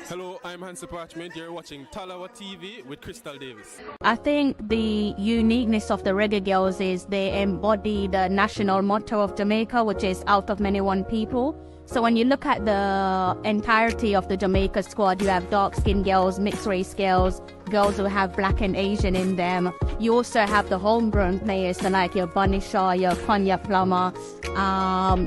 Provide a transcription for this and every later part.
Hello, I'm Hansa Parchment. You're watching Talawa TV with Crystal Davis. I think the uniqueness of the Reggae Girls is they embody the national motto of Jamaica, which is out of many one people. So when you look at the entirety of the Jamaica squad, you have dark-skinned girls, mixed-race girls, girls who have black and Asian in them. You also have the homegrown players, so like your Bunny Shaw, your Konya Plummer,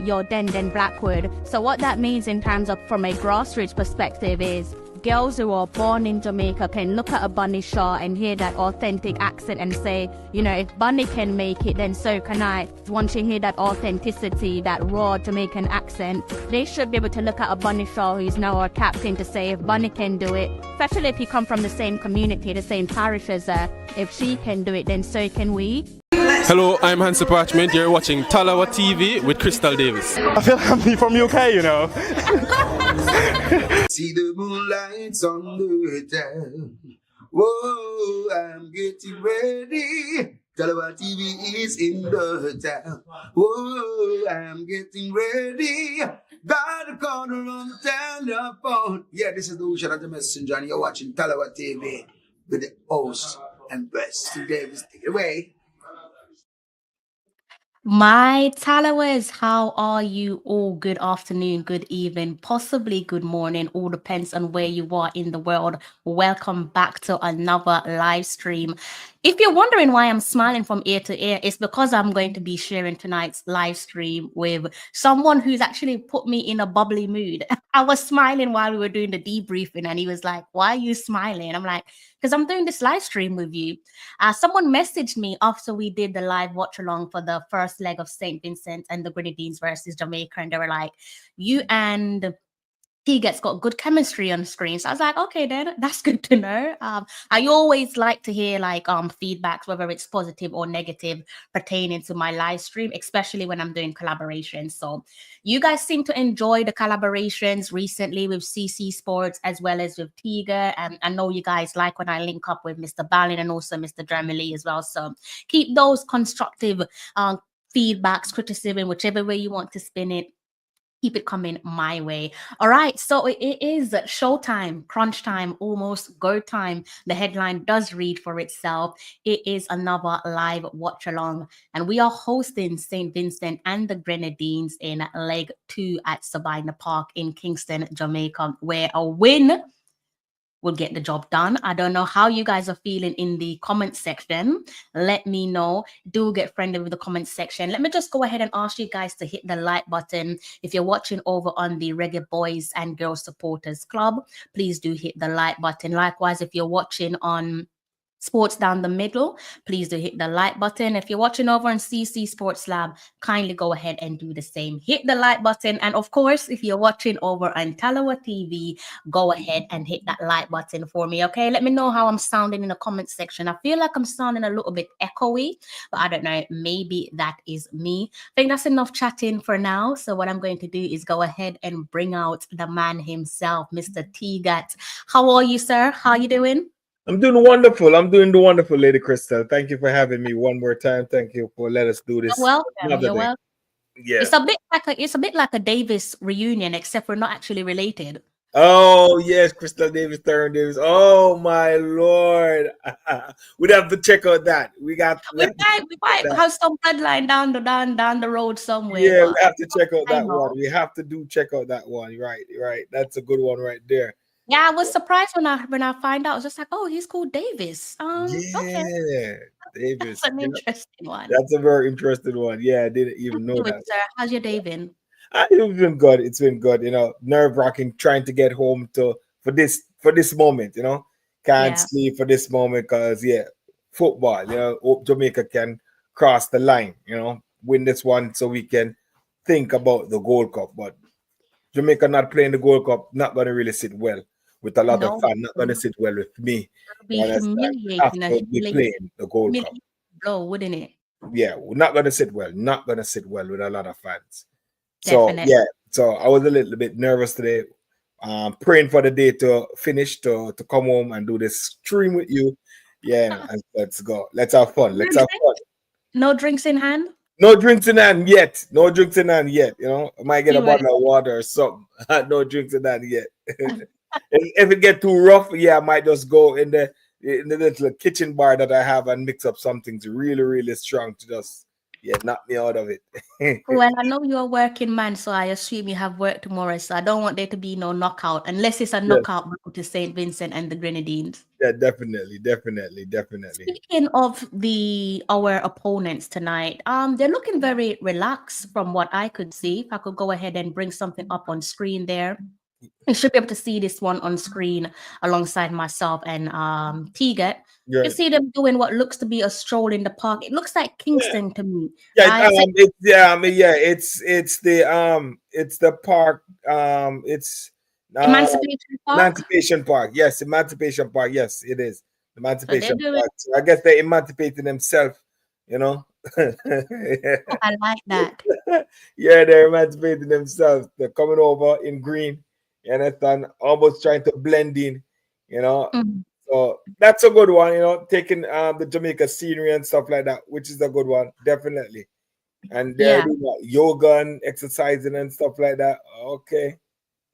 your Den Blackwood. So what that means in terms of from a grassroots perspective is girls who are born in Jamaica can look at a Bunny Shaw and hear that authentic accent and say, you know, if Bunny can make it, then so can I. Once you hear that authenticity, that raw Jamaican accent, they should be able to look at a Bunny Shaw who's now a captain to say, if Bunny can do it, especially if you come from the same community, the same parish as her, if she can do it, then so can we. Hello, I'm Hansa Parchment. You're watching Talawa TV with Crystal Davis. I feel like I'm from UK, you know. See the moonlights on the town. Whoa, I'm getting ready. Talawa TV is in the town. Whoa, I'm getting ready. Got a corner on the telephone. Yeah, this is the Ocean of the Messenger, and you're watching Talawa TV with the host and best Davis. Take it away. My Talawers, how are you all? Good afternoon, good evening, possibly good morning. All depends on where you are in the world. Welcome back to another live stream. If you're wondering why I'm smiling from ear to ear, it's because I'm going to be sharing tonight's live stream with someone who's actually put me in a bubbly mood. I was smiling while we were doing the debriefing, and he was like, "Why are you smiling?" I'm like, "Because I'm doing this live stream with you." Someone messaged me after we did the live watch along for the first leg of St. Vincent and the Grenadines versus Jamaica, and they were like, "You and T-Get's got good chemistry on screen." So I was like, okay, then that's good to know. I always like to hear feedbacks, whether it's positive or negative, pertaining to my live stream, especially when I'm doing collaborations. So you guys seem to enjoy the collaborations recently with CC Sports as well as with Tiga. And I know you guys like when I link up with Mr. Ballin and also Mr. Dermely as well. So keep those constructive feedbacks, criticism, whichever way you want to spin it. Keep it coming my way. All right, so it is showtime, crunch time, almost go time. The headline does read for itself. It is another live watch along, and we are hosting St. Vincent and the Grenadines in leg 2 at Sabina Park in Kingston, Jamaica, where a win will get the job done. I don't know how you guys are feeling in the comment section. Let me know. Do get friendly with the comment section. Let me just go ahead and ask you guys to hit the like button. If you're watching over on the Reggae Boys and Girls Supporters Club, please do hit the like button. Likewise, if you're watching on Sports Down the Middle, please do hit the like button. If you're watching over on CC Sports Lab, kindly go ahead and do the same. Hit the like button. And of course, if you're watching over on Talawa TV, go ahead and hit that like button for me, okay? Let me know how I'm sounding in the comment section. I feel like I'm sounding a little bit echoey, but I don't know. Maybe that is me. I think that's enough chatting for now. So what I'm going to do is go ahead and bring out the man himself, Mr. T-Gat. How are you, sir? How are you doing? I'm doing wonderful. I'm doing the wonderful, Lady Crystal. Thank you for having me one more time. Thank you for letting us do this. You're welcome. You're welcome. Yeah. It's a bit like a Davis reunion, except we're not actually related. Oh yes, Crystal Davis, Theron Davis. Oh my Lord. We'd have to check out that. We might have some bloodline down the road somewhere. Yeah, we have to check out that one. We have to check out that one. Right. That's a good one right there. Yeah, I was surprised when I find out. I was just like, oh, he's called Davis. Yeah, okay. Davis. That's an interesting one. That's a very interesting one. Yeah, I didn't even know that. Sir, how's your day been? It's been good. It's been good. You know, nerve-wracking trying to get home for this moment. You know, can't sleep for this moment because football. You know, hope Jamaica can cross the line. You know, win this one so we can think about the Gold Cup. But Jamaica not playing the Gold Cup not going to really sit well with a lot of fans. Not going to sit well with me. It'll be After we playing the Gold Cup, blow, wouldn't it? Yeah, we're not going to sit well. Not going to sit well with a lot of fans. Definitely. So I was a little bit nervous today. Praying for the day to finish to come home and do this stream with you. Yeah, and let's go. Let's have fun. No drinks in hand. No drinks in hand yet. No drinks in hand yet. You know, I might get a bottle of water or something. No drinks in hand yet. If it get too rough, yeah, I might just go in the little kitchen bar that I have and mix up some things really, really strong to just knock me out of it. Well, I know you're a working man, so I assume you have work tomorrow. So I don't want there to be no knockout, unless it's a knockout to St. Vincent and the Grenadines. Yeah, definitely. Speaking of our opponents tonight, they're looking very relaxed from what I could see. If I could go ahead and bring something up on screen there. You should be able to see this one on screen alongside myself and Teagat. You see them doing what looks to be a stroll in the park. It looks like Kingston to me. It's the park. It's Emancipation Park. Emancipation Park. Yes, Emancipation Park. Yes, it is Emancipation Park. So I guess they're emancipating themselves. You know. I like that. Yeah, they're emancipating themselves. They're coming over in green. You understand? Almost trying to blend in. You know. Mm-hmm. So that's a good one, you know, taking the Jamaica scenery and stuff like that, which is a good one, definitely. And they're doing yoga and exercising and stuff like that. Okay,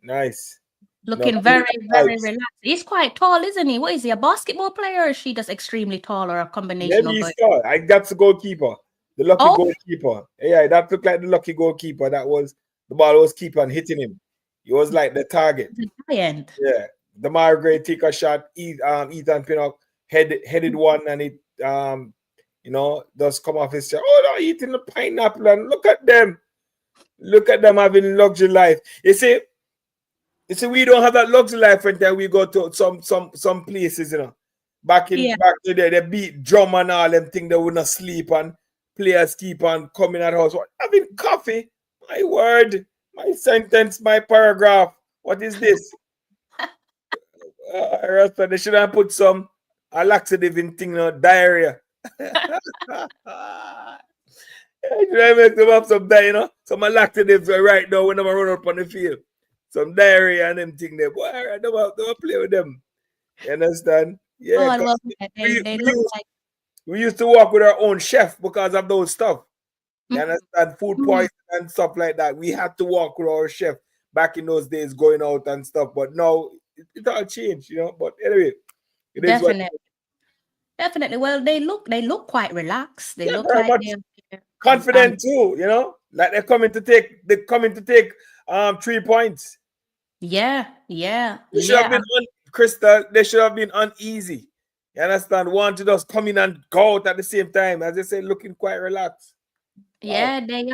nice. Looking very, very relaxed. He's quite tall, isn't he? What is he, a basketball player, or is she just extremely tall, or a combination Maybe of he's tall. That's the goalkeeper, the lucky goalkeeper. Yeah, that looked like the lucky goalkeeper. That was the ball was keep on hitting him. He was like the target. The giant. Yeah. The Margaret take a shot, Ethan Pinnock headed one, and it you know, does come off his chest. Oh, no, eating the pineapple, and look at them having luxury life. You see, we don't have that luxury life until we go to some places, you know. Back to there, they beat drum and all them things, they wouldn't sleep, and players keep on coming at the house. Having coffee, my word, my sentence, my paragraph. What is this? They should have put some laxative in thing, diarrhea. Should I make them up some diarrhea, you know? Some laxatives right now when I run up on the field. Some diarrhea and them thing there. Boy, I don't play with them. You understand? Yeah. Oh, I love that. We used to walk with our own chef because of those stuff. You understand? Food poisoning and stuff like that. We had to walk with our chef back in those days, going out and stuff. But now it all changed, you know. But anyway, it is definitely. Well, they look quite relaxed. They look like they're confident too, you know. Like they're coming to take 3 points. Yeah. They should have been Crystal. They should have been uneasy. You understand? Want to just come in and go out at the same time, as they say, looking quite relaxed. Yeah, they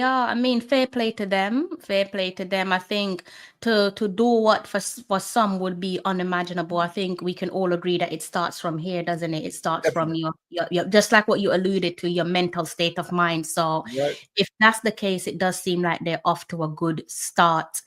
are. I mean, fair play to them. I think to do what for some would be unimaginable. I think we can all agree that it starts from here, doesn't it? It starts from your just like what you alluded to, your mental state of mind. So if that's the case, it does seem like they're off to a good start.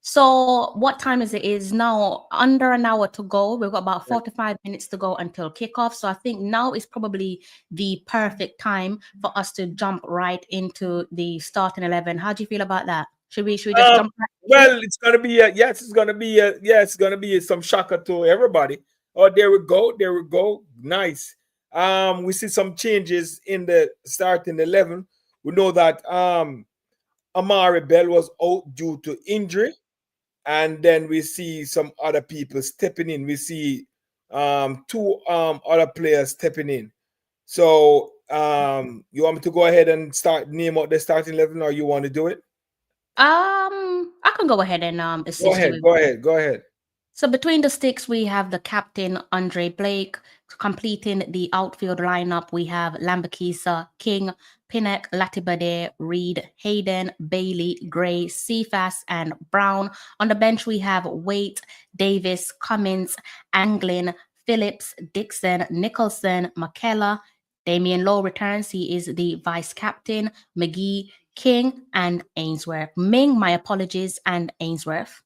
So what time is it? Is now under an hour to go. We've got about 45 minutes to go until kickoff. So I think now is probably the perfect time for us to jump right into the starting 11. How do you feel about that? Should we just jump right well, it's gonna be it's gonna be some shocker to everybody. Oh, there we go. Nice. We see some changes in the starting 11. We know that Amari Bell was out due to injury. And then we see some other people stepping in. We see 2 other players stepping in. So you want me to go ahead and name out the starting 11, or you want to do it? I can go ahead and assist you. Go ahead. So between the sticks, we have the captain, Andre Blake. Completing the outfield lineup, we have Lambakisa, King, Pinnock, Latibade, Reed, Hayden, Bailey, Gray, Cephas, and Brown. On the bench, we have Waite, Davis, Cummins, Anglin, Phillips, Dixon, Nicholson, McKellar. Damian Lowe returns. He is the vice captain. McGee, King, and Ainsworth. Ming, my apologies, and Ainsworth.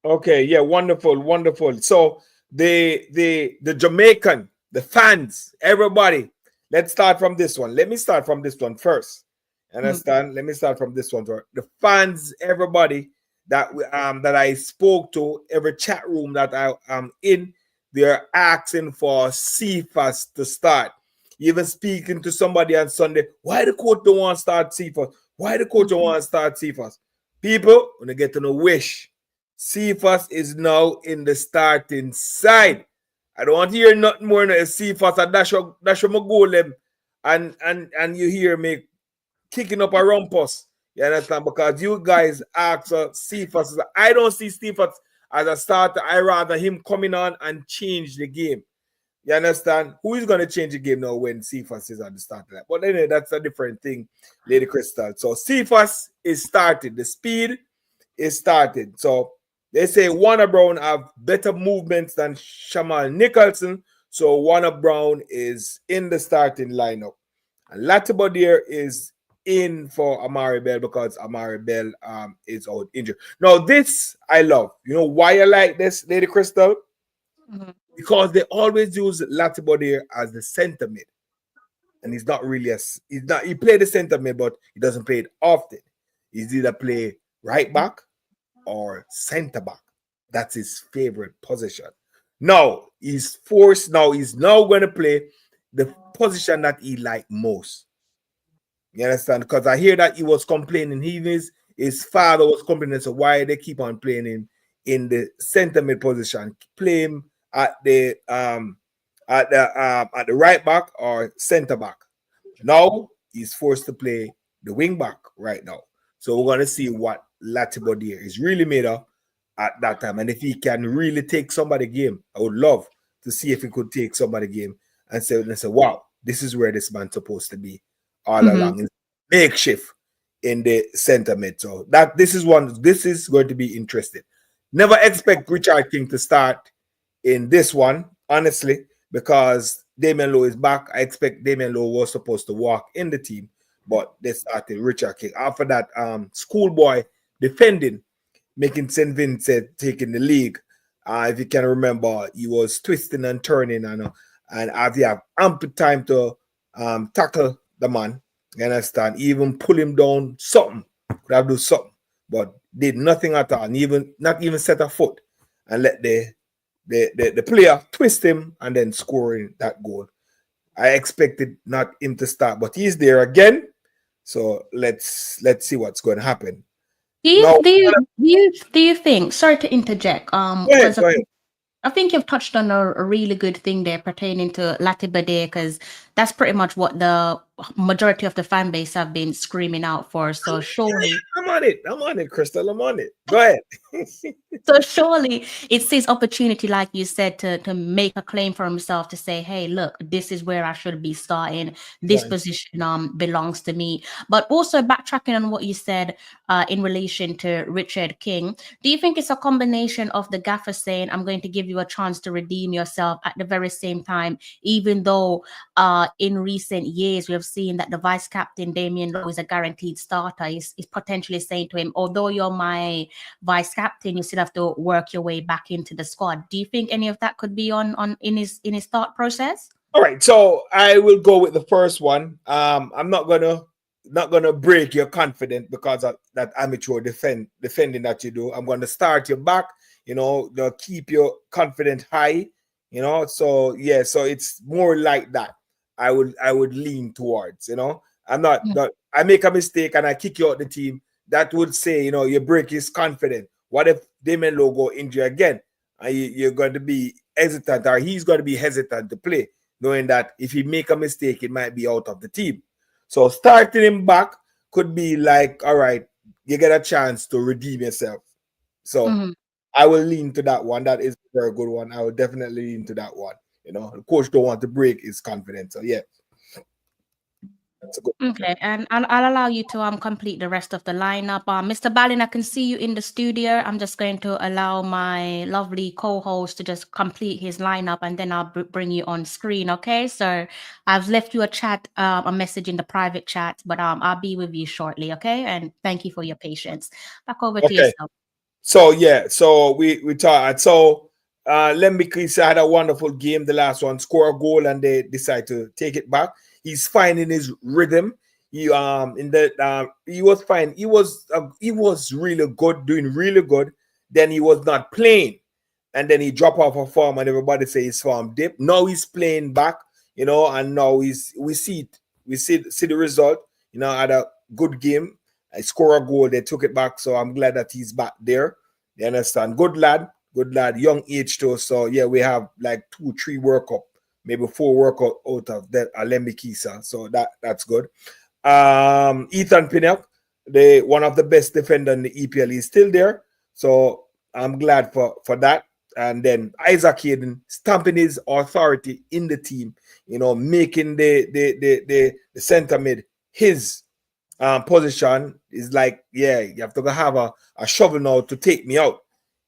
Okay, yeah, wonderful. So the Jamaican, the fans, everybody. Let's start from this one. Let me start from this one first. Understand? Let me start from this one first. The fans, everybody that I spoke to, every chat room that I am in, they're asking for Cephas to start. Even speaking to somebody on Sunday, why the coach don't want to start Cephas? Why the coach don't want to start Cephas? People, when I get to know wish, Cephas is now in the starting side. I don't want to hear nothing more than Cephas and dash my goal them and you hear me kicking up a rumpus. You understand? Because you guys ask Cephas. I don't see Cephas as a starter. I rather him coming on and change the game. You understand? Who is going to change the game now when Cephas is on the starter? But anyway, that's a different thing, Lady Crystal. So Cephas is started. The speed is started. So they say Warner Brown have better movements than Shamal Nicholson. So Warner Brown is in the starting lineup. And Latibodier is in for Amari Bell because Amari Bell is out injured. Now, this I love. You know why I like this, Lady Crystal? Mhm. Because they always use Latibodier as the center mid. And he's not really he played the center mid, but he doesn't play it often. He's either play right back or center back. That's his favorite position. Now he's now going to play the position that he liked most. You understand? Because I hear that he was complaining. His father was complaining. So why they keep on playing him in the center mid position? Play him at the right back or center back. Now he's forced to play the wing back right now. So we're gonna see what Latibodier is really made of at that time, and if he can really take somebody game. I would love to see if he could take somebody game and say, wow, this is where this man's supposed to be all along. It's makeshift in the center mid. So this is going to be interesting. Never expect Richard King to start in this one, honestly, because Damian Lowe is back. I expect Damian Lowe was supposed to walk in the team, but they started Richard King. After that, Schoolboy defending, making St. Vincent taking the league. If you can remember, he was twisting and turning, and if you have ample time to tackle the man, you understand, even pull him down, something, could have do something, but did nothing at all, and not even set a foot, and let the player twist him and then scoring that goal. I expected not him to start, but he's there again. So let's see what's going to happen. Do you think? Sorry to interject. Go ahead. I think you've touched on a really good thing there pertaining to Latibodier, because that's pretty much what the majority of the fan base have been screaming out for. So surely, I'm on it, Crystal. I'm on it. Go ahead. so surely it's his opportunity, like you said, to make a claim for himself, to say, hey, look, this is where I should be starting. This position belongs to me. But also backtracking on what you said in relation to Richard King, do you think it's a combination of the gaffer saying, I'm going to give you a chance to redeem yourself, at the very same time, even though in recent years we have seen that the vice captain Damian Lowe is a guaranteed starter, is potentially saying to him, although you're my vice captain, you still have to work your way back into the squad. Do you think any of that could be on in his thought process? All right, so I will go with the first one. I'm not gonna break your confidence because of that amateur defending that you do. I'm gonna start you back, to keep your confidence high, So yeah, so it's more like that. I would lean towards, I'm not I make a mistake and I kick you out the team. That would say, you break his confidence. What if Damian Lowe go injured again? And you're going to be hesitant, or he's going to be hesitant to play, knowing that if he make a mistake, it might be out of the team. So starting him back could be like, all right, you get a chance to redeem yourself. So I will lean to that one. That is a very good one. I will definitely lean to that one. The coach don't want to break his confidence. So yeah. That's a good one. Okay, and I'll allow you to complete the rest of the lineup. Mr. Ballin, I can see you in the studio. I'm just going to allow my lovely co-host to just complete his lineup, and then I'll bring you on screen. Okay, so I've left you a message in the private chat, but I'll be with you shortly. Okay, and thank you for your patience. Back over to yourself. So yeah, so we talked. So Lembikis had a wonderful game. The last one, score a goal, and they decide to take it back. He's finding his rhythm. He was fine. He was really good, doing really good. Then he was not playing, and then he dropped off a form, and everybody say his form dip. Now he's playing back, and now we see the result. Had a good game. I score a goal, they took it back. So I'm glad that he's back there. You understand? Good lad, young age too. So yeah, we have like 2-3 World Cup, maybe 4 World Cup out of that Alembikisa. So that's good. Ethan Pinnock, one of the best defender in the EPL, is still there. So I'm glad for that. And then Isaac Hayden stamping his authority in the team, making the center mid his position is like, yeah, you have to have a shovel now to take me out.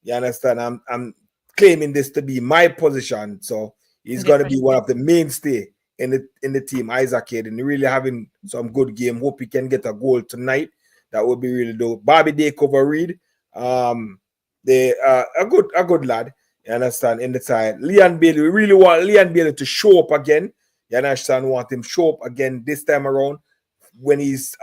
You understand? I'm claiming this to be my position. So he's gonna be one of the mainstay in the team, Isaac Hayden. Really having some good game. Hope he can get a goal tonight. That would be really dope. Bobby Day cover Reed. They a good lad. You understand? In the side. Leon Bailey, we really want Leon Bailey to show up again. You understand? Want him show up again this time around when he's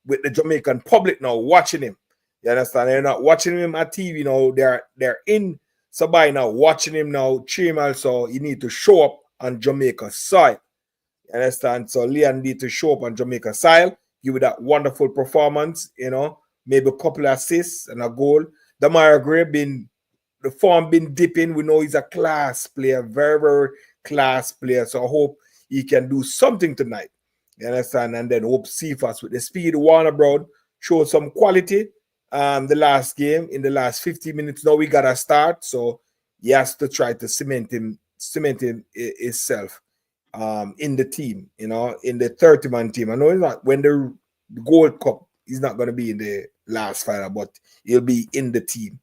with the Jamaican public now watching him. You understand? They're not watching him at TV now. They're in Sabai now watching him now. Cheer him also. You need to show up on Jamaica side. You understand? So Leon need to show up on Jamaica side. Give it that wonderful performance. Maybe a couple of assists and a goal. Damara Gray the form been dipping. We know he's a class player, very, very class player. So I hope he can do something tonight. You understand? And then hope Cephas with the speed. Warner Brown showed some quality the last game. In the last 50 minutes, now we got a start. So he has to try to cement himself in the team, in the 30-man team. I know he's not when the Gold Cup, he's not going to be in the last final, but he'll be in the team.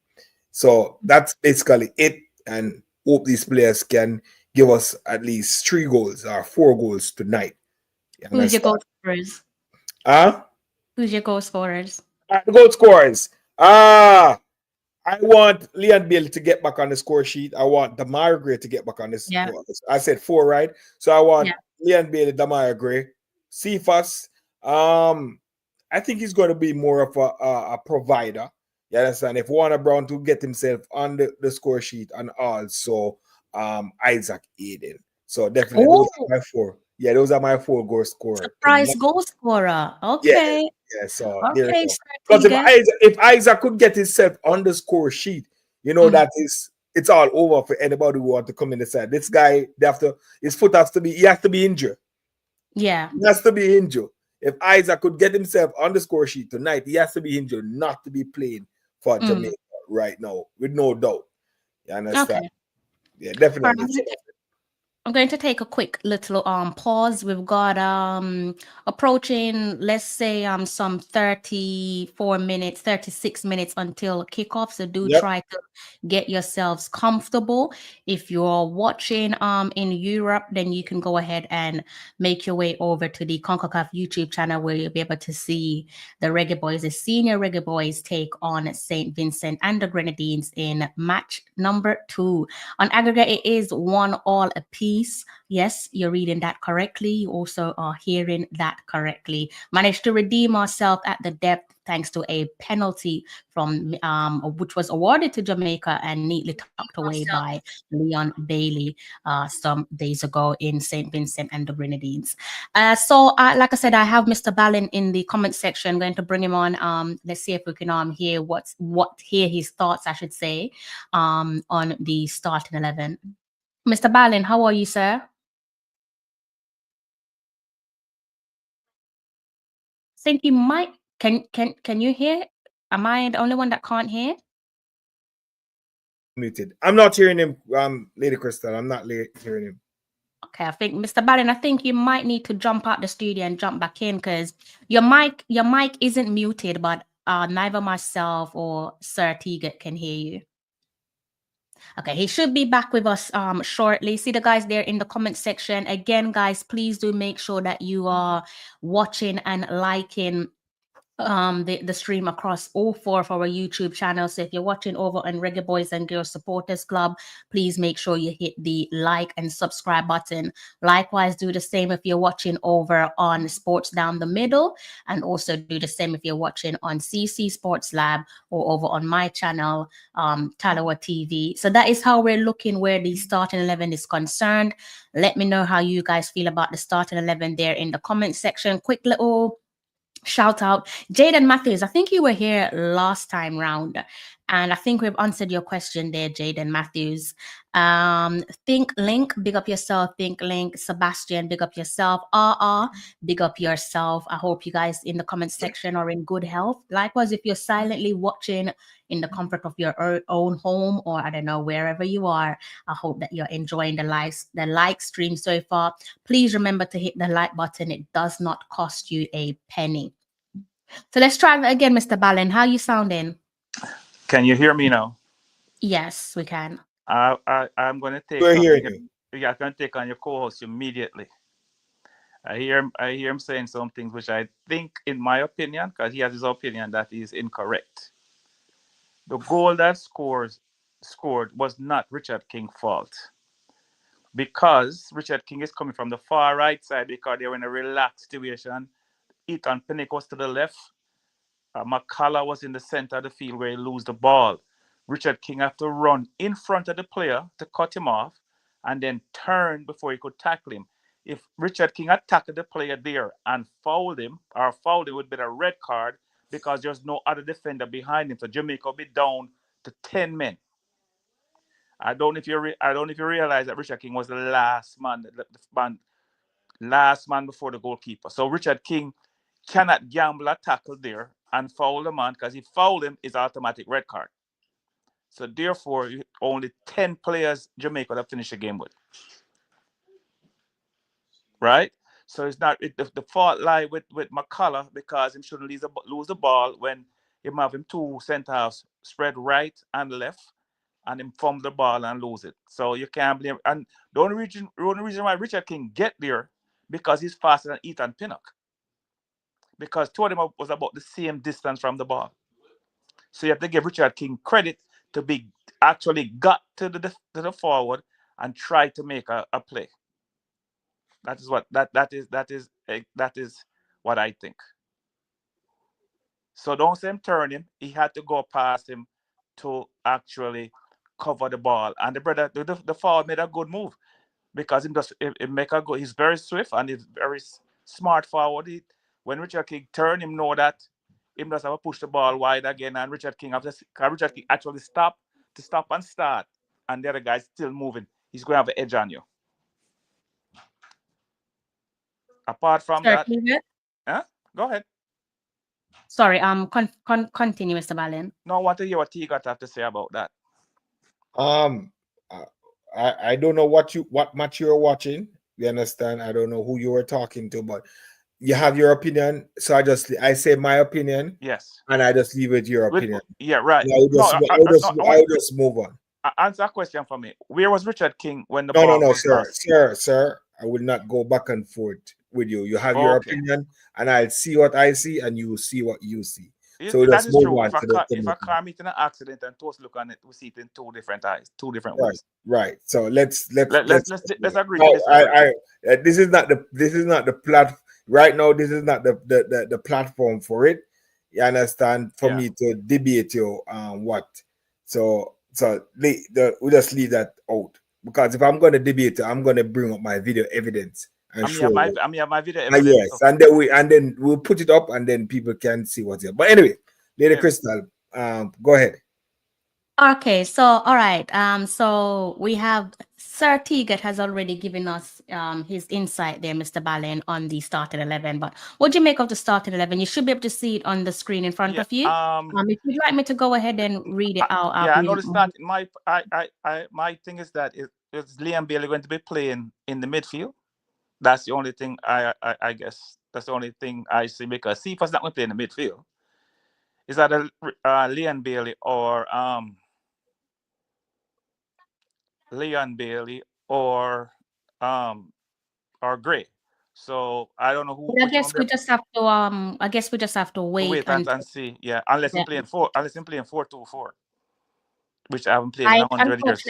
So that's basically it. And hope these players can give us at least 3 goals or 4 goals tonight. Who's your goal scorers? Who's your goal scorers? The goal scorers. I want Leon Bill to get back on the score sheet. I want Damara Gray to get back on this. Yeah. I said 4, right? So I want Leon Bill, Damara Gray, Cephas. I think he's going to be more of a provider. You understand? If Warner Brown to get himself on the score sheet, and also Isaac Hayden. So definitely those are my 4. Yeah, those are my 4 goal scorers. Surprise goal scorer. Okay. Yeah. So okay. Because if Isaac could get himself on the score sheet, that it's all over for anybody who want to come in the side. This guy, his foot has to be injured. Yeah. He has to be injured. If Isaac could get himself on the score sheet tonight, he has to be injured not to be playing for Jamaica right now, with no doubt. You understand? Okay. Yeah, definitely. I'm going to take a quick little pause. We've got approaching, let's say some 34 minutes, 36 minutes until kickoff. So do try to get yourselves comfortable. If you're watching in Europe, then you can go ahead and make your way over to the CONCACAF YouTube channel, where you'll be able to see the Reggae Boyz, the senior Reggae Boyz, take on St. Vincent and the Grenadines in match number 2. On aggregate, it is 1-1 apiece. Yes, you're reading that correctly. You also are hearing that correctly. Managed to redeem ourselves at the depth thanks to a penalty from which was awarded to Jamaica and neatly tucked away by Leon Bailey some days ago in St. Vincent and the Grenadines. So like I said, I have Mr. Ballin in the comment section. I'm going to bring him on. Let's see if we can hear his thoughts, I should say, on the starting 11. Mr. Ballin, how are you, sir? Think you might. Can you hear? Am I the only one that can't hear? Muted. I'm not hearing him, Lady Crystal. I'm not hearing him. Okay, I think Mr. Ballin, I think you might need to jump out the studio and jump back in, because your mic isn't muted, but neither myself or Sir Teagat can hear you. Okay, he should be back with us shortly. See the guys there in the comment section. Again, guys, please do make sure that you are watching and liking the stream across all 4 of our YouTube channels. So if you're watching over on Reggae Boyz and Girls Supporters Club, please make sure you hit the like and subscribe button. Likewise, do the same if you're watching over on Sports Down the Middle, and also do the same if you're watching on CC Sports Lab or over on my channel, Talawa TV. So that is how we're looking where the starting 11 is concerned. Let me know how you guys feel about the starting 11 there in the comment section. Quick little Shout out Jaden Matthews. I think you were here last time round, and I think we've answered your question there, Jaden Matthews. Think Link, big up yourself. Think Link, Sebastian, big up yourself. Big up yourself. I hope you guys in the comment section are in good health. Likewise, if you're silently watching in the comfort of your own home, or I don't know, wherever you are, I hope that you're enjoying the like stream so far. Please remember to hit the like button. It does not cost you a penny. So let's try that again, Mr. Ballin. How you sounding? Can you hear me now? Yes, we can. I'm going to take. We're hearing you. Yeah, I'm going to take on your co-host immediately. I hear him saying some things which I think, in my opinion, because he has his opinion, that is incorrect. The goal that scored was not Richard King's fault, because Richard King is coming from the far right side because they were in a relaxed situation. Ethan Pinnock was to the left. McCullough was in the center of the field where he lose the ball. Richard King had to run in front of the player to cut him off and then turn before he could tackle him. If Richard King had tackled the player there and fouled him, it would be a red card because there's no other defender behind him. So Jamaica will be down to 10 men. I don't know if you realize that Richard King was the last man before the goalkeeper. So Richard King cannot gamble a tackle there and foul the man, because if foul him, it's automatic red card. So therefore, only 10 players Jamaica that finish the game with. Right? So it's not the fault lie with McCullough, because he shouldn't lose the ball when you have him two centre halves spread right and left, and him fumble the ball and lose it. So you can't blame. And the only reason why Richard King get there, because he's faster than Ethan Pinnock, because two of them was about the same distance from the ball. So you have to give Richard King credit to be actually got to the forward and try to make a play. That is what I think. So don't say him turn him. He had to go past him to actually cover the ball. And the forward made a good move, because he's very swift and he's very smart forward. When Richard King turn him, know that him just have to push the ball wide again, and Richard King actually stop and start, and the other guy's still moving. He's going to have an edge on you. Apart from that, go ahead. Sorry, continue, Mr. Ballin. No, I want to hear what T got to have to say about that. I don't know what match you're watching. You understand? I don't know who you were talking to, but you have your opinion. So I say my opinion. Yes. And I just leave it your opinion. Yeah, right. I'll just move on. Answer a question for me. Where was Richard King when the ball? No, sir. I will not go back and forth with you. You have your opinion, and I'll see what I see, and you see what you see. So that is true. If a car meets an accident and toast look on it, we see it in two different eyes, two different ways. Right. So let's agree. This is not the platform right now. This is not the platform for it. You understand? For me to debate you what. So we just leave that out, because if I'm going to debate, I'm going to bring up my video evidence. My video evidence. Yes, and then we'll put it up, and then people can see what's here. But anyway, Lady Crystal, go ahead. Okay, so all right. So we have Sir Teagat has already given us his insight there, Mr. Ballin, on the starting 11. But what do you make of the starting 11? You should be able to see it on the screen in front of you. If you'd like me to go ahead and read it out. I know the starting. My thing is that is Liam Bailey going to be playing in the midfield? That's the only thing I guess. That's the only thing I see, because Cephas not going to play in the midfield. Is that Leon Bailey or Gray? So I don't know who. I guess we just have to wait and see. Yeah, unless he's playing 4-2-4, which I haven't played in 100 years.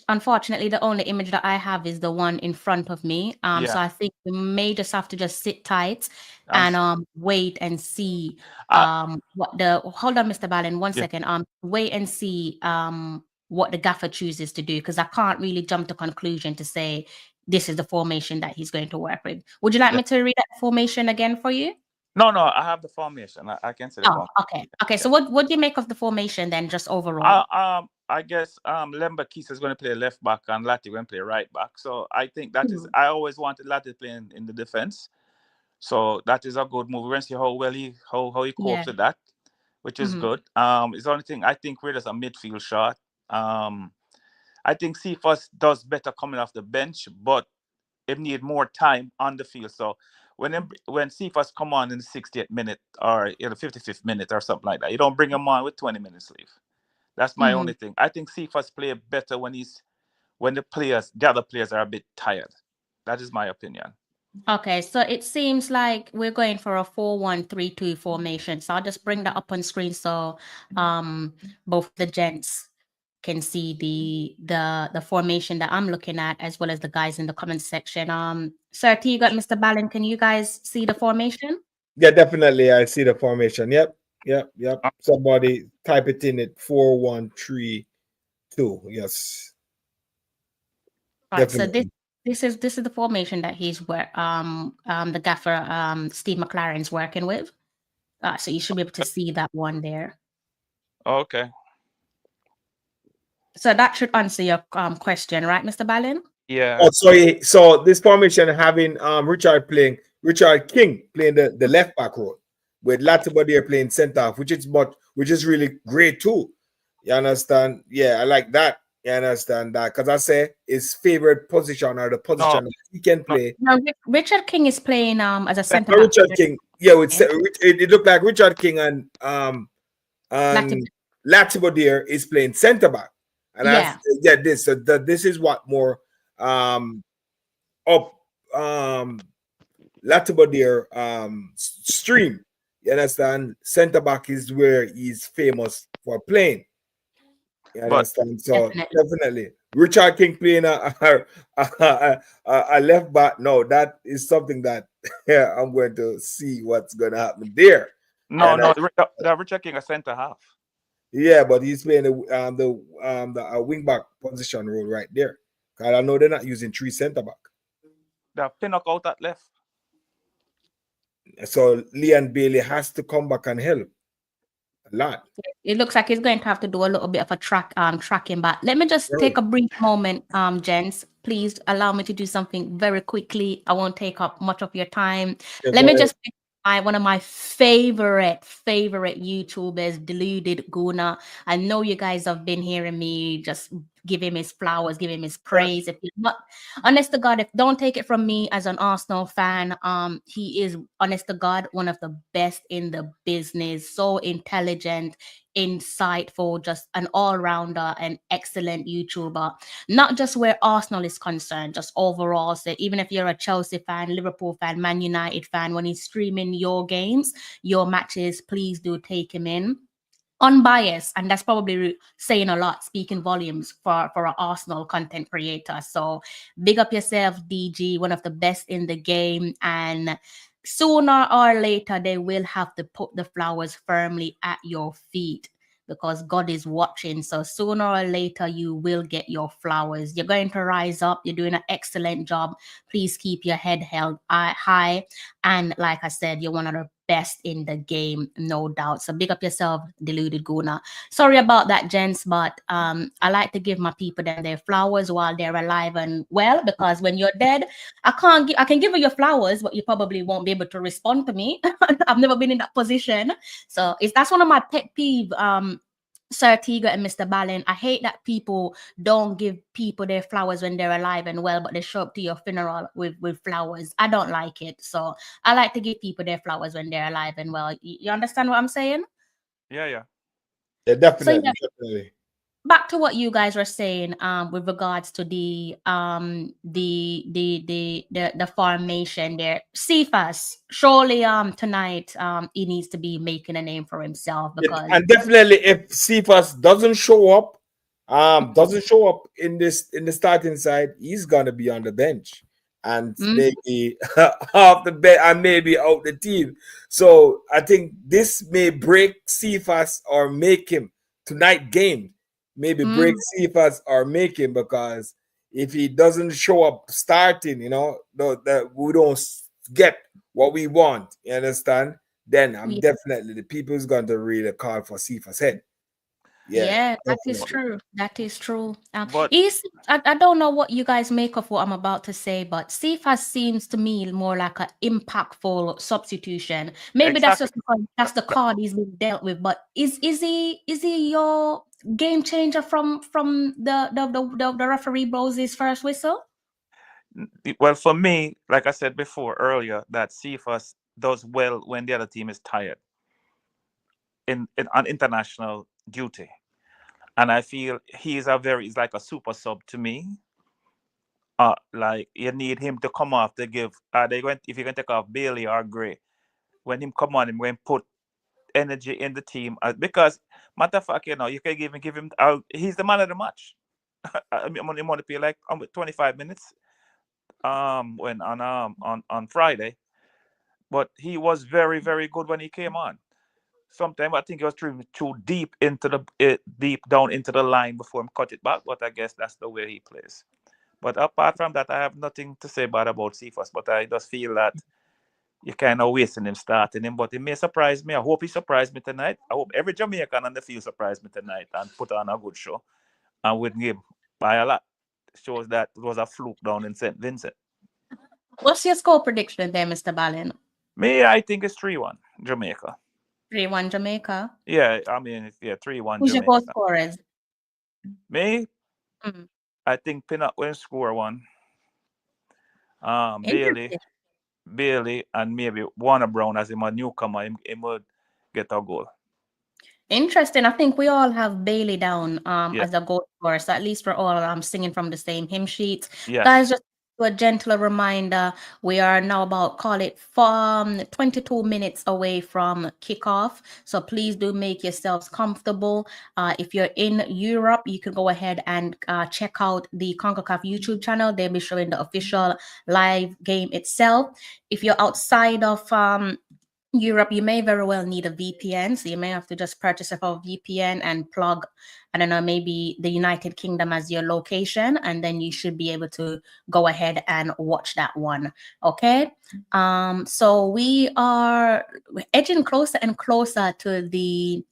Unfortunately, the only image that I have is the one in front of me. So I think we may just have to just sit tight and wait and see hold on, Mr. Ballin, 1 second. Wait and see what the gaffer chooses to do, because I can't really jump to conclusion to say this is the formation that he's going to work with. Would you like me to read that formation again for you? No, I have the formation. I can see the Oh, formation. okay. So what do you make of the formation then, just overall? I guess Lemba Keys is going to play left back and Lati going to play right back. So I think that is. I always wanted Lati playing in the defense. So that is a good move. We're going to see how well he copes with that, which is good. It's the only thing I think we're just a midfield shot. I think Cephas does better coming off the bench, but it need more time on the field. So when Cephas come on in the 60th minute or in the 55th minute or something like that, you don't bring him on with 20 minutes leave. That's my only thing. I think Cephas play better when the other players are a bit tired. That is my opinion. Okay, so it seems like we're going for a 4-1-3-2 formation. So I'll just bring that up on screen so both the gents can see the formation that I'm looking at, as well as the guys in the comment section. Sir T, you got Mr. Ballin. Can you guys see the formation? Yeah, definitely. I see the formation. Yep. Somebody type it in at 4-1-3-2. Yes. Right. Definitely. So this is the formation that he's the gaffer Steve McLaren's working with. So you should be able to see that one there. Okay. So that should answer your question, right, Mr. Ballin? Yeah. Oh, sorry. So this formation having Richard King playing the left back role, with Latimer playing centre half, which is really great too. You understand? Yeah, I like that. You understand that? Because I say his favorite position or the position that he can play. No, Richard King is playing as a centre back. Richard King, yeah, it looked like Richard King and Latimer is playing centre back. And this is what more Latimer stream. You understand? Centre back is where he's famous for playing. You understand? So definitely. Richard King playing a left back. No, that is something that I'm going to see what's going to happen there. The Richard King a centre half. Yeah, but he's playing the wing back position role right there. Because I know they're not using 3 centre back. They're Pinnock out at left. So Leon Bailey has to come back and help a lot. It looks like he's going to have to do a little bit of a tracking back. Let me just take a brief moment, gents. Please allow me to do something very quickly. I won't take up much of your time. Let me just one of my favorite YouTubers, Deluded Guna. I know you guys have been hearing me just give him his flowers, give him his praise. If you're not, honest to God, don't take it from me as an Arsenal fan, he is, honest to God, one of the best in the business. So intelligent, insightful, just an all-rounder, an excellent YouTuber. Not just where Arsenal is concerned, just overall. So even if you're a Chelsea fan, Liverpool fan, Man United fan, when he's streaming your games, your matches, please do take him in. Unbiased, and that's probably saying a lot, speaking volumes for an Arsenal content creator. So big up yourself, DG, one of the best in the game, and sooner or later they will have to put the flowers firmly at your feet, because God is watching. So sooner or later you will get your flowers. You're going to rise up. You're doing an excellent job. Please keep your head held high, and like I said, you're one of the best in the game, no doubt. So big up yourself, Deluded Guna. Sorry about that, gents, but I like to give my people their flowers while they're alive and well, because when you're dead, I can give you your flowers, but you probably won't be able to respond to me. I've never been in that position. So that's one of my pet peeves, Sir Tiga and Mr. Ballin. I hate that people don't give people their flowers when they're alive and well, but they show up to your funeral with flowers. I don't like it. So I like to give people their flowers when they're alive and well. You understand what I'm saying? Yeah, definitely. So, definitely. Back to what you guys were saying with regards to the formation there. Cephas, surely tonight he needs to be making a name for himself, because and definitely if Cephas doesn't show up in the starting side, he's gonna be on the bench and maybe off the bench and maybe out the team. So I think this may break Cephas or make him tonight game. Maybe break Cephas or make him, because if he doesn't show up starting, we don't get what we want. You understand? Then I'm definitely the people is going to really call for Sifa's head. Yeah, that is definitely. true. That is true. But I don't know what you guys make of what I'm about to say, but Cephas seems to me more like an impactful substitution. Maybe that's exactly. just because that's the card he's been dealt with. But is he your game changer from the referee blows his first whistle? Well, for me, like I said before earlier, that Cephas does well when the other team is tired on international duty. And I feel he's like a super sub to me. Like you need him to come off to give. They going if you can take off Bailey or Gray, when him come on, him going put energy in the team. Because matter of fact, you can give him. He's the man of the match. I'm going to play like 25 minutes. When on Friday, but he was very very good when he came on. Sometimes I think he was too deep into deep down into the line before him cut it back. But I guess that's the way he plays. But apart from that, I have nothing to say bad about Cephas. But I just feel that you're kind of wasting him starting him. But he may surprise me. I hope he surprised me tonight. I hope every Jamaican on the field surprised me tonight and put on a good show and win game by a lot. Shows that it was a fluke down in St. Vincent. What's your score prediction there, Mr. Ballin? Me, I think it's 3-1 Jamaica. 3-1 Jamaica. Yeah, I mean, 3-1 Who's Jamaica. your goal scorers? Me, I think Pinnock will score one. Bailey, and maybe Warner Brown as him a newcomer, him would get a goal. Interesting. I think we all have Bailey down as a goal scorer. So at least we're all singing from the same hymn sheet. Yes. Guys, just a gentle reminder, we are now about, call it, 22 minutes away from kickoff. So please do make yourselves comfortable. If you're in Europe, you can go ahead and check out the CONCACAF YouTube channel. They'll be showing the official live game itself. If you're outside of Europe, you may very well need a VPN, so you may have to just purchase a VPN and plug, I don't know, maybe the United Kingdom as your location, and then you should be able to go ahead and watch that one. Okay, so we are edging closer and closer to the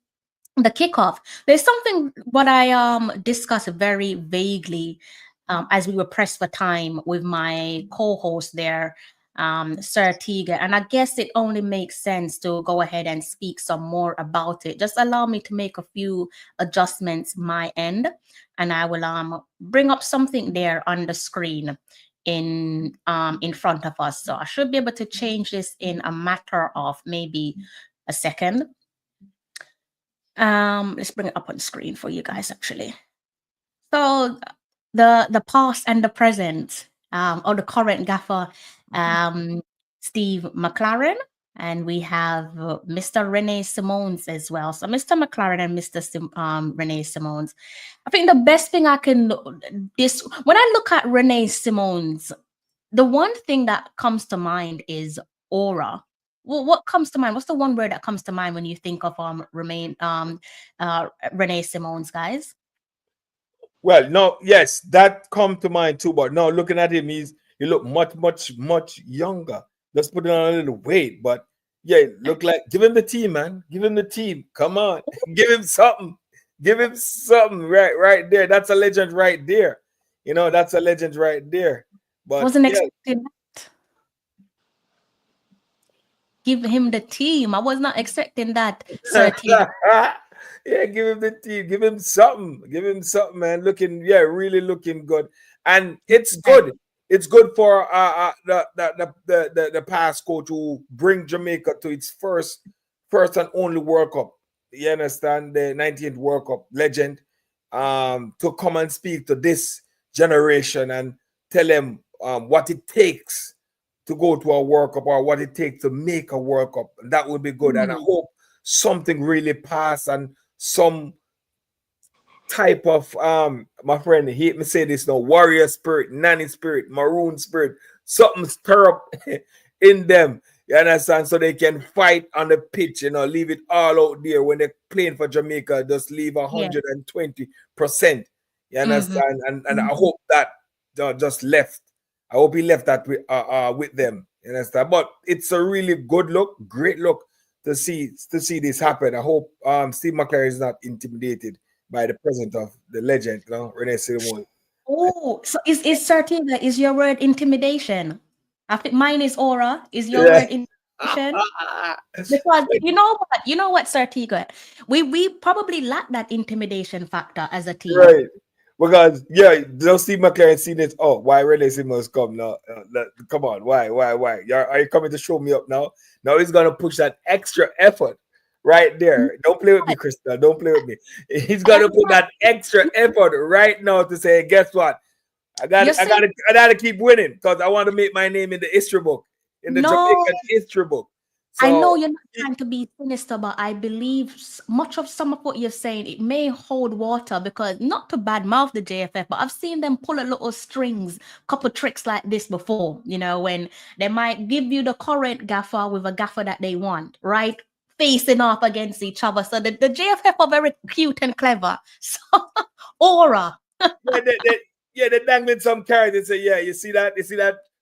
kickoff. There's something what I discussed very vaguely as we were pressed for time with my co-host there, Sir Tiga, and I guess it only makes sense to go ahead and speak some more about it. Just allow me to make a few adjustments my end, and I will bring up something there on the screen in front of us. So I should be able to change this in a matter of maybe a second. Let's bring it up on the screen for you guys actually. So the past and the present, or the current gaffer, Steve McLaren, and we have Mr. Renee Simons as well. So Mr. McLaren and Mr. Renee Simons. I think the best thing I can when I look at Renee Simons, the one thing that comes to mind is aura. Well, what comes to mind? What's the one word that comes to mind when you think of Renee Simons, guys? Well, no, yes, that come to mind too. But no, looking at him, he look much younger. Just putting on a little weight, but yeah, look like give him the team, man. Give him the team. Come on, give him something. Give him something right there. That's a legend right there. That's a legend right there. But wasn't expecting that. Give him the team. I was not expecting that, Sir. Yeah, give him the team. Give him something. Give him something, man. Really looking good. And it's good. It's good for the past coach to bring Jamaica to its first and only World Cup. You understand? The 19th World Cup legend. To come and speak to this generation and tell them what it takes to go to a World Cup or what it takes to make a World Cup. That would be good. And I hope something really pass and some type of my friend hate me say this, no, warrior spirit, nanny spirit, maroon spirit, something stir up in them, you understand, so they can fight on the pitch, leave it all out there when they're playing for Jamaica, just leave 120%, you understand, and I hope that just left. I hope he left that with them. You understand? But it's a really good look, great look to see this happen. I hope Steve McClary is not intimidated by the presence of the legend, Renee Simone. Oh, so is Certina, is your word intimidation? I think mine is aura. Is your word intimidation? Because you know what, Certiga, we probably lack that intimidation factor as a team. Right. Because those Steve McClaren seen it. Oh, why Renee Simmons come now? Come on, why? Are you coming to show me up now? Now he's gonna push that extra effort right there. Don't play with me, Crystal. Don't play with me. He's gonna put that extra effort right now to say, guess what? I gotta keep winning because I want to make my name in the history book, in the Jamaican history book. So, I know you're not trying to be sinister, but I believe much of some of what you're saying, it may hold water because not to badmouth the JFF, but I've seen them pull a little strings, couple tricks like this before, when they might give you the current gaffer with a gaffer that they want, right? Facing off against each other. So the JFF are very cute and clever. So, aura. they're dangling some cards and say, you see that?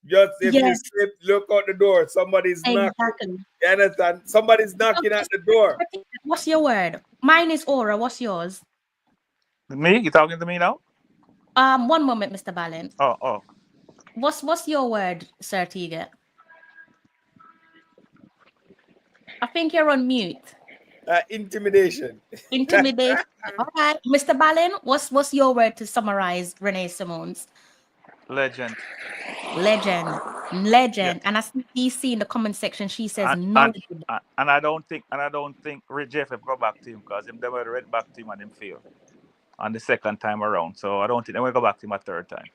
Just if you slip, look out the door. Somebody's knocking. You understand? Somebody's knocking at the door. What's your word? Mine is aura. What's yours? Me? You talking to me now? One moment, Mr. Balance. Oh. What's your word, Sir Tiga? I think you're on mute. Intimidation. Intimidation. All right, Mr. Balin, what's your word to summarize Renee Simone's? Legend. Yeah. And I see DC in the comment section. She says no. And I don't think Jeff will go back to him because they were right back to him and him failed on the second time around. So I don't think they will go back to him a third time.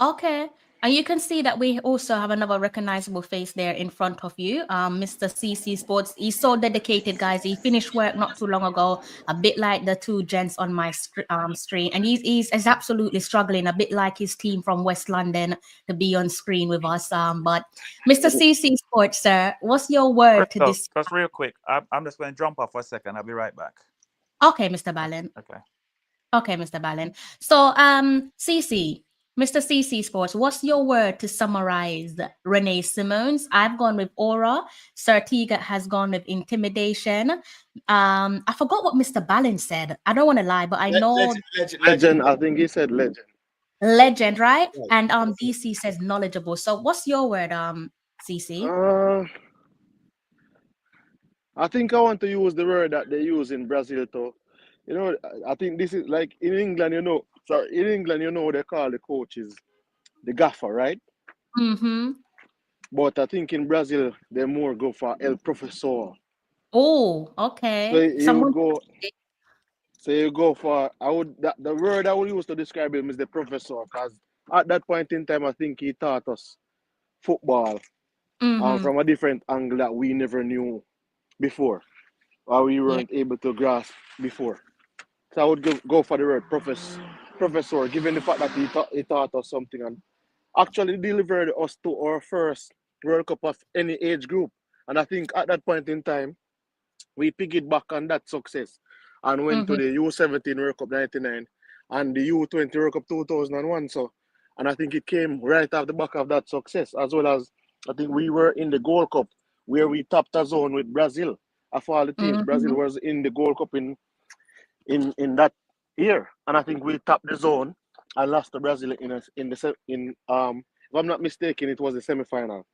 Okay. And you can see that we also have another recognizable face there in front of you, Mr. CC Sports. He's so dedicated, guys. He finished work not too long ago, a bit like the two gents on my screen. And he's absolutely struggling, a bit like his team from West London, to be on screen with us. But Mr. CC Sports, sir, what's your word to this? Just real quick, I'm just going to jump off for a second. I'll be right back. Okay, Mr. Balin. Okay, Mr. Balin. So, CC. Mr. CC Sports, what's your word to summarize Renee Simone's? I've gone with aura. Sir Tiga has gone with intimidation. I forgot what Mr. Balin said. I don't want to lie, but I know legend. I think he said legend. Legend, right? And DC says knowledgeable. So what's your word, CC? I think I want to use the word that they use in Brazil too. I think this is like in England, they call the coaches the gaffer, right? Mm-hmm. But I think in Brazil, they more go for el professor. Oh, okay. So you go for, the word I would use to describe him is the professor, because at that point in time, I think he taught us football from a different angle that we never knew before, or we weren't able to grasp before. So I would go for the word professor, given the fact that he taught us something and actually delivered us to our first World Cup of any age group. And I think at that point in time, we piggyback on that success and went to the U17 World Cup 99 and the U20 World Cup 2001. And I think it came right off the back of that success, as well as I think we were in the Gold Cup where we topped a zone with Brazil. Of all the teams, Brazil was in the Gold Cup in that year, and I think we topped the zone and lost to Brazil if I'm not mistaken, it was the semi-final.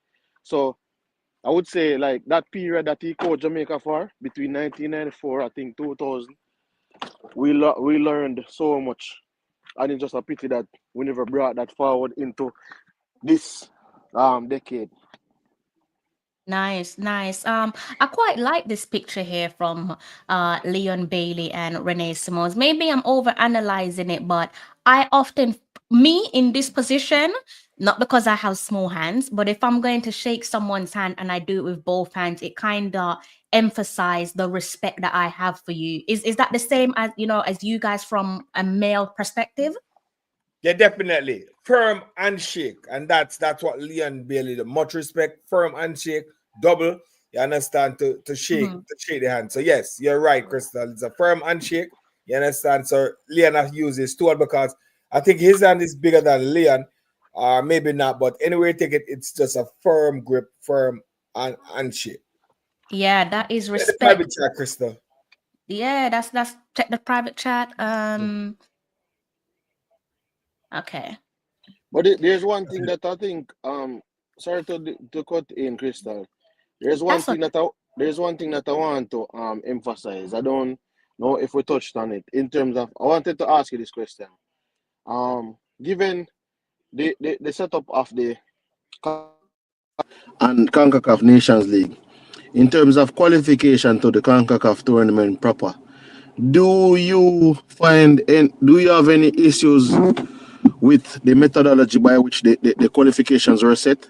So I would say like that period that he coached Jamaica for between 1994, I think 2000, we learned so much, and it's just a pity that we never brought that forward into this decade. Nice. I quite like this picture here from Leon Bailey and Renee Simons. Maybe I'm over analyzing it, but I often, me in this position, not because I have small hands, but if I'm going to shake someone's hand and I do it with both hands, it kind of emphasize the respect that I have for you. Is that the same as as you guys from a male perspective? Yeah, definitely. Firm handshake. And that's what Leon Bailey did. Much respect, firm handshake, double. You understand? To shake the hand. So yes, you're right, Crystal. It's a firm handshake. You understand? So Leon has used his tool because I think his hand is bigger than Leon. maybe not, but anyway, take it. It's just a firm grip, firm and shit. Yeah, that is The private respect. chat, Krista. Yeah, that's check the private chat. Okay. But there's one thing that I think, sorry to cut in, Crystal. There's one That's thing okay. that I want to emphasize. I don't know if we touched on it in terms of. I wanted to ask you this question. Given the setup of the and CONCACAF Nations League, in terms of qualification to the CONCACAF tournament proper, do you have any issues with the methodology by which the qualifications were set?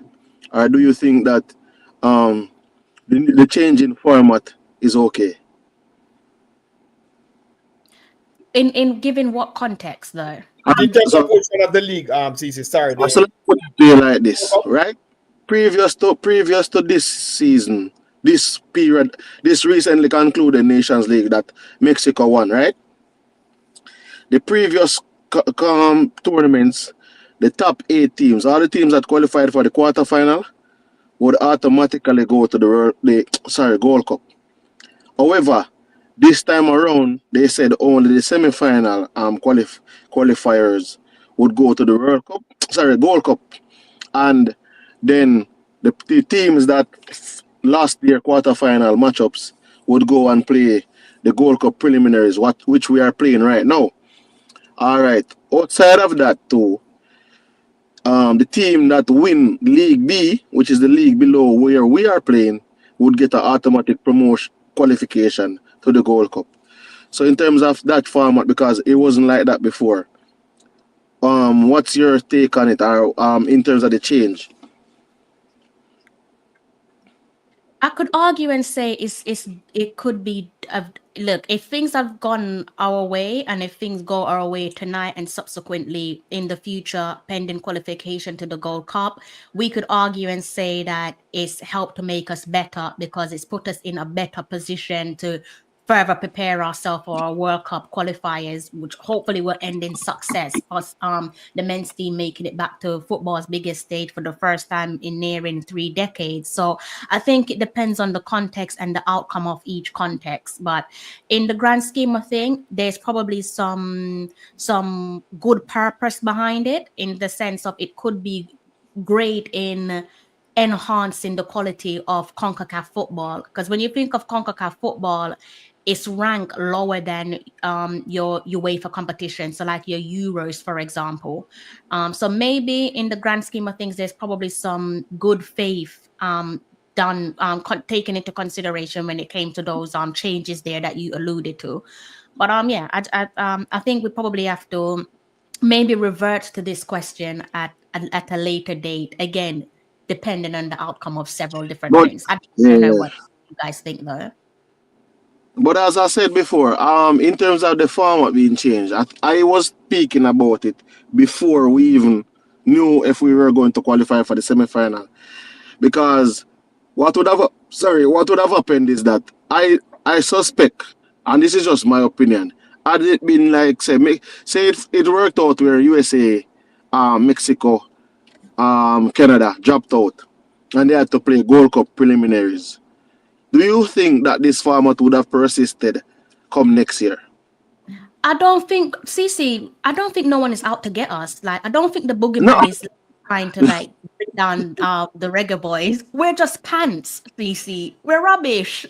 Or do you think that the change in format is okay? In given what context though? In terms of So, position of the league, CC, sorry, so let me put it to you like this, right? Previous to this season, this period, this recently concluded Nations League that Mexico won, right? The previous tournaments, the top 8 teams, all the teams that qualified for the quarterfinal, would automatically go to the Gold Cup. However, this time around, they said only the semi-final qualifiers would go to the Gold Cup, and then the teams that lost their quarterfinal matchups would go and play the Gold Cup preliminaries, which we are playing right now. All right. Outside of that, too, the team that win League B, which is the league below where we are playing, would get an automatic promotion qualification to the Gold Cup. So in terms of that format, because it wasn't like that before, what's your take on it, or in terms of the change? I could argue and say it could be look, if things have gone our way and if things go our way tonight and subsequently in the future pending qualification to the Gold Cup, we could argue and say that it's helped to make us better because it's put us in a better position to further prepare ourselves for our World Cup qualifiers, which hopefully will end in success. Us, the men's team making it back to football's biggest stage for the first time in nearing 3 decades. So I think it depends on the context and the outcome of each context. But in the grand scheme of things, there's probably some good purpose behind it, in the sense of it could be great in enhancing the quality of CONCACAF football. Because when you think of CONCACAF football, it's ranked lower than your UEFA competition. So like your Euros, for example. So maybe in the grand scheme of things, there's probably some good faith done, taken into consideration when it came to those changes there that you alluded to. But yeah, I think we probably have to maybe revert to this question at a later date, again, depending on the outcome of several different But things. I don't know yeah, what you guys think though. but as I said before, in terms of the format being changed, I was speaking about it before we even knew if we were going to qualify for the semi-final. Because what would have happened is that I suspect, and this is just my opinion, had it been like say it worked out where USA, Mexico, Canada dropped out, and they had to play Gold Cup preliminaries. Do you think that this format would have persisted come next year? I don't think, Cece, I don't think no one is out to get us. Like, I don't think the No, boogeyman is trying to like bring down the Reggae Boys. We're just pants, Cece. We're rubbish.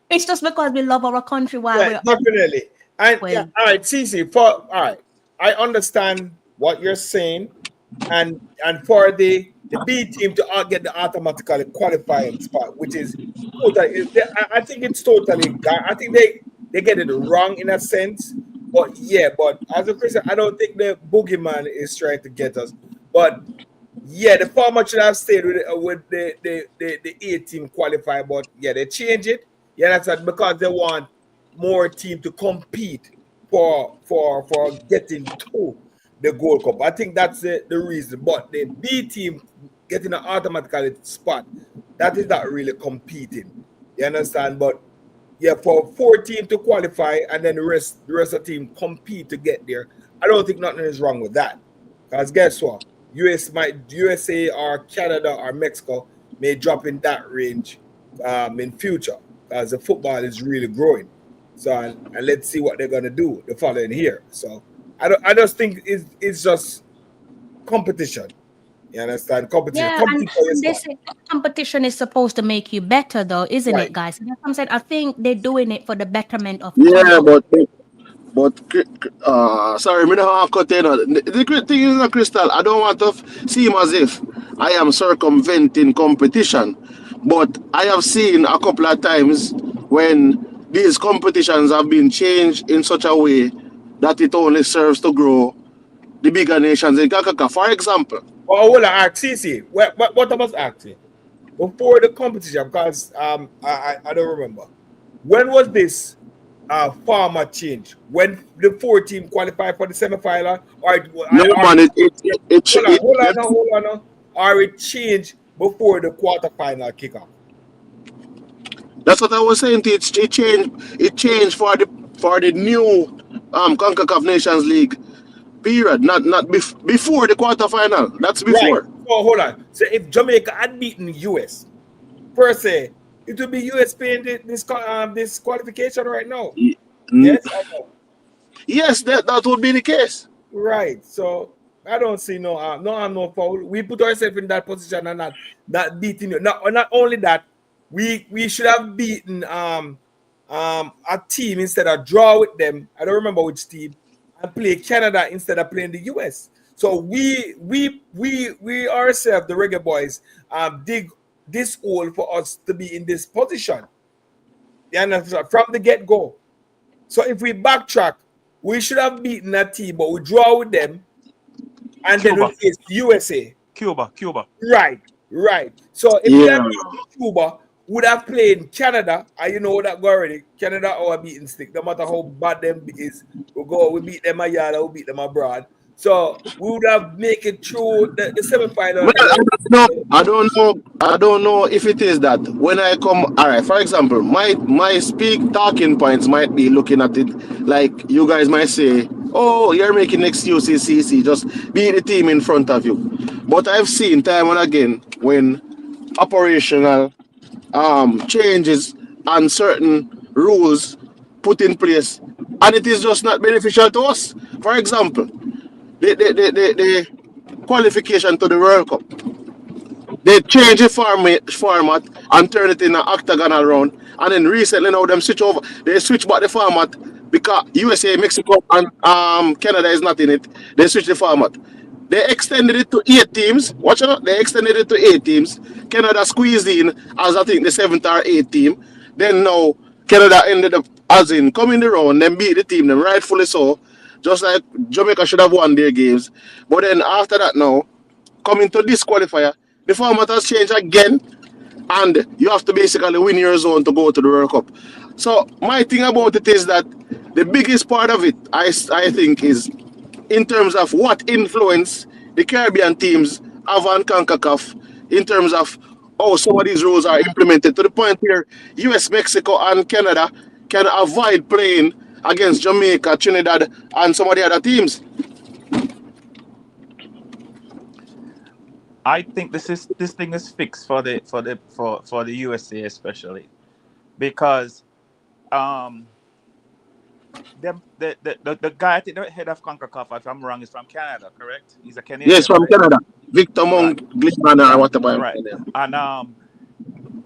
It's just because we love our country while Yeah, we're definitely. And yeah, well. all right, CC, all right. I understand what you're saying, and for the B team to get the automatically qualifying spot, which is totally, I think it's totally. I think they get it wrong in a sense, but yeah. But as a Christian, I don't think the boogeyman is trying to get us. But yeah, the format should have stayed with the A team qualify, but yeah, they change it. Yeah, that's right, because they want more team to compete for getting to the Gold Cup. I think that's the reason. But the B team getting an automatic spot, that is not really competing. You understand? But yeah, for 14 to qualify and then the rest of the team compete to get there, I don't think nothing is wrong with that. Because guess what? USA or Canada or Mexico may drop in that range in future because the football is really growing. So and let's see what they're gonna do the following year. So I just think it's just competition. You understand? Competition. Yeah, Compete for and they yourself. say competition is supposed to make you better, though, isn't Right. it, guys? That's what I'm saying. I think they're doing it for the betterment of Yeah, of but sorry, me not cut in. The great thing is, Crystal, I don't want to seem as if I am circumventing competition, but I have seen a couple of times when these competitions have been changed in such a way that it only serves to grow the bigger nations in Kakaka. For example, Oh, hold on, ask CC. What I was asking before the competition because I don't remember when was this format change when the 4 team qualified for the semi-final no or man, hold on now, hold on now. Or it changed before the quarterfinal kickoff. that's what I was saying. It changed for the new CONCACAF Nations League period, not before the quarterfinal. That's Right. before. So hold on. So if Jamaica had beaten the US per se, it would be US paying this qualification right now. Mm, Yes or no? yes, that would be the case. Right. So I don't see no foul. We put ourselves in that position and not beating you. Not only that, we should have beaten a team instead of draw with them. I don't remember which team, and play Canada instead of playing the US. So we ourselves, the Reggae Boys, dig this hole for us to be in this position. Yeah, from the get-go. So if we backtrack, we should have beaten that team, but we draw with them, and then we Cuba, face USA. Cuba. Right. So if we Yeah. had beaten Cuba, would have played Canada, and you know that go already. Canada our beating stick. No matter how bad them is, we beat them a yard, we beat them abroad. So we would have make it through the Well, semi-final. I don't know if it is that when I come. All right, for example, my speak talking points might be looking at it like you guys might say, "Oh, you're making excuses, CC. Just beat the team in front of you." But I've seen time and again when operational changes and certain rules put in place, and it is just not beneficial to us. For example, the qualification to the World Cup. They change the format and turn it in an octagonal round. And then recently now them switch over. They switch back the format because USA, Mexico, and Canada is not in it. They switch the format. They extended it to 8 teams. Watch out. They extended it to 8 teams. Canada squeezed in as I think the seventh or eighth team. Then now Canada ended up as in coming the round, then beat the team, then rightfully so. Just like Jamaica should have won their games. But then after that now, coming to this qualifier, the format has changed again, and you have to basically win your zone to go to the World Cup. So my thing about it is that the biggest part of it, I think, is in terms of what influence the Caribbean teams have on CONCACAF in terms of how some of these rules are implemented to the point where US, Mexico, and Canada can avoid playing against Jamaica, Trinidad, and some of the other teams. I think this thing is fixed for the USA especially because the guy at the head of CONCACAF, if I'm wrong, is from Canada, correct? He's a Yes, Canadian, from right? Canada. Victor Right, Monk, Glickman, or right, whatever. right.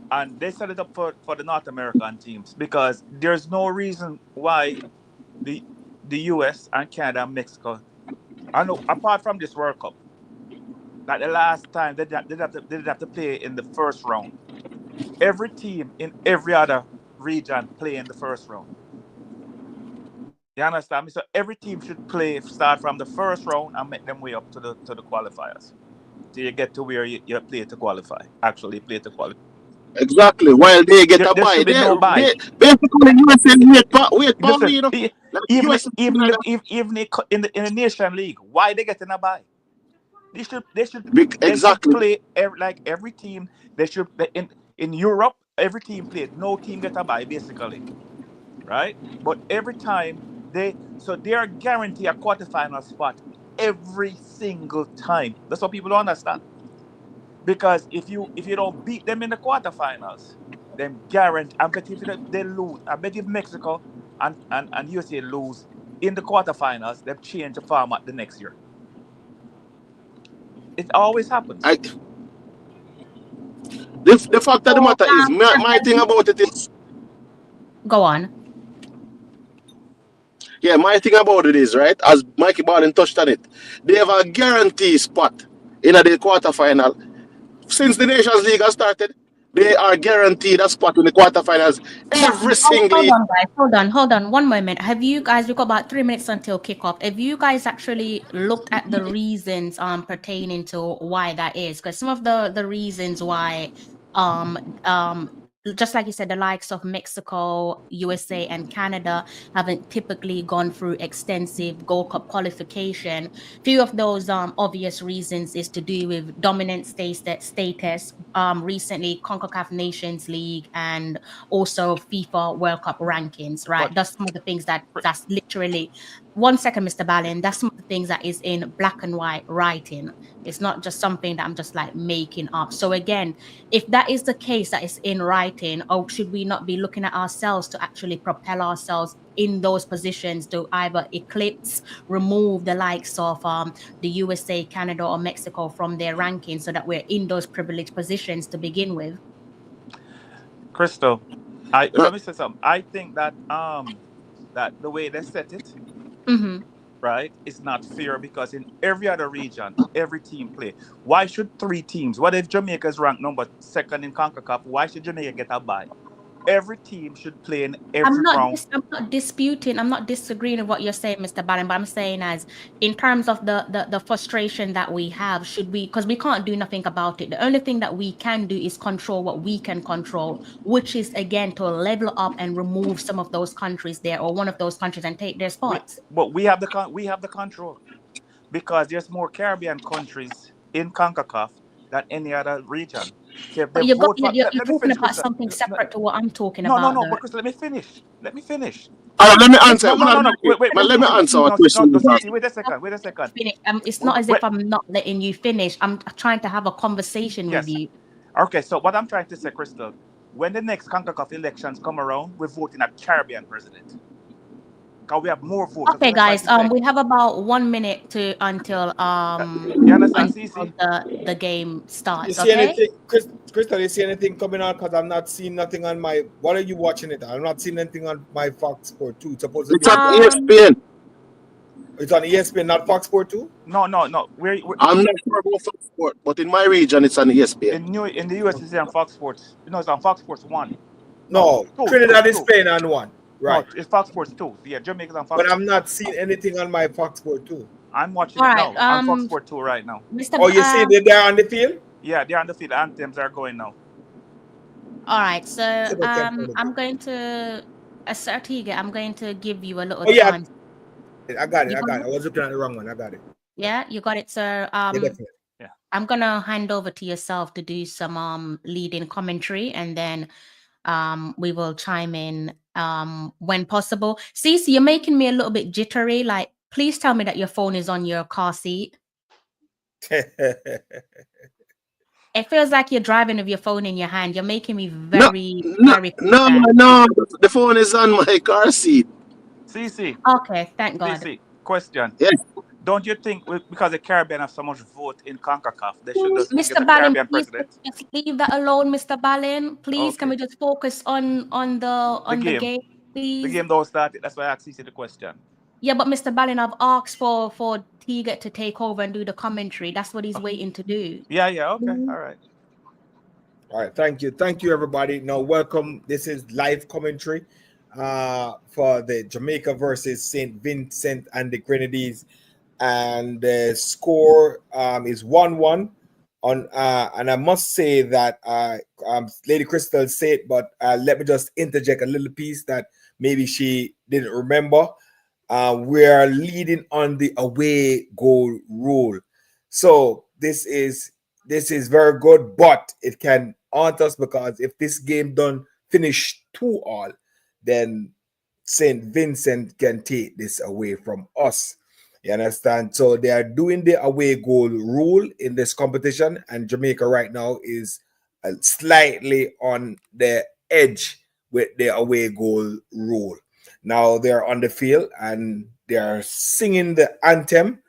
And they set it up for the North American teams because there's no reason why the the US and Canada and Mexico, I know apart from this World Cup, like the last time they did have to play in the first round. Every team in every other region play in the first round. You understand me? So every team should start from the first round and make them way up to the qualifiers. Till you get to where you play to qualify. Actually play to qualify. Exactly. While they get There, a there buy, should be no buy. they basically USA wait for Listen, me, like even US. in the nation league, why they getting a buy? They should Exactly. play like every team. In Europe, every team played. No team get a bye basically, right? But every time they are guaranteed a quarterfinal spot every single time. That's what people don't understand. Because if you don't beat them in the quarterfinals, then guarantee. I bet if they lose, I bet if Mexico and USA lose in the quarterfinals, they've changed the format the next year. It always happens. The fact of the matter is, my thing about it is, Go on. yeah, my thing about it is, right, as Mikey Ballin touched on it, they have a guarantee spot in the quarterfinal. Since the Nations League has started, they are guaranteed a spot in the quarterfinals every single Hold year. on, guys. Hold on. 1 moment. Have you guys? We've got about 3 minutes until kickoff. Have you guys actually looked at the reasons pertaining to why that is? Because some of the reasons why just like you said, the likes of Mexico, USA, and Canada haven't typically gone through extensive Gold Cup qualification. Few of those obvious reasons is to do with dominant status, recently CONCACAF Nations League, and also FIFA World Cup rankings, right? But That's some of the things that's literally. 1 second, Mr. Ballin. That's some of the things that is in black and white writing. It's not just something that I'm just like making up. So again, if that is the case, that is in writing, or should we not be looking at ourselves to actually propel ourselves in those positions to either eclipse, remove the likes of the USA, Canada, or Mexico from their rankings so that we're in those privileged positions to begin with? Crystal, let me say something. I think that that the way they set it, Mm-hmm. right, is not fair because in every other region, every team play. Why should 3 teams? What if Jamaica's ranked number 2nd in CONCACAF? Why should Jamaica get a bye? Every team should play in every round. I'm not disputing, I'm not disagreeing with what you're saying, Mr. Ballin, but I'm saying as in terms of the frustration that we have, should we, because we can't do nothing about it. The only thing that we can do is control what we can control, which is again to level up and remove some of those countries there, or one of those countries, and take their spots. But we have the control because there's more Caribbean countries in CONCACAF than any other region. So if they But you got vote for, you're let me talking finish, about Crystal. something separate to what I'm talking No, no, about, no. though. But Crystal, let me finish. Let me finish. All right, let me answer. No, no, no, no. Wait, But no, let me CC, answer CC, a no, question. no, CC, wait a second, wait a second. Finish. It's not as if I'm not letting you finish. I'm trying to have a conversation with Yes. you. Okay, so what I'm trying to say, Crystal, when the next CONCACAF elections come around, we're voting a Caribbean president. Because we have more votes. Okay, guys. We have about 1 minute until you understand, CC? the game You starts. see Okay. anything, Crystal? You see anything coming on? Because I'm not seeing nothing on my. What are you watching it? I'm not seeing anything on my Fox Sport 2. It's supposed to be. It's on ESPN. It's on ESPN, not Fox Sport 2. No. We're I'm not sure about Fox Sport, but in my region, it's on ESPN. in the US, it's on Fox Sports. It's on Fox Sports 1. No, Trinidad is playing on 1. Right. No, it's Fox Sports 2. Yeah, Jamaica's on Fox. But I'm not seeing anything on my Fox Sport 2. I'm watching it now. On Fox Sports 2 right now. Mr. Oh, you see they're on the field? Yeah, they're on the field. Anthems are going now. All right. So I'm going to Sartiga, I'm going to give you a little time. I got it. I was looking at the wrong one. I got it. Yeah, you got it, sir. Yeah. I'm gonna hand over to yourself to do some leading commentary, and then we will chime in when possible. Cece, you're making me a little bit jittery. Like, please tell me that your phone is on your car seat. It feels like you're driving with your phone in your hand. You're making me very concerned. No. The phone is on my car seat. CC. Okay, thank God. CC, question. Yes. Don't you think because the Caribbean have so much vote in CONCACAF, they should just get Mr. a Ballin, Caribbean please president? just leave that alone, Mr. Ballin. Please, Okay. can we just focus on the game, please? The game don't start. That's why I asked you the question. Yeah, but Mr. Ballin, I've asked for Teagat to take over and do the commentary. That's what he's waiting to do. Yeah, okay. All right. Thank you, everybody. Now, welcome. This is live commentary for the Jamaica versus St. Vincent and the Grenadines. And the score is 1-1 on and I must say that Lady Crystal said, but let me just interject a little piece that maybe she didn't remember. We are leading on the away goal rule, so this is very good, but it can haunt us because if this game done finish 2-2, then St. Vincent can take this away from us. You understand? So they are doing the away goal rule in this competition, and Jamaica right now is slightly on the edge with the away goal rule. Now they're on the field and they are singing the anthem,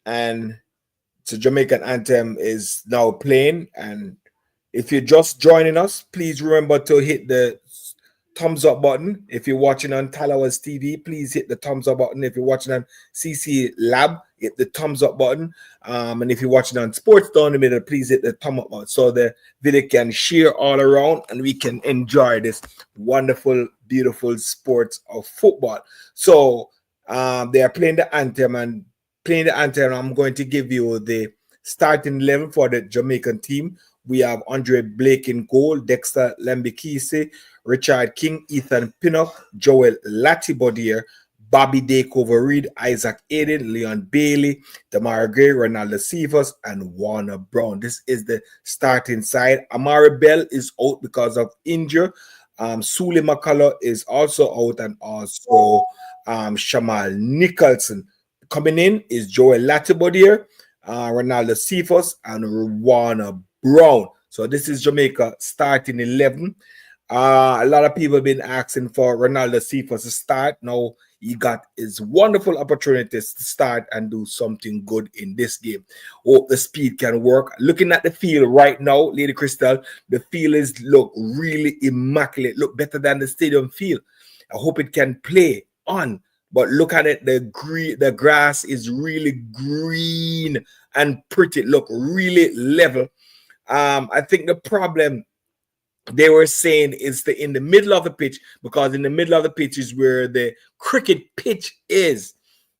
and the Jamaican anthem is now playing. And if you're just joining us, please remember to hit the thumbs up button. If you're watching on Talawas TV, please hit the thumbs up button. If you're watching on CC Lab, hit the thumbs up button. And if you're watching on Sports Down the Middle, please hit the thumb up button so the video can share all around and we can enjoy this wonderful, beautiful sports of football. So they are playing the anthem, and playing the anthem, I'm going to give you the starting 11 for the Jamaican team. We have Andre Blake in goal, Dexter Lembikise, Richard King, Ethan Pinnock, Joel Latibodier, Bobby Dakeover Reed, Isaac Aiden, Leon Bailey, Damara Gray, Ronaldo Cephas, and Warner Brown. This is the starting side. Amari Bell is out because of injury. Sule McCullough is also out, and also Shamal Nicholson. Coming in is Joel Latibodier, Ronaldo Cephas, and Warner Brown. So this is Jamaica starting 11. A lot of people have been asking for Ronaldo Cephas to start. Now he got his wonderful opportunities to start and do something good in this game. Hope the speed can work. Looking at the field right now, Lady Crystal, the field look really immaculate. Look better than the stadium field. I hope it can play on. But look at it, the grass is really green and pretty. Look really level. I think the problem they were saying is in the middle of the pitch, because in the middle of the pitch is where the cricket pitch is.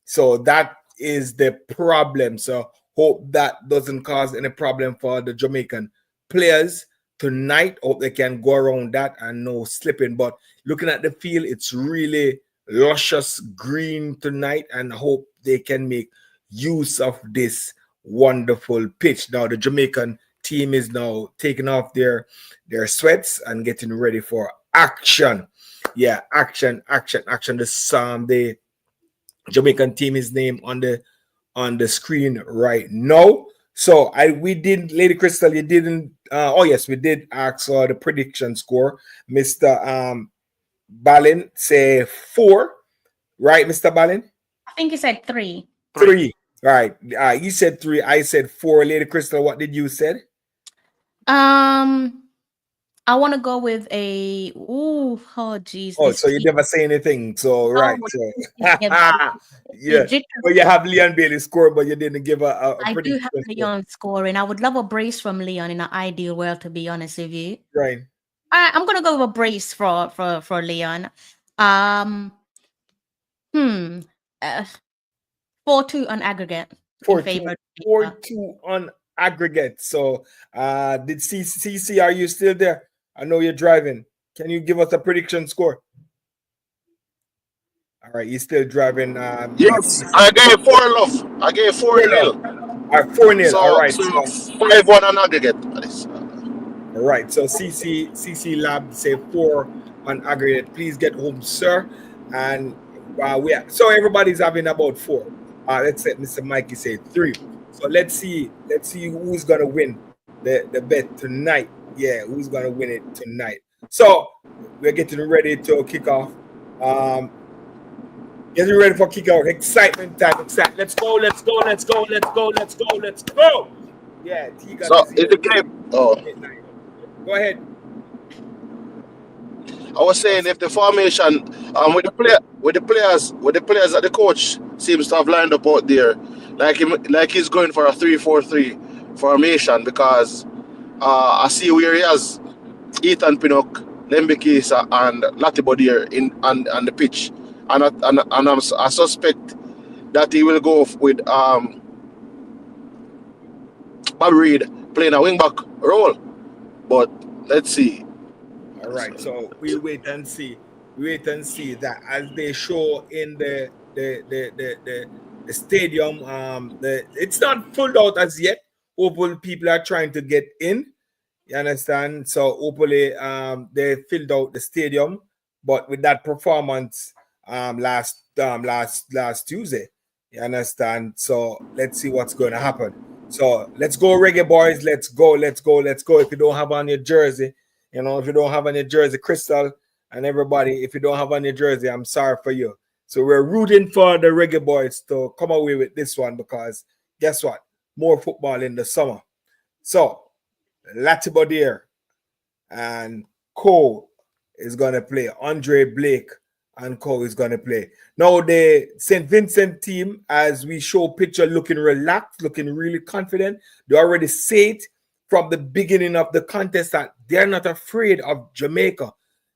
So that is the problem. So hope that doesn't cause any problem for the Jamaican players tonight. Hope they can go around that and no slipping. But looking at the field, it's really luscious green tonight, and hope they can make use of this wonderful pitch. Now the Jamaican team is now taking off their sweats and getting ready for action. Yeah, action. The Jamaican team is named on the screen right now. So we did, Lady Crystal, you didn't yes, we did ask the prediction score. Mr. Balin say 4, right, Mr. Balin? I think he said 3. 3, right. You said 3, I said 4. Lady Crystal, what did you say? I want to go with a geez. Oh, so you never say anything. So right. So yeah. But you have Leon Bailey score, but you didn't give a I do have Leon scoring. I would love a brace from Leon in an ideal world, to be honest with you. Right. I'm gonna go with a brace for Leon. 4-2 on aggregate. 4-2 on aggregate. So did CC, are you still there? I know you're driving. Can you give us a prediction score? All right, you're still driving. Yes, I gave 4 love. I gave 4-0. All right, 4-0. So, all right. So 5-1 on aggregate. All right. So CC Lab say 4 on aggregate. Please get home, sir. And so everybody's having about 4. Let's say Mr. Mikey say 3. So let's see who's gonna win the bet tonight. Yeah, who's gonna win it tonight? So we're getting ready to kick off. Getting ready for kick off. Excitement time. Let's go. Yeah, so in the game. Oh, go ahead. I was saying if the formation with the players that the coach seems to have lined up out there, like he's going for a 3-4-3 formation, because I see where he has Ethan Pinnock, Lembikisa, and Latibodier on the pitch, and I suspect that he will go with Bobby Reed playing a wingback role. But let's see. All right, so we'll wait and see. That as they show in the stadium. It's not full out as yet. Hopefully, people are trying to get in. You understand? So hopefully, they filled out the stadium. But with that performance last Tuesday, You understand? So let's see what's going to happen. So let's go, Reggae Boys. Let's go, let's go, let's go. If you don't have on your jersey, you know, if you don't have on your jersey, Crystal and everybody, if you don't have on your jersey, I'm sorry for you. So we're rooting for the Reggae Boys to come away with this one because guess what? More football in the summer. So Latibodir and Cole is going to play. Andre Blake and Cole is going to play. Now, the St. Vincent team, as we show picture, looking relaxed, looking really confident. They already say it from the beginning of the contest that they're not afraid of Jamaica.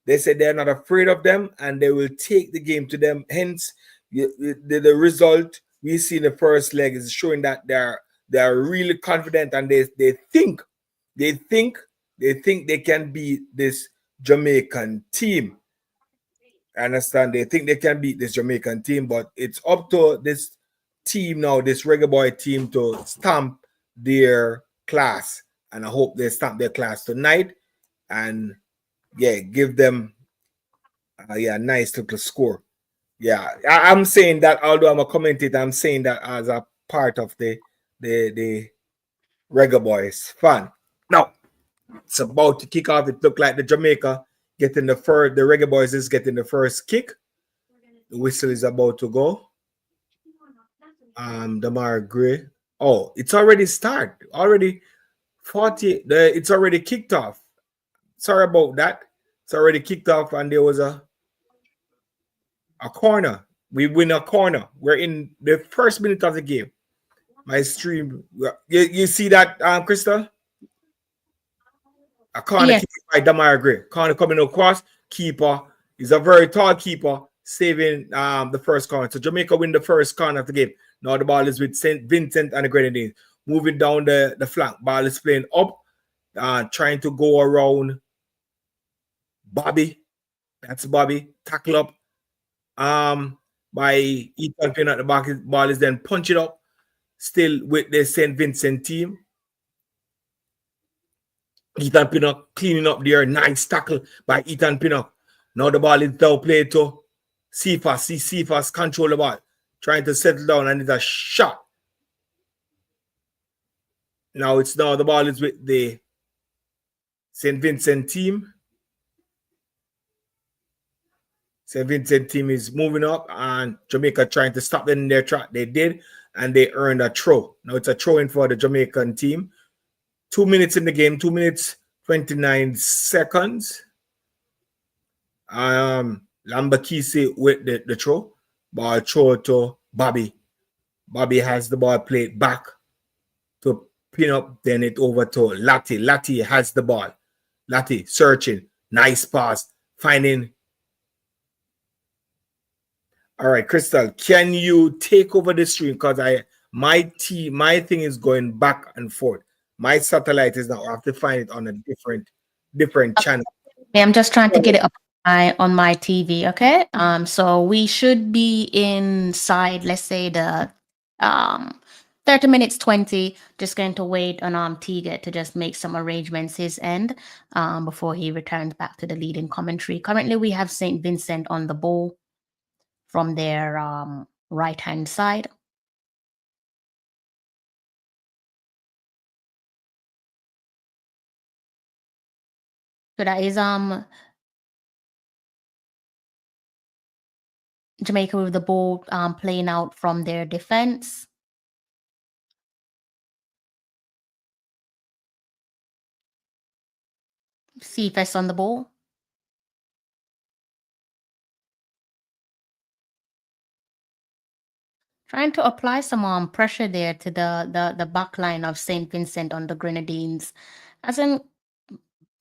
They said they're not afraid of them and they will take the game to them. Hence, the result we see in the first leg is showing that they're really confident and they think they can beat this Jamaican team. I understand they think they can beat this Jamaican team, but it's up to this team now, this Reggae Boy team, to stamp their class. And I hope they stamp their class tonight and give them a nice little score. Yeah, I'm saying that, although I'm a commentator, I'm saying that as a part of the Reggae Boys fan. Now, it's about to kick off. It looked like the Jamaica getting the Reggae Boys is getting the first kick. The whistle is about to go. Damar Gray. Oh, it's already started. Already 40. It's already kicked off. Sorry about that. It's already kicked off, and there was a corner. We win a corner. We're in the first minute of the game. My stream. You see that, Crystal? A corner Yes. kick by Damar Gray. Corner coming across. Keeper. He's a very tall keeper, saving the first corner. So Jamaica win the first corner of the game. Now the ball is with St. Vincent and the Grenadines. Moving down the flank. Ball is playing up. Trying to go around Bobby. That's Bobby. Tackle up by Ethan Payne at the back. His ball is then punch it up. Still with the St. Vincent team. Ethan Pinnock cleaning up there. Nice tackle by Ethan Pinnock. Now the ball is down played to Cephas. See Cephas control the ball. Trying to settle down, and it's a shot. Now the ball is with the St. Vincent team. St. Vincent team is moving up, and Jamaica trying to stop them in their track. They did, and they earned a throw. Now it's a throw in for the Jamaican team. 2 minutes in the game, 2 minutes, 29 seconds. Lambakisi with the throw. Ball throw to Bobby. Bobby has the ball played back to pin up, then it over to Lati. Lati has the ball. Lati searching. Nice pass. Finding. All right, Crystal, can you take over the stream? Because my thing is going back and forth. My satellite is now. I have to find it on a different channel. I'm just trying to get it up on my TV. Okay. So we should be inside, let's say the 30 minutes 20. Just going to wait on Tiga to just make some arrangements his end before he returns back to the leading commentary. Currently we have St. Vincent on the ball from their right hand side. So that is Jamaica with the ball playing out from their defense. Cephas on the ball. Trying to apply some pressure there to the back line of St. Vincent on the Grenadines.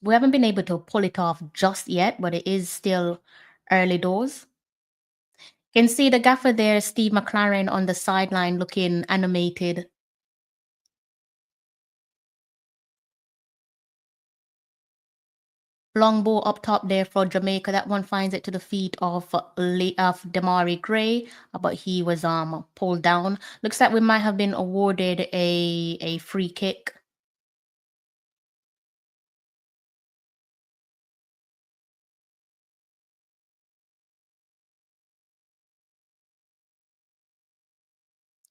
We haven't been able to pull it off just yet, but it is still early doors. You can see the gaffer there, Steve McLaren, on the sideline looking animated. Long ball up top there for Jamaica. That one finds it to the feet of Damari Gray, but he was pulled down. Looks like we might have been awarded a free kick.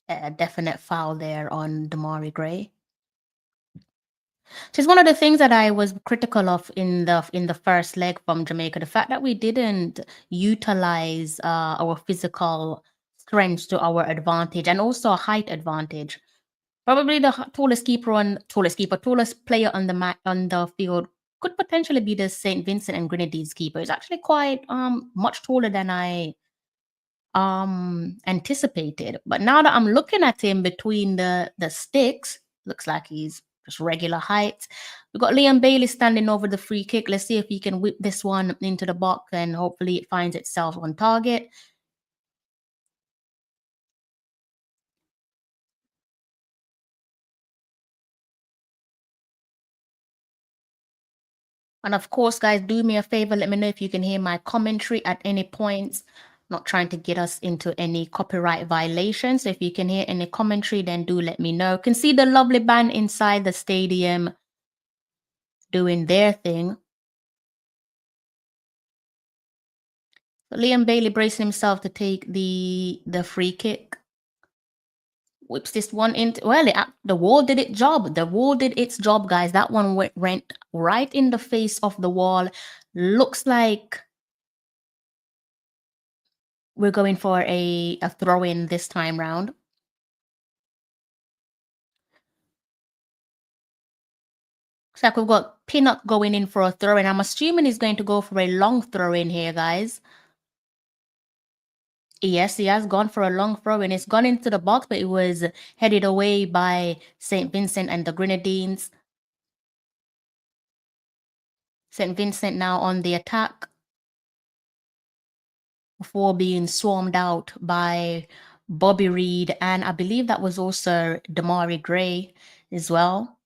A definite foul there on Damari Gray. Which is one of the things that I was critical of in the first leg from Jamaica. The fact that we didn't utilize our physical strength to our advantage and also a height advantage. Probably the tallest player on the field could potentially be the St. Vincent and Grenadines keeper. It's actually quite much taller than I anticipated. But now that I'm looking at him between the sticks, looks like he's just regular height. We've got Liam Bailey standing over the free kick. Let's see if he can whip this one into the box and hopefully it finds itself on target. And of course, guys, do me a favor. Let me know if you can hear my commentary at any points. Not trying to get us into any copyright violations. So if you can hear any commentary, then do let me know. Can see the lovely band inside the stadium doing their thing. So Liam Bailey bracing himself to take the free kick. Whips this one into, well, the wall did its job. The wall did its job, guys. That one went right in the face of the wall. Looks like we're going for a throw-in this time round. Looks like we've got Pinnock going in for a throw-in. I'm assuming he's going to go for a long throw-in here, guys. Yes, he has gone for a long throw and it's gone into the box, but it was headed away by St. Vincent and the Grenadines. St. Vincent now on the attack before being swarmed out by Bobby Reed, and I believe that was also Damari Gray as well.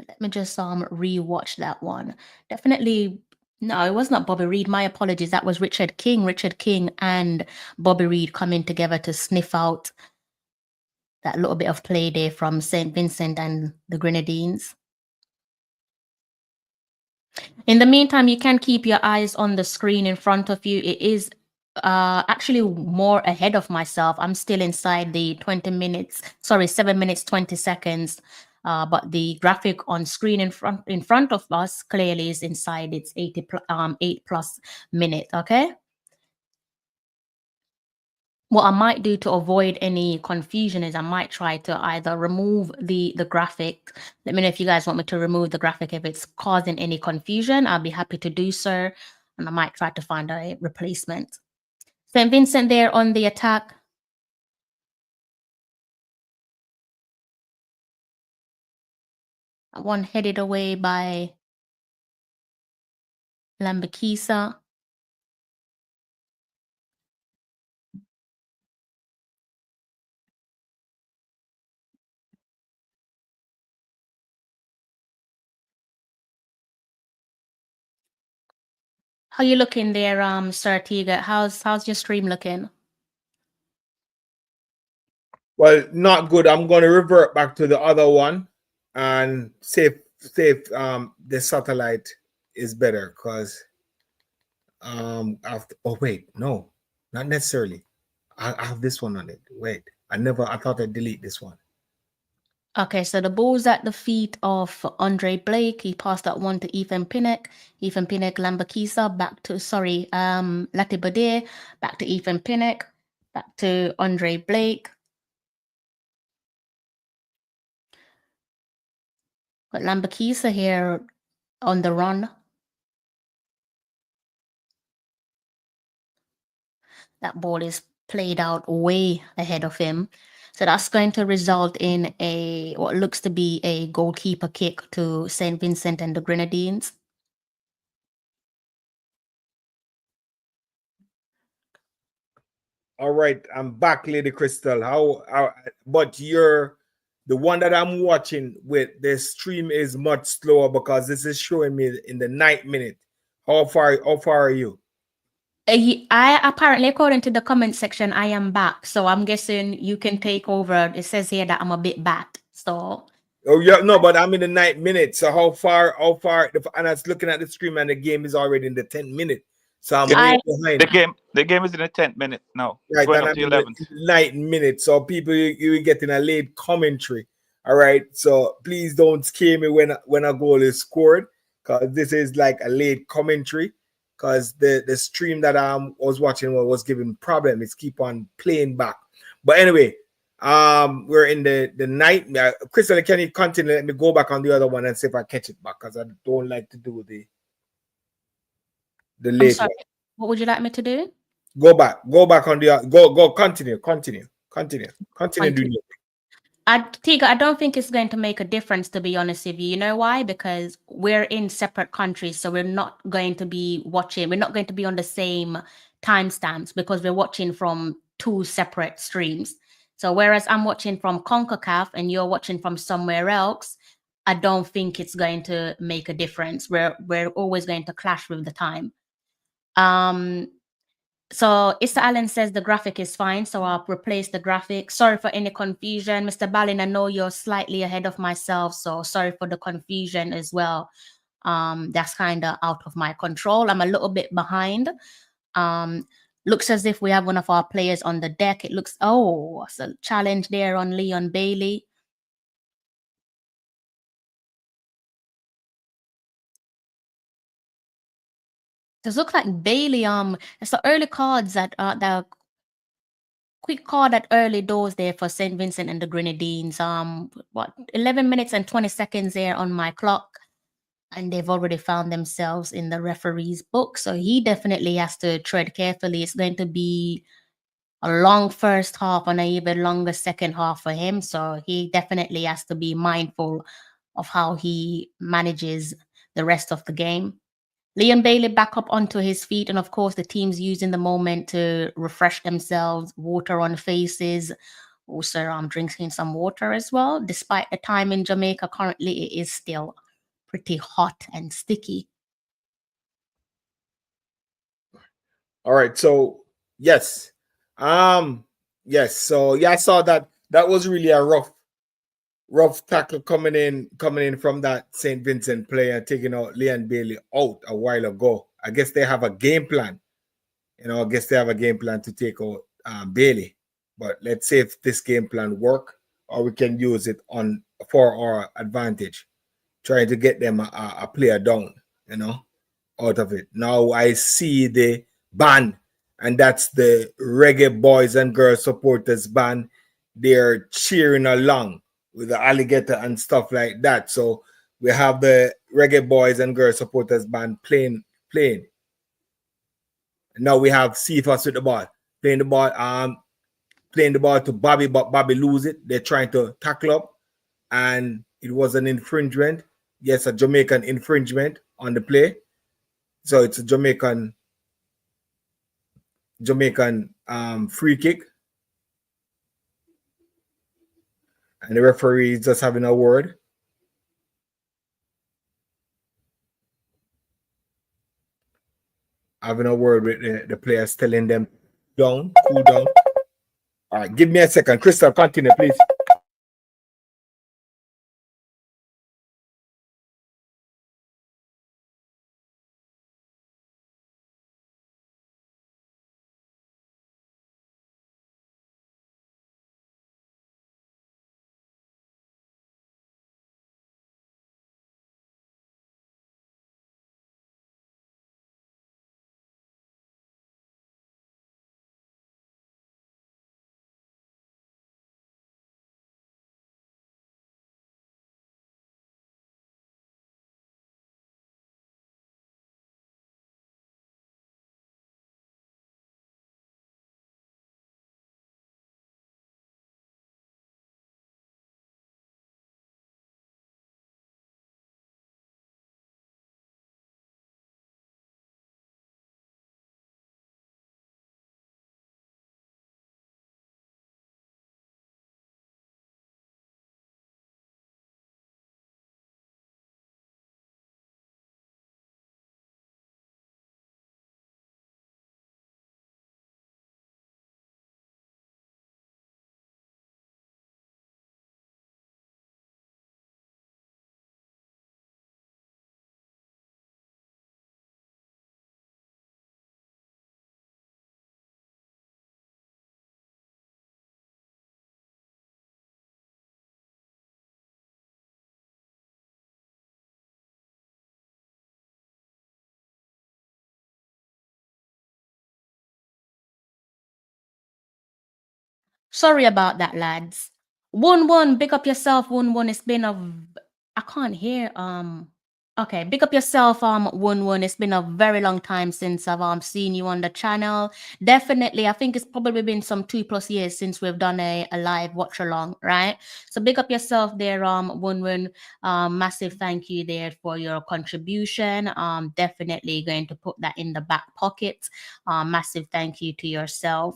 Let me just re-watch that one. Definitely. No, it was not Bobby Reed. My apologies. That was Richard King. Richard King and Bobby Reed coming together to sniff out that little bit of play there from St. Vincent and the Grenadines. In the meantime, you can keep your eyes on the screen in front of you. It is actually more ahead of myself. I'm still inside the 7 minutes, 20 seconds. But the graphic on screen in front of us clearly is inside its 8 plus minutes. Okay. What I might do to avoid any confusion is I might try to either remove the graphic. Let me know if you guys want me to remove the graphic if it's causing any confusion. I'll be happy to do so, and I might try to find a replacement. St. Vincent there on the attack. One headed away by Lambakisa. How you looking there, Sir Tiga? How's your stream looking? Well, not good. I'm going to revert back to the other one and see if the satellite is better, because after, oh wait, no, not necessarily. I have this one on it. Wait, I thought I'd delete this one. Okay, so the ball's at the feet of Andre Blake. He passed that one to Ethan Pinnock. Ethan Pinnock, Lambakisa, back to, Latibade, back to Ethan Pinnock, back to Andre Blake. But Lambakisa here on the run. That ball is played out way ahead of him. So that's going to result in what looks to be a goalkeeper kick to St. Vincent and the Grenadines. All right, I'm back, Lady Crystal. But the one that I'm watching with the stream is much slower because this is showing me in the 9th minute. How far are you? I apparently, according to the comment section, I am back. So I'm guessing you can take over. It says here that I'm a bit back. So. Oh yeah, no, but I'm in the 9th minute. So how far? And I was looking at the screen, and the game is already in the 10th minute. So I'm Yeah. way I behind. The game is in the 10th minute now. It's Right, going and up I'm to in the 11th. 9th minute. So people, you will get in a late commentary. All right. So please don't scare me when a goal is scored, because this is like a late commentary. Because the stream that I was watching was giving problem. It's keep on playing back. But anyway, we're in the night. Crystal, can you continue? Let me go back on the other one and see if I catch it back, because I don't like to do the I'm late sorry. one. What would you like me to do? Go back on the continue doing it. I don't think it's going to make a difference, to be honest with you. You know why? Because we're in separate countries, so we're not going to be watching. We're not going to be on the same timestamps because we're watching from two separate streams. So whereas I'm watching from CONCACAF and you're watching from somewhere else, I don't think it's going to make a difference. We're always going to clash with the time. So Issa Allen says the graphic is fine, so I'll replace the graphic. Sorry for any confusion. Mr. Ballin, I know you're slightly ahead of myself, so sorry for the confusion as well. That's kind of out of my control. I'm a little bit behind. Looks as if we have one of our players on the deck. It looks, oh, it's a challenge there on Leon Bailey. Does look like Bailey, it's the early cards that the quick card at early doors there for St. Vincent and the Grenadines. What 11 minutes and 20 seconds there on my clock, and they've already found themselves in the referee's book. So he definitely has to tread carefully. It's going to be a long first half and an even longer second half for him. So he definitely has to be mindful of how he manages the rest of the game. Leon Bailey back up onto his feet, and of course, the team's using the moment to refresh themselves, water on faces. Also, I'm drinking some water as well. Despite the time in Jamaica currently, it is still pretty hot and sticky. All right, so yes, yes. So yeah, I saw that. That was really a rough tackle coming in from that St. Vincent player, taking out Leon Bailey out a while ago. I guess they have a game plan. I guess they have a game plan to take out Bailey. But let's see if this game plan work, or we can use it on for our advantage, trying to get them a player down, out of it. Now I see the band, and that's the Reggae Boys and Girls Supporters band. They're cheering along with the alligator and stuff like that. So we have the Reggae Boys and Girls Supporters band playing. Now we have Cephas with the ball, playing the ball to Bobby, but Bobby lose it. They're trying to tackle up, and it was an infringement. Yes, a Jamaican infringement on the play. So it's a Jamaican free kick, and the referee is just having a word. Having a word with the players, telling them down, cool down. All right, give me a second. Crystal, continue, please. Sorry about that, lads. 1-1, big up yourself, 1-1. It's been I can't hear. Okay, big up yourself, 1-1. It's been a very long time since I've seen you on the channel. Definitely, I think it's probably been some 2+ years since we've done a live watch along, right? So big up yourself there, 1-1. Massive thank you there for your contribution. Definitely going to put that in the back pocket. Massive thank you to yourself.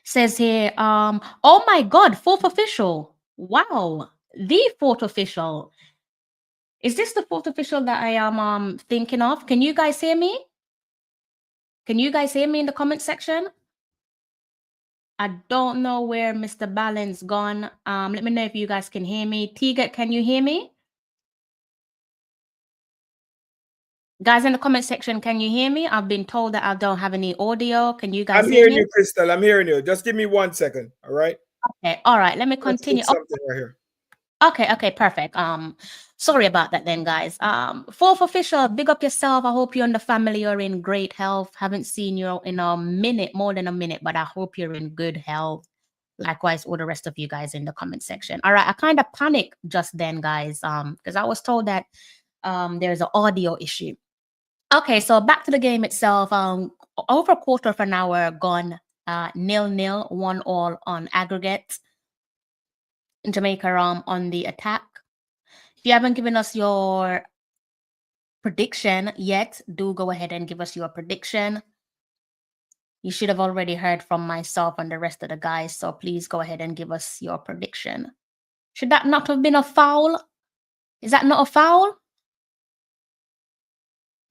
Says here, oh my God, 4th official. Wow, the 4th official. Is this the 4th official that I am thinking of? Can you guys hear me? Can you guys hear me in the comment section? I don't know where Mr. Balance gone. Let me know if you guys can hear me. Tiga, can you hear me? Guys in the comment section, can you hear me? I've been told that I don't have any audio. Can you guys I'm hear hearing me? you, Crystal. I'm hearing you. Just give me 1 second. All right. Okay, all right. Let me Let's put continue. something right here. Okay, perfect. Sorry about that then, guys. 4th official, big up yourself. I hope you and the family are in great health. Haven't seen you in a minute, more than a minute, but I hope you're in good health. Likewise, all the rest of you guys in the comment section. All right, I kind of panicked just then, guys, because I was told that there's an audio issue. Okay, so back to the game itself. Over a quarter of an hour gone, 0-0, 1-1 on aggregate. Jamaica on the attack. If you haven't given us your prediction yet, do go ahead and give us your prediction. You should have already heard from myself and the rest of the guys, so please go ahead and give us your prediction. Should that not have been a foul? Is that not a foul?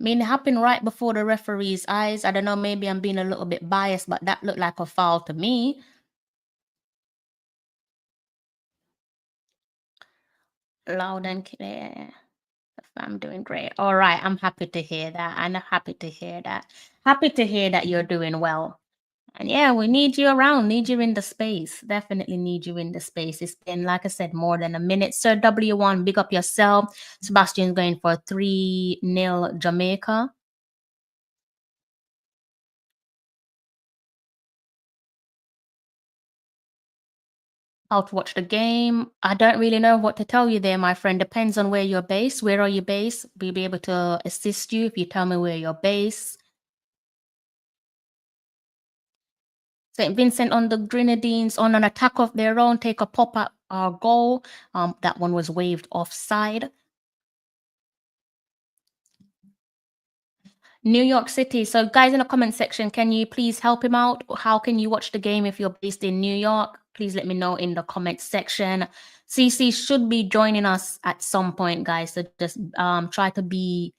I mean, it happened right before the referee's eyes. I don't know, maybe I'm being a little bit biased, but that looked like a foul to me. Loud and clear. I'm doing great. All right, I'm happy to hear that. I'm happy to hear that. Happy to hear that you're doing well. And yeah, we need you around, need you in the space. Definitely need you in the space. It's been, like I said, more than a minute. Sir W1, big up yourself. Sebastian's going for 3-0 Jamaica. How to watch the game. I don't really know what to tell you there, my friend. Depends on where you're based. Where are you based? We'll be able to assist you if you tell me where you're based. St. Vincent on the Grenadines on an attack of their own, take a pop at our goal. That one was waved offside. New York City. So guys in the comment section, can you please help him out? How can you watch the game if you're based in New York? Please let me know in the comment section. CC should be joining us at some point, guys. So just try to be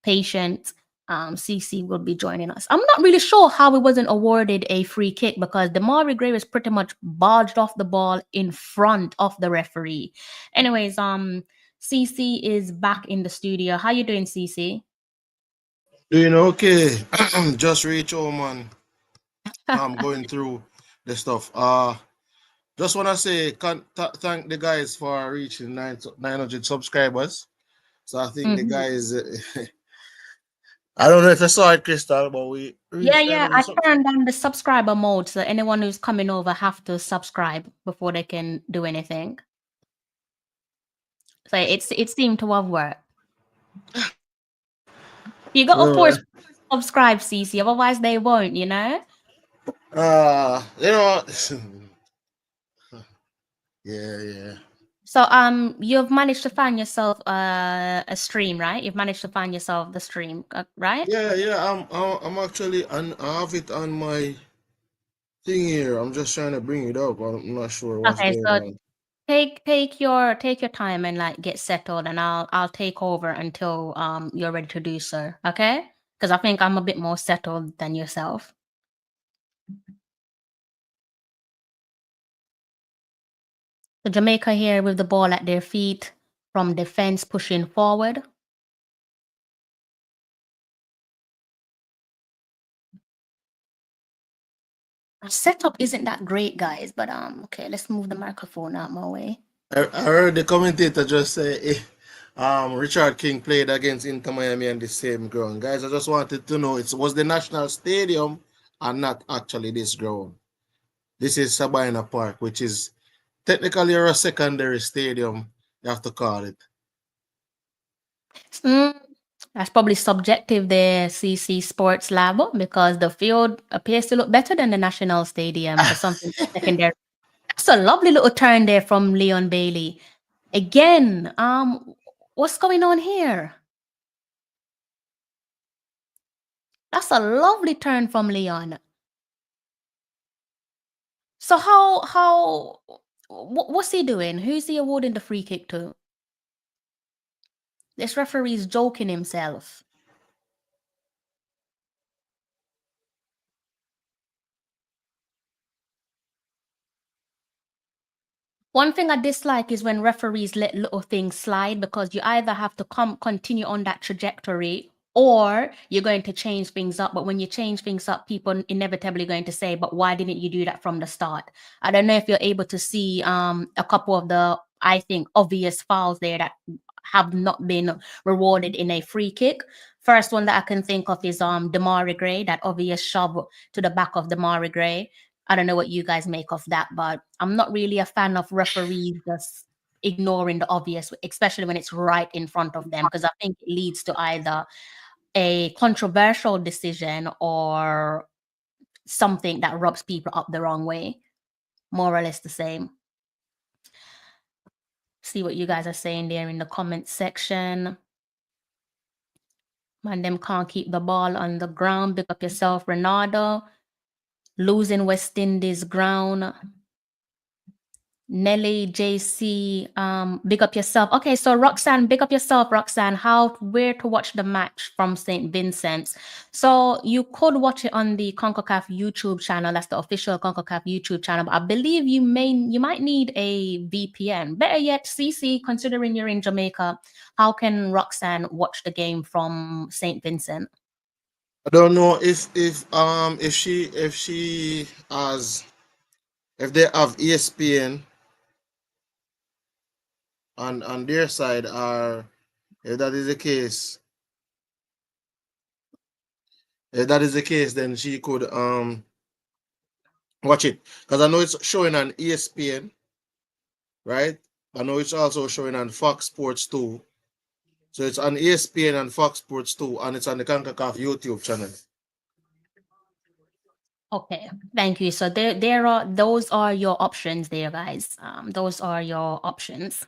patient. CC will be joining us. I'm not really sure how it wasn't awarded a free kick because Damari Gray was pretty much barged off the ball in front of the referee. Anyways, CC is back in the studio. How you doing, CC? Doing okay. Just reach home and I'm going through the stuff. Just want to say thank the guys for reaching 900 subscribers. So I think the guys, I don't know if I saw it, Crystal, but we yeah. I turned on the subscriber mode, so anyone who's coming over have to subscribe before they can do anything. So it seemed to have worked. You got to force subscribe, CC, otherwise they won't, you know? You know, yeah. So you've managed to find yourself a stream, right? You've managed to find yourself the stream, right? Yeah. I'm actually I have it on my thing here. I'm just trying to bring it up. I'm not sure what's going on. Take your time and like get settled, and I'll take over until you're ready to do so. Okay? Because I think I'm a bit more settled than yourself. So Jamaica here with the ball at their feet from defense pushing forward. Our setup isn't that great, guys, but okay, let's move the microphone out my way. I heard the commentator just say Richard King played against Inter Miami on the same ground. Guys, I just wanted to know it was the National Stadium and not actually this ground. This is Sabina Park, which is technically a secondary stadium, you have to call it. That's probably subjective there, CC Sports Lab, because the field appears to look better than the National Stadium for something secondary. That's a lovely little turn there from Leon Bailey. Again, what's going on here? That's a lovely turn from Leon. So what's he doing? Who's he awarding the free kick to? This referee's joking himself. One thing I dislike is when referees let little things slide, because you either have to continue on that trajectory or you're going to change things up. But when you change things up, people inevitably going to say, but why didn't you do that from the start? I don't know if you're able to see a couple of the, I think, obvious fouls there that have not been rewarded in a free kick. First one that I can think of is Damari Gray, that obvious shove to the back of Damari Gray. I don't know what you guys make of that, but I'm not really a fan of referees just ignoring the obvious, especially when it's right in front of them, because I think it leads to either a controversial decision or something that rubs people up the wrong way. More or less the same. See what you guys are saying there in the comment section. Man, them can't keep the ball on the ground. Pick up yourself, Ronaldo. Losing West Indies ground. Nelly, JC, big up yourself. Okay, so Roxanne, big up yourself, Roxanne. Where to watch the match from St. Vincent's? So you could watch it on the CONCACAF YouTube channel. That's the official CONCACAF YouTube channel. But I believe you might need a VPN. Better yet, CC, considering you're in Jamaica, how can Roxanne watch the game from St. Vincent? I don't know if they have ESPN on their side, or if that is the case, then she could watch it, because I know it's showing on ESPN, right? I know it's also showing on Fox Sports 2. So it's on ESPN and Fox Sports 2, and it's on the CONCACAF YouTube channel. Okay, thank you. So those are your options there, guys. Those are your options.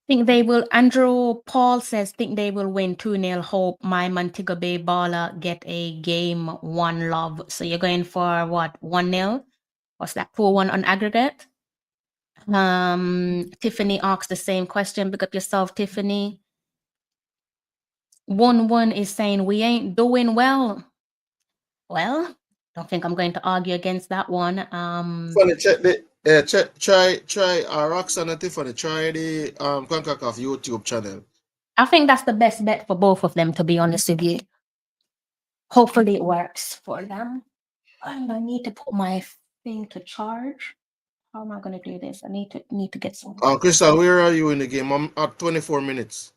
Think they will. Andrew Paul says, think they will win 2-0. Hope my Montego Bay baller get a game 1 love. So you're going for what? 1-0? What's that? 4-1 on aggregate? Tiffany asks the same question. Pick up yourself, Tiffany. 1-1 is saying we ain't doing well. Well, don't think I'm going to argue against that one. Funny, try Roxanne and Tiffany, try the CONCACAF YouTube channel. I think that's the best bet for both of them, to be honest with you. Hopefully it works for them. And I need to put my thing to charge. How am I going to do this? I need to get some. Crystal, where are you in the game? I'm at 24 minutes.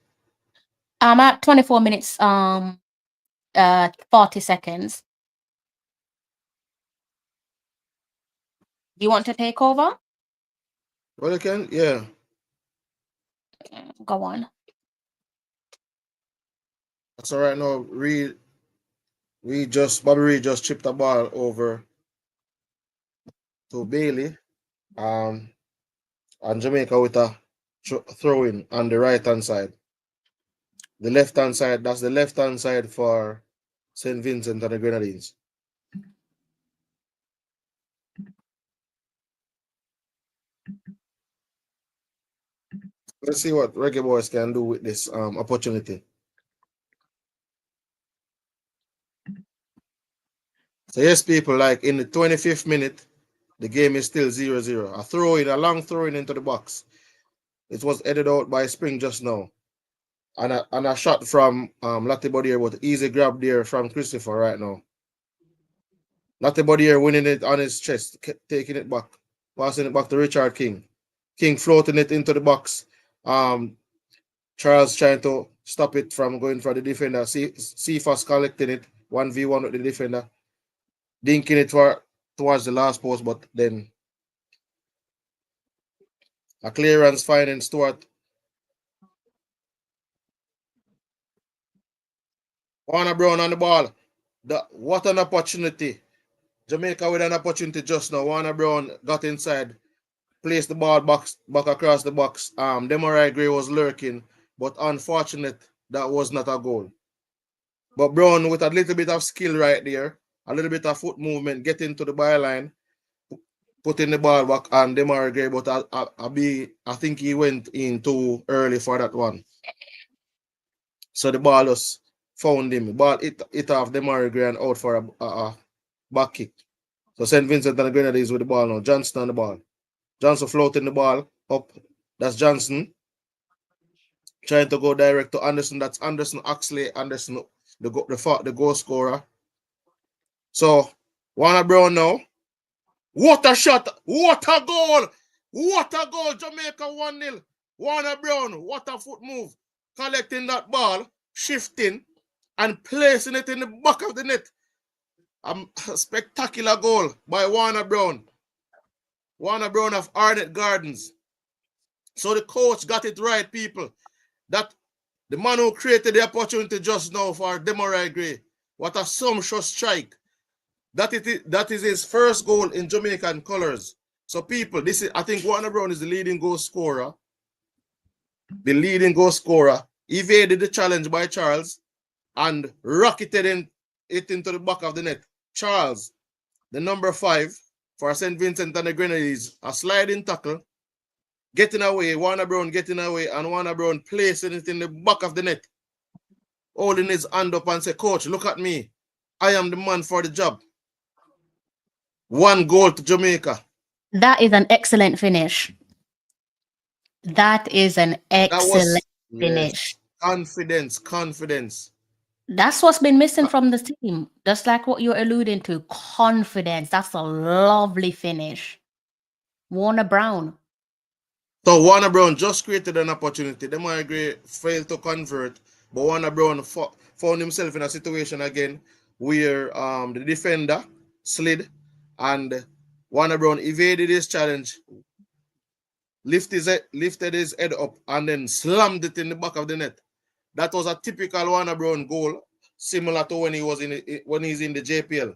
I'm at 24 minutes, 40 seconds. Do you want to take over? Well, you can, yeah. Go on. So right now, Bobby Reed just chipped the ball over to Bailey, and Jamaica with a throw in on the right hand side. The left hand side, that's the left hand side for St. Vincent and the Grenadines. Let's see what Reggae Boyz can do with this opportunity. So yes, people, like in the 25th minute, the game is still 0-0. A long throw in into the box. It was headed out by Spring just now. And a shot from Latte Bodier with easy grab there from Christopher right now. Latte Bodier winning it on his chest, taking it back, passing it back to Richard King. King floating it into the box. Charles trying to stop it from going for the defender. Cephas collecting it 1v1 with the defender. Dinking it for towards the last post, but then a clearance finding Stuart. Warner Brown on the ball. What an opportunity. Jamaica with an opportunity just now. Warner Brown got inside, placed the ball back across the box. Demarai Gray was lurking, but unfortunate that was not a goal. But Brown with a little bit of skill right there, a little bit of foot movement, getting to the byline, putting the ball back on Demarai Gray, but I think he went in too early for that one. So the ball just found him. The ball hit off Demarai Gray and out for a back kick. So St. Vincent and the Grenadines with the ball now. Johnson on the ball. Johnson floating the ball up. That's Johnson. Trying to go direct to Anderson. That's Anderson, Oxley, Anderson, the goal scorer. So Warner Brown now. What a shot! What a goal! What a goal! Jamaica 1-0. Warner Brown, what a foot move. Collecting that ball, shifting, and placing it in the back of the net. A spectacular goal by Warner Brown. Warner Brown of Arnett Gardens. So the coach got it right, people. That the man who created the opportunity just now for Demarai Gray. What a sumptuous strike. That is his first goal in Jamaican colors. So people, I think Warner Brown is the leading goal scorer. The leading goal scorer evaded the challenge by Charles and rocketed it into the back of the net. Charles, the number 5 for St. Vincent and the Grenadines, a sliding tackle, getting away, Warner Brown getting away, and Warner Brown placing it in the back of the net, holding his hand up and say, "Coach, look at me. I am the man for the job." 1 goal to Jamaica. That is an excellent finish. That is an excellent finish. Yes, confidence. That's what's been missing from the team. Just like what you're alluding to, confidence. That's a lovely finish. Warner Brown. So Warner Brown just created an opportunity. Demarai Gray failed to convert, but Warner Brown found himself in a situation again where the defender slid and Warner Brown evaded his challenge, lifted his head up, and then slammed it in the back of the net. That was a typical Warner Brown goal, similar to when he's in the JPL.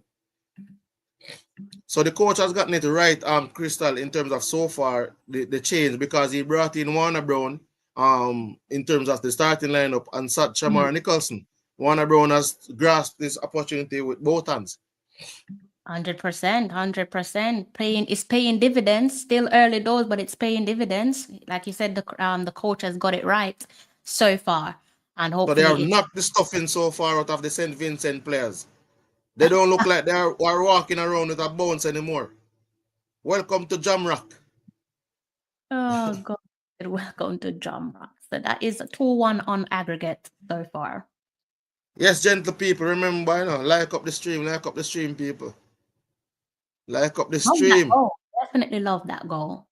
So the coach has gotten it right, Crystal, in terms of so far the change, because he brought in Warner Brown in terms of the starting lineup and sat Shamar Nicholson. Warner Brown has grasped this opportunity with both hands. 100%. It's paying dividends. Still early doors, but it's paying dividends. Like you said, the coach has got it right so far, and hopefully So they have knocked the stuffing so far out of the St. Vincent players. They don't look like they are walking around with a bounce anymore. Welcome to Jamrock. Oh God, welcome to Jamrock. So that is a 2-1 on aggregate so far. Yes, gentle people, remember, like up the stream, people. Like up the stream. Definitely love that goal.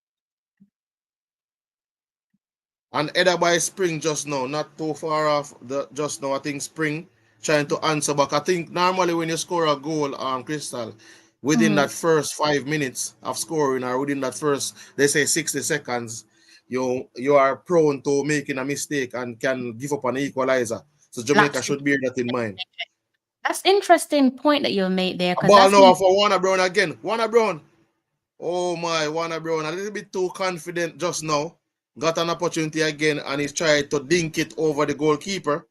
And header by Spring just now, not too far off just now. I think Spring trying to answer back. I think normally when you score a goal, Crystal, within that first 5 minutes of scoring, or within that first, they say 60 seconds, you are prone to making a mistake and can give up an equalizer. So Jamaica should bear that in mind. That's interesting point that you made there. Ball now for Warner Brown again. Warner Brown. Oh my, Warner Brown, a little bit too confident just now. Got an opportunity again, and he's tried to dink it over the goalkeeper.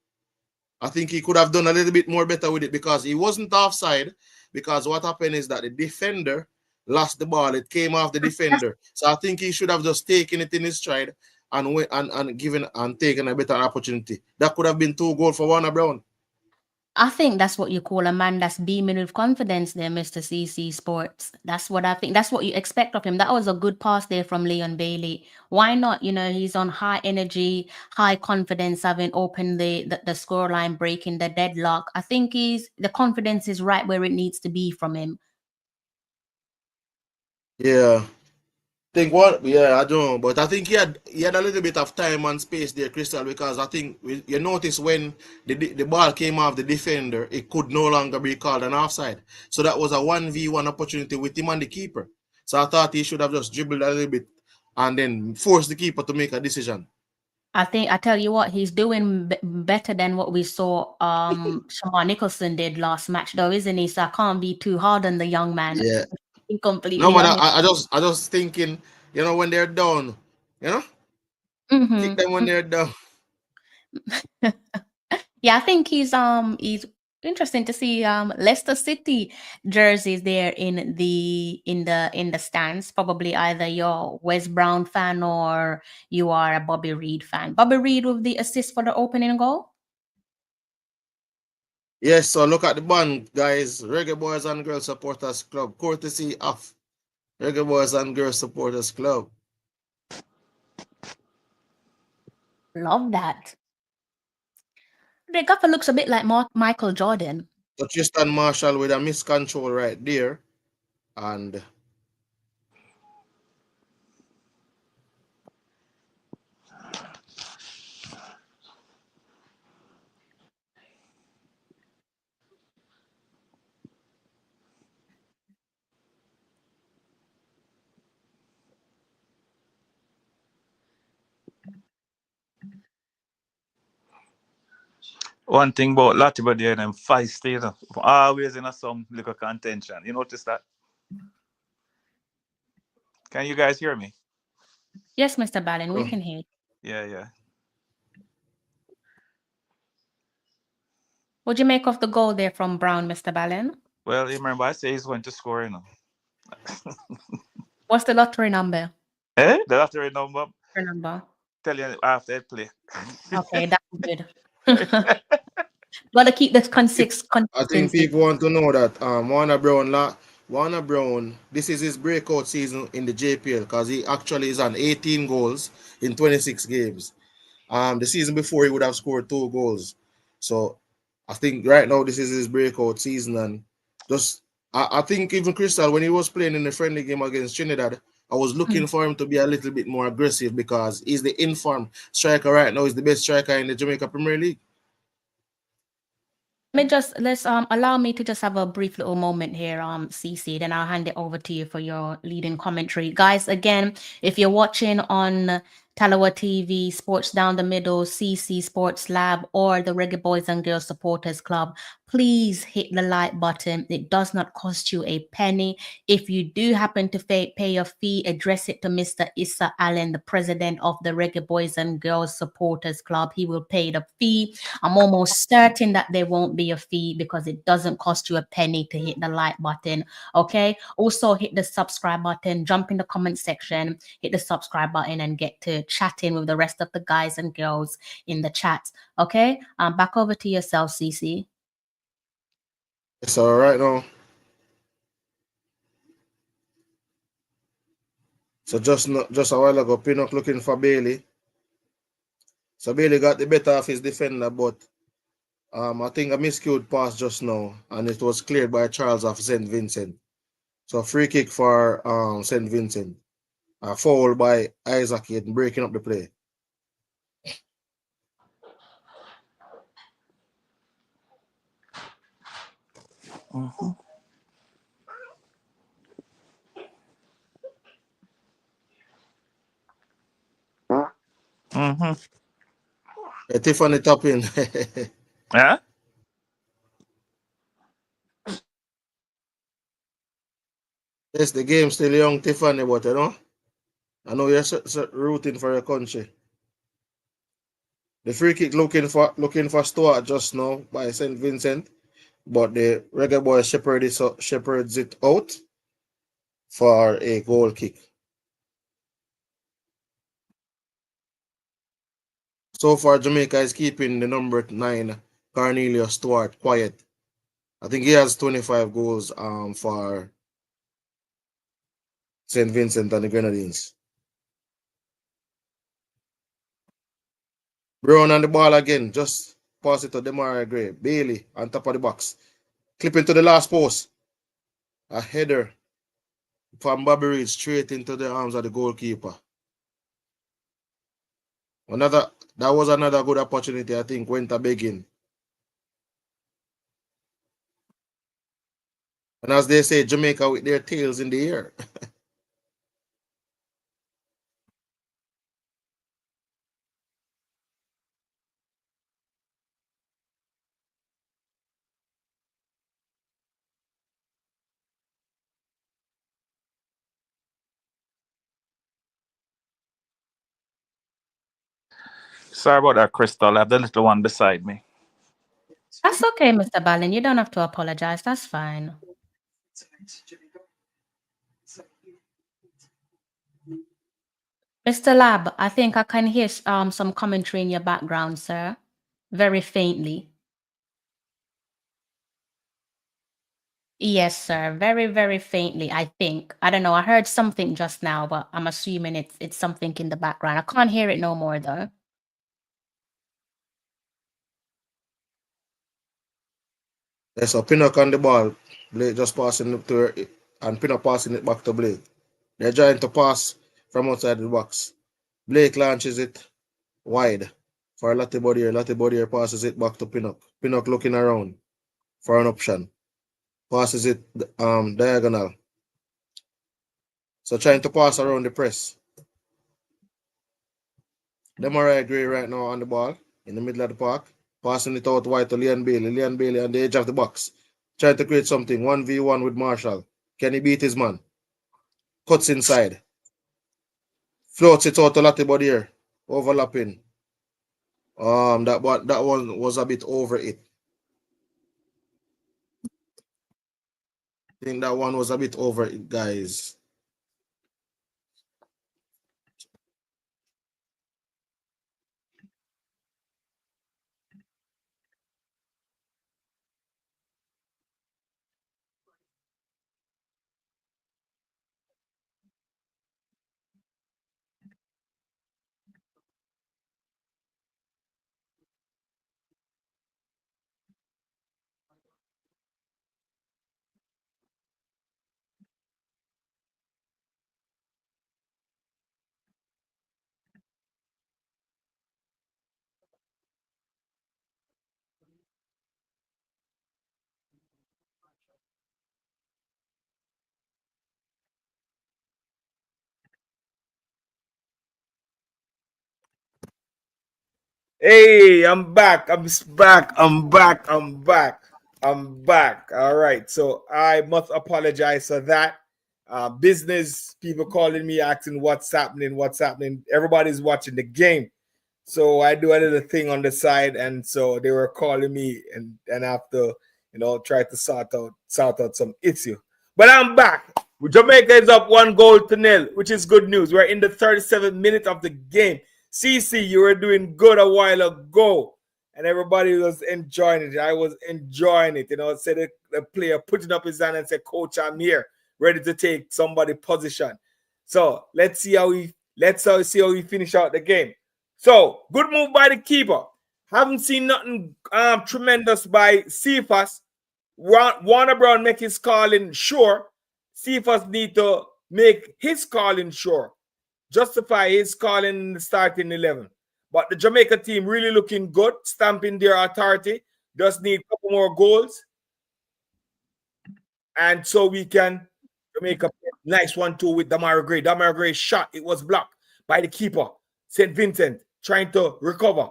I think he could have done a little bit more better with it because he wasn't offside. Because what happened is that the defender lost the ball. It came off the defender. So I think he should have just taken it in his stride and taken a better opportunity. That could have been 2 goals for Warner Brown. I think that's what you call a man that's beaming with confidence there, Mr. CC Sports. That's what I think. That's what you expect of him. That was a good pass there from Leon Bailey. Why not? He's on high energy, high confidence, having opened the scoreline, breaking the deadlock. I think the confidence is right where it needs to be from him. Yeah. Think what? Yeah, I don't know, but I think he had a little bit of time and space there, Crystal, because I think you notice when the ball came off the defender, it could no longer be called an offside. So that was a 1v1 opportunity with him and the keeper. So I thought he should have just dribbled a little bit and then force the keeper to make a decision. I tell you what, he's doing better than what we saw Shamar Nicholson did last match, though, isn't he? So I can't be too hard on the young man. Yeah. Completely No, but honest. I just thinking, when they're down, kick them when they're down. Yeah, I think he's interesting to see Leicester City jerseys there in the stands. Probably either you're West Brown fan or you are a Bobby Reed fan. Bobby Reed with the assist for the opening goal. Yes, so look at the band, guys. Reggae Boys and Girls Supporters Club, courtesy of Reggae Boys and Girls Supporters Club. Love that. The gaffer looks a bit like Michael Jordan. So Tristan Marshall with a miscontrol right there. And One thing about Latiba there, them feisty, always in some little contention. You notice that? Can you guys hear me? Yes, Mr. Ballin, we can hear. Yeah. What'd you make of the goal there from Brown, Mr. Ballin? Well, remember I say he's going to score, What's the lottery number? The lottery number? Number. Tell you after I play. Okay, that's good. Gotta keep this consistency. I think people want to know that Warner Brown, this is his breakout season in the JPL because he actually is on 18 goals in 26 games. The season before he would have scored 2 goals. So I think right now this is his breakout season, and just I think even Crystal, when he was playing in the friendly game against Trinidad, I was looking for him to be a little bit more aggressive because he's the informed striker right now. He's the best striker in the Jamaica Premier League. Let's allow me to just have a brief little moment here, CC, then I'll hand it over to you for your leading commentary. Guys, again, if you're watching on Talawa TV, Sports Down the Middle, CC Sports Lab, or the Reggae Boys and Girls Supporters Club, please hit the like button. It does not cost you a penny. If you do happen to pay a fee, address it to Mr. Issa Allen, the president of the Reggae Boys and Girls Supporters Club. He will pay the fee. I'm almost certain that there won't be a fee because it doesn't cost you a penny to hit the like button. Okay. Also hit the subscribe button, jump in the comment section, hit the subscribe button and get to chatting with the rest of the guys and girls in the chat. Okay. Back over to yourself, CC. It's all right now. So just a while ago, Pinnock looking for Bailey. So Bailey got the better of his defender, but I think a miscued pass just now, and it was cleared by Charles of St. Vincent. So free kick for St. Vincent. A foul by Isaac Hayden, breaking up the play. Tiffany tapping. Huh? Yes, the game's still young, Tiffany, but I know you're rooting for your country. The free kick looking for Stuart just now by St. Vincent, but the Reggae Boy shepherds it out for a goal kick. So far, Jamaica is keeping the number 9, Cornelius Stuart, quiet. I think he has 25 goals for St. Vincent and the Grenadines. Brown on the ball again. Just pass it to Demarai Gray. Bailey on top of the box. Clip into the last post. A header. from Bobby Reed straight into the arms of the goalkeeper. That was another good opportunity, I think, went a begging. And as they say, Jamaica with their tails in the air. Sorry about that, Crystal. I have the little one beside me. That's okay, Mr. Ballin. You don't have to apologize. That's fine. Mr. Lab, I think I can hear some commentary in your background, sir. Very faintly. Yes, sir. Very, very faintly, I think. I don't know. I heard something just now, but I'm assuming it's something in the background. I can't hear it no more, though. There's a Pinnock on the ball. Blake just passing it to her, and Pinnock passing it back to Blake. They're trying to pass from outside the box. Blake launches it wide for Lottie Bodier. Lottie Bodier passes it back to Pinnock. Pinnock looking around for an option. Passes it diagonal. So trying to pass around the press. Demarai Gray right now on the ball in the middle of the park. Passing it out wide to Leon Bailey. Leon Bailey on the edge of the box. Trying to create something. 1v1 with Marshall. Can he beat his man? Cuts inside. Floats it out to Lottie Bodier. Overlapping. That one was a bit over it. I think that one was a bit over it, guys. Hey, I'm back. I'm back. I'm back. I'm back. I'm back. All right. So I must apologize for that. Business people calling me asking what's happening, what's happening. Everybody's watching the game. So I do a little thing on the side, and so they were calling me and after try to sort out some issue. But I'm back. Jamaica is up 1-0, which is good news. We're in the 37th minute of the game. CC, you were doing good a while ago, and everybody was enjoying it. I was enjoying it. Said the player putting up his hand and said, "Coach, I'm here, ready to take somebody position." So let's see how we finish out the game. So good move by the keeper. Haven't seen nothing tremendous by Cephas. Warner Brown make his calling sure. Cephas need to make his calling sure. Justify his calling in the starting 11. But the Jamaica team really looking good, stamping their authority. Just need a couple more goals. And so we can make a nice 1-2 with Demarai Gray. Demarai Gray shot. It was blocked by the keeper. St. Vincent trying to recover.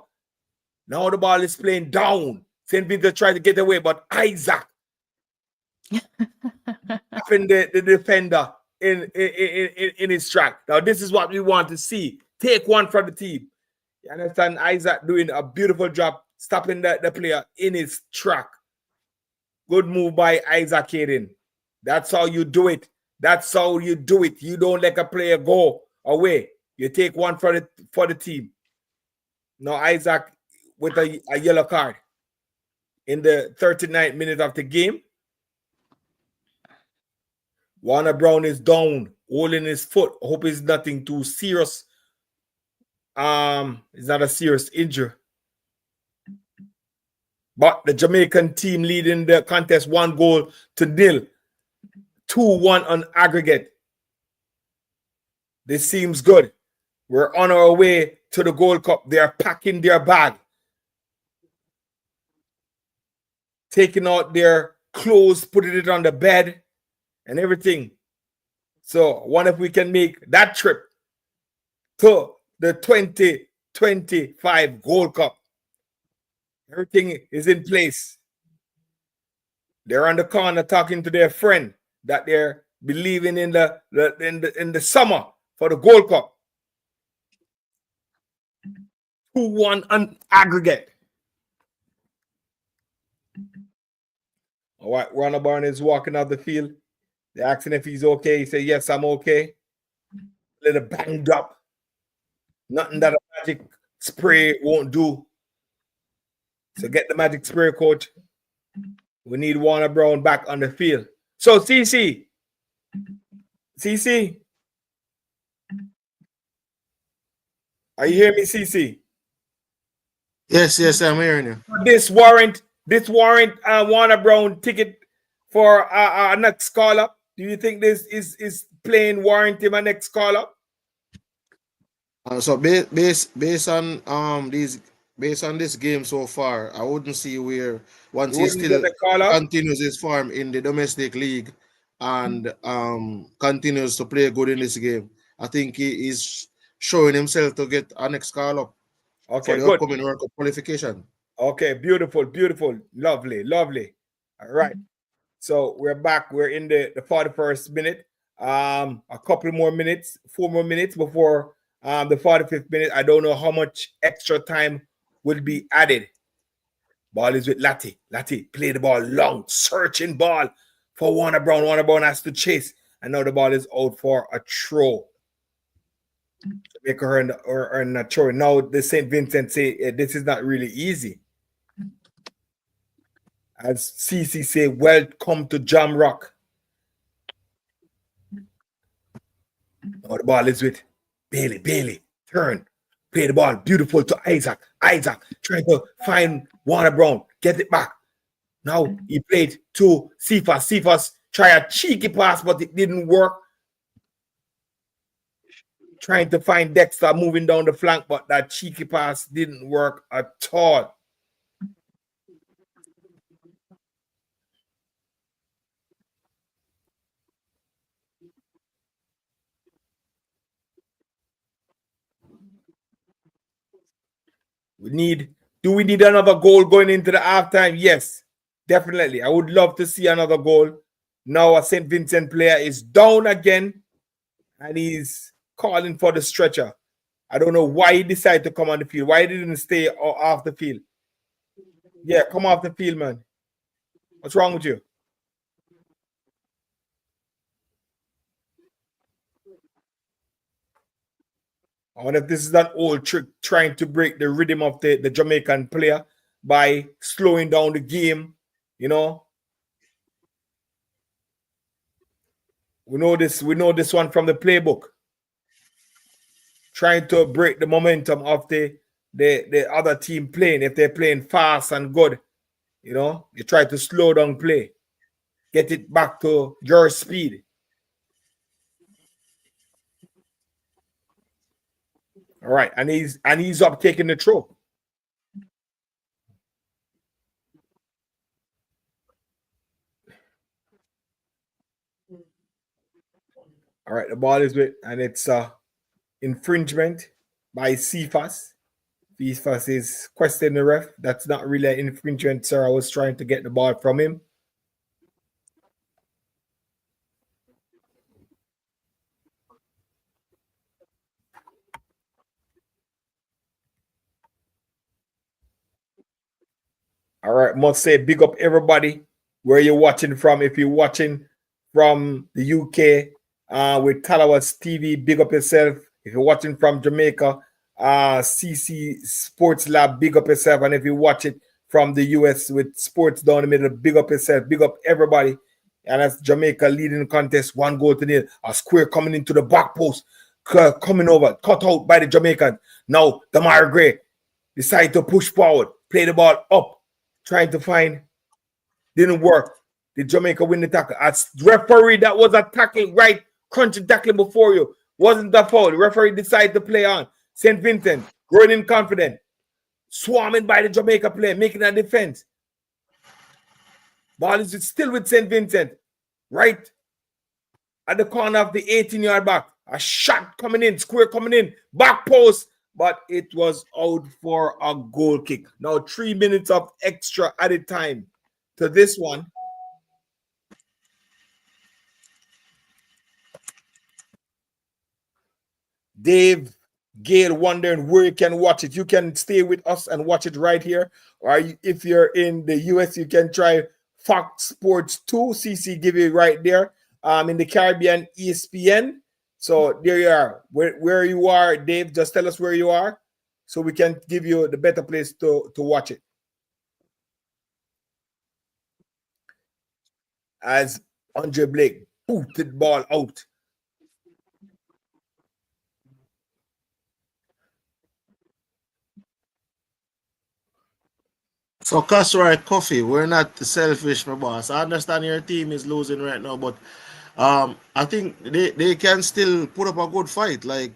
Now the ball is playing down. St. Vincent trying to get away, but Isaac having the defender in his track. Now this is what we want to see. Take one from the team. You understand? Isaac doing a beautiful job stopping the player in his track. Good move by Isaac Hayden. That's how you do it. That's how you do it. You don't let a player go away. You take one for the team. Now Isaac with a yellow card in the 39th minute of the game. Warner Brown is down, holding his foot. Hope it's nothing too serious. It's not a serious injury. But the Jamaican team leading the contest 1-0. 2-1 on aggregate. This seems good. We're on our way to the Gold Cup. They are packing their bag, taking out their clothes, putting it on the bed and everything. So I wonder if we can make that trip to the 2025 Gold Cup. Everything is in place. They're on the corner talking to their friend that they're believing in the summer for the Gold Cup. 2-1 on aggregate. All right, Ronald Barnes is walking out the field. They're asking if he's okay. He said, yes, I'm okay. A little banged up. Nothing that a magic spray won't do. So get the magic spray, coach. We need Warner Brown back on the field. So, CC. Are you hearing me, CC? Yes, I'm hearing you. This warrant Warner Brown ticket for our next call up. Do you think this is playing warrant him a next call up? So based on this game so far, I wouldn't see where once he still continues his form in the domestic league and continues to play good in this game. I think he is showing himself to get a next call up for the upcoming World Cup qualification. Okay, beautiful, lovely. All right. So we're back. We're in the 41st minute. A couple more minutes, 4 more minutes before the 45th minute. I don't know how much extra time will be added. Ball is with Lati. Lati, play the ball long, searching ball for Warner Brown. Warner Brown has to chase. And now the ball is out for a throw. Make her earn a throw. Now the St. Vincent say this is not really easy. As CC say, welcome to Jamrock. Now the ball is with Bailey. Turn. Play the ball. Beautiful to Isaac. Isaac trying to find Warner Brown. Get it back. Now he played to Cephas. Cephas try a cheeky pass, but it didn't work. Trying to find Dexter moving down the flank, but that cheeky pass didn't work at all. Do we need another goal going into the halftime? Yes, definitely. I would love to see another goal. Now a St. Vincent player is down again, and he's calling for the stretcher. I don't know why he decided to come on the field. Why he didn't stay off the field? Yeah, come off the field, man. What's wrong with you? I wonder if this is that old trick trying to break the rhythm of the Jamaican player by slowing down the game, you know. We know this one from the playbook. Trying to break the momentum of the other team playing. If they're playing fast and good, you know, you try to slow down play. Get it back to your speed. All right, and he's up taking the throw. All right, the ball is with, and it's infringement by Cephas. Cephas is questioning the ref. That's not really an infringement, sir. I was trying to get the ball from him. All right, must say big up everybody where you're watching from. If you're watching from the UK with Talawas TV, big up yourself. If you're watching from Jamaica, CC Sports Lab, big up yourself. And if you watch it from the US with Sports Down the Middle, big up yourself. Big up everybody. And that's Jamaica leading the contest 1-0. A square coming into the back post, coming over, cut out by the Jamaican. Now, Damar Gray decided to push forward, play the ball up. Trying to find, didn't work. Did Jamaica win the tackle? As referee that was attacking right, crunching tackling before you. Wasn't a foul. The referee decided to play on. St. Vincent, growing in confidence, swarming by the Jamaica player, making a defense. Ball is still with St. Vincent. Right at the corner of the 18-yard back. A shot coming in, square coming in, back post, but it was out for a goal kick. Now 3 minutes of extra added time to this one. Dave Gale wondering where you can watch it. You can stay with us and watch it right here. Or if you're in the US, you can try Fox Sports 2. CC give you right there. In the Caribbean, ESPN. So there you are. Where you are, Dave, just tell us where you are so we can give you the better place to watch it. As Andre Blake booted ball out. So, Casserole Coffee, we're not selfish, my boss. I understand your team is losing right now, but I think they can still put up a good fight. Like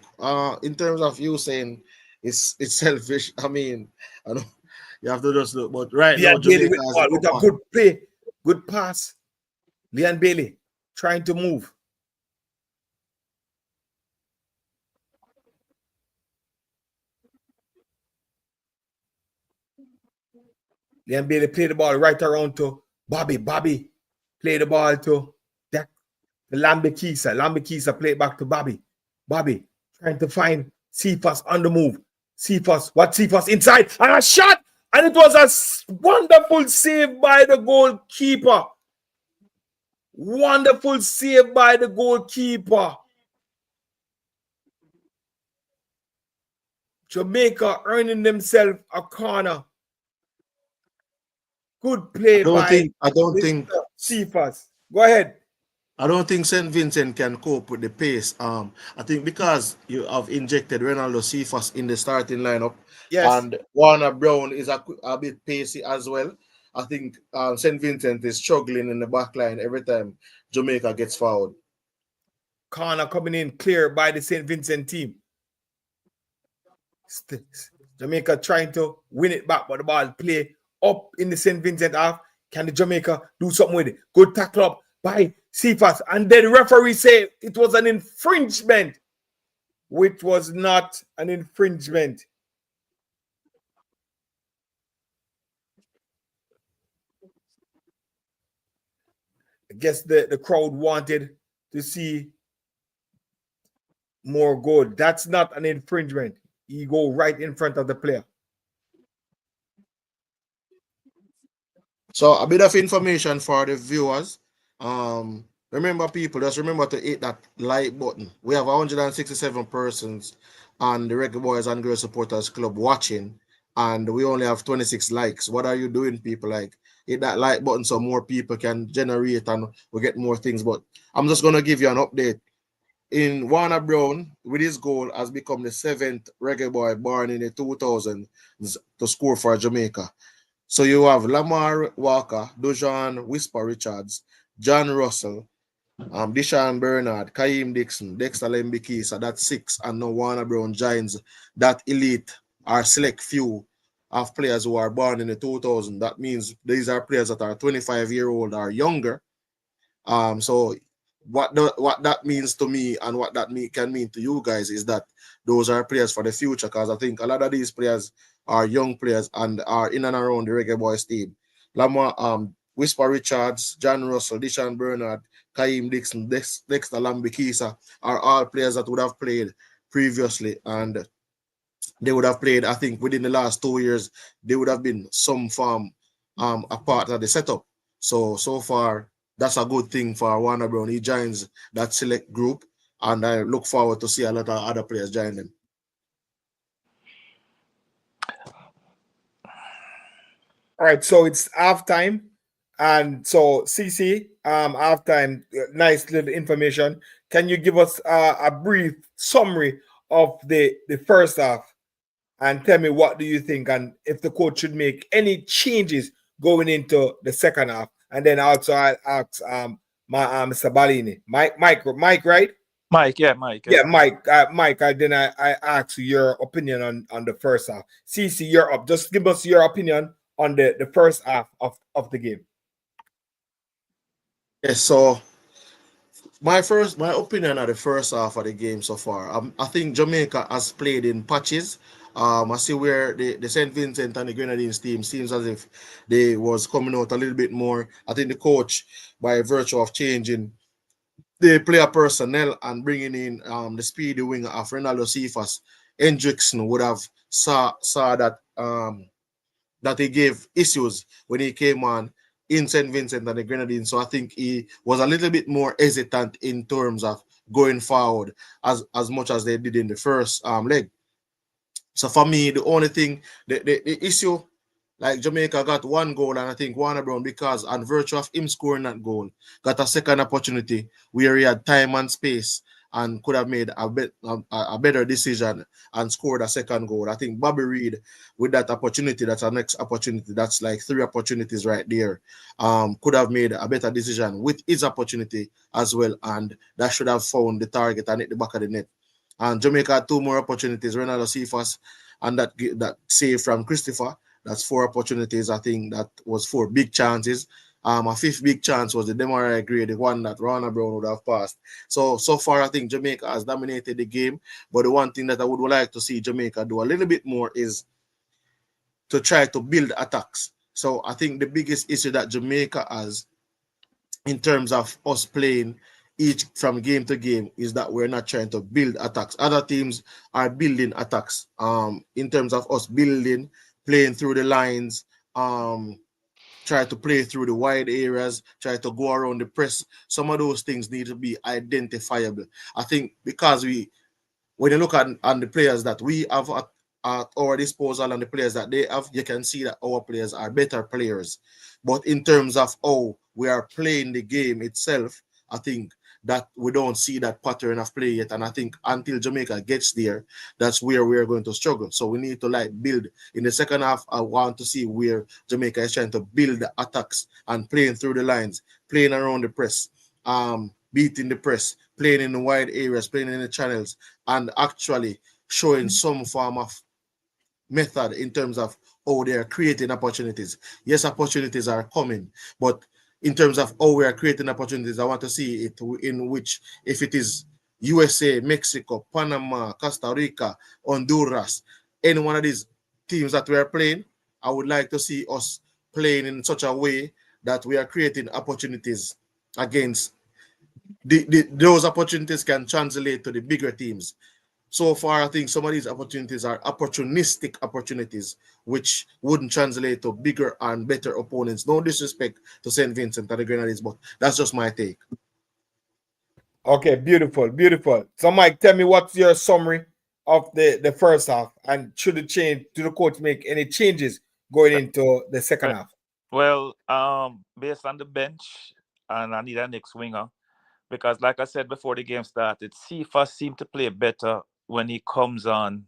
in terms of you saying it's selfish, I mean, I know you have to just look. But right now, Jamaica with a good play, good pass. Leon Bailey trying to move. Leon Bailey played the ball right around to Bobby. Bobby played the ball to the Lambekisa. Lambekisa played back to Bobby. Bobby trying to find Cephas on the move. Cephas inside and a shot, and it was a wonderful save by the goalkeeper. Wonderful save by the goalkeeper. Jamaica earning themselves a corner. Good play I don't think Cephas. Go ahead. I don't think St. Vincent can cope with the pace. I think because you have injected Ronaldo Cephas in the starting lineup, yes, and Warner Brown is a bit pacey as well. I think St. Vincent is struggling in the back line every time Jamaica gets fouled. Corner coming in clear by the St. Vincent team. Jamaica trying to win it back, but the ball play up in the St. Vincent half. Can the Jamaica do something with it? Good tackle up by Cephas. And then the referee say it was an infringement, which was not an infringement. I guess the crowd wanted to see more goal. That's not an infringement. You go right in front of the player. So a bit of information for the viewers. Remember, people, just remember to hit that like button. We have 167 persons on the Reggae Boyz and Girls Supporters Club watching, and we only have 26 likes. What are you doing, people? Like, hit that like button so more people can generate and we get more things. But I'm just going to give you an update. In Warner Brown, with his goal, has become the 7th reggae boy born in the 2000s to score for Jamaica. So you have Lamar Walker, Dujan Whisper Richards, John Russell, Deshaun Bernard, Kaim Dixon, Dexter Lembiki. So that's 6, and now Warner Brown joins that elite or select few of players who are born in the 2000s. That means these are players that are 25-year-old or younger. So what that means to me and what that can mean to you guys is that those are players for the future, because I think a lot of these players are young players and are in and around the Reggae Boyz team. Lamar, Whisper Richards, John Russell, Deshaun Bernard, Kaim Dixon, Dexter Lambekisa are all players that would have played previously, and they would have played, I think, within the last 2 years, they would have been some form a part of the setup. So far, that's a good thing for Warner Brown. He joins that select group, and I look forward to see a lot of other players join them. All right, so it's halftime, and so CC, halftime, nice little information. Can you give us a brief summary of the first half, and tell me what do you think, and if the coach should make any changes going into the second half? And then also I'll ask Mr. Balini. Mike, right? Mike, yeah, Mike, yeah. Yeah, Mike. I asked you your opinion on the first half. CC, you're up. Just give us your opinion on the first half of the game. Yes, so my opinion of the first half of the game so far. I think Jamaica has played in patches. I see where the St. Vincent and the Grenadines team seems as if they was coming out a little bit more. I think the coach, by virtue of changing the player personnel and bringing in the speedy winger of Ronaldo Cephas, Hendrickson would have saw that he gave issues when he came on in St. Vincent and the Grenadines. So I think he was a little bit more hesitant in terms of going forward as much as they did in the first leg. So for me, the only thing, the issue, like Jamaica got one goal, and I think Warner Brown, because on virtue of him scoring that goal, got a second opportunity where he had time and space and could have made a better decision and scored a second goal. I think Bobby Reid, with that opportunity, that's our next opportunity. That's like 3 opportunities right there. Could have made a better decision with his opportunity as well, and that should have found the target and hit the back of the net. And Jamaica had 2 more opportunities. Ronaldo Cephas and that save from Christopher. That's 4 opportunities. I think that was 4 big chances. A 5th big chance was the Demarai Gray, the one that Rana Brown would have passed. So far, I think Jamaica has dominated the game. But the one thing that I would like to see Jamaica do a little bit more is to try to build attacks. So I think the biggest issue that Jamaica has in terms of us playing each from game to game is that we're not trying to build attacks. Other teams are building attacks. In terms of us building, playing through the lines, try to play through the wide areas, try to go around the press. Some of those things need to be identifiable. I think because when you look at the players that we have at our disposal and the players that they have, you can see that our players are better players. But in terms of how we are playing the game itself, I think that we don't see that pattern of play yet. And I think until Jamaica gets there, that's where we're going to struggle. So we need to build. In the second half, I want to see where Jamaica is trying to build the attacks and playing through the lines, playing around the press, beating the press, playing in the wide areas, playing in the channels, and actually showing some form of method in terms of how they are creating opportunities. Yes, opportunities are coming, but in terms of how we are creating opportunities, I want to see it in which, if it is USA, Mexico, Panama, Costa Rica, Honduras, any one of these teams that we are playing, I would like to see us playing in such a way that we are creating opportunities against those opportunities can translate to the bigger teams. So far, I think some of these opportunities are opportunistic opportunities, which wouldn't translate to bigger and better opponents. No disrespect to St. Vincent and the Grenadines, but that's just my take. Okay, beautiful, beautiful. So, Mike, tell me what's your summary of the first half, and should the coach make any changes going into the second half? Well, based on the bench, and I need a next winger because, like I said before the game started, Cephas seemed to play better when he comes on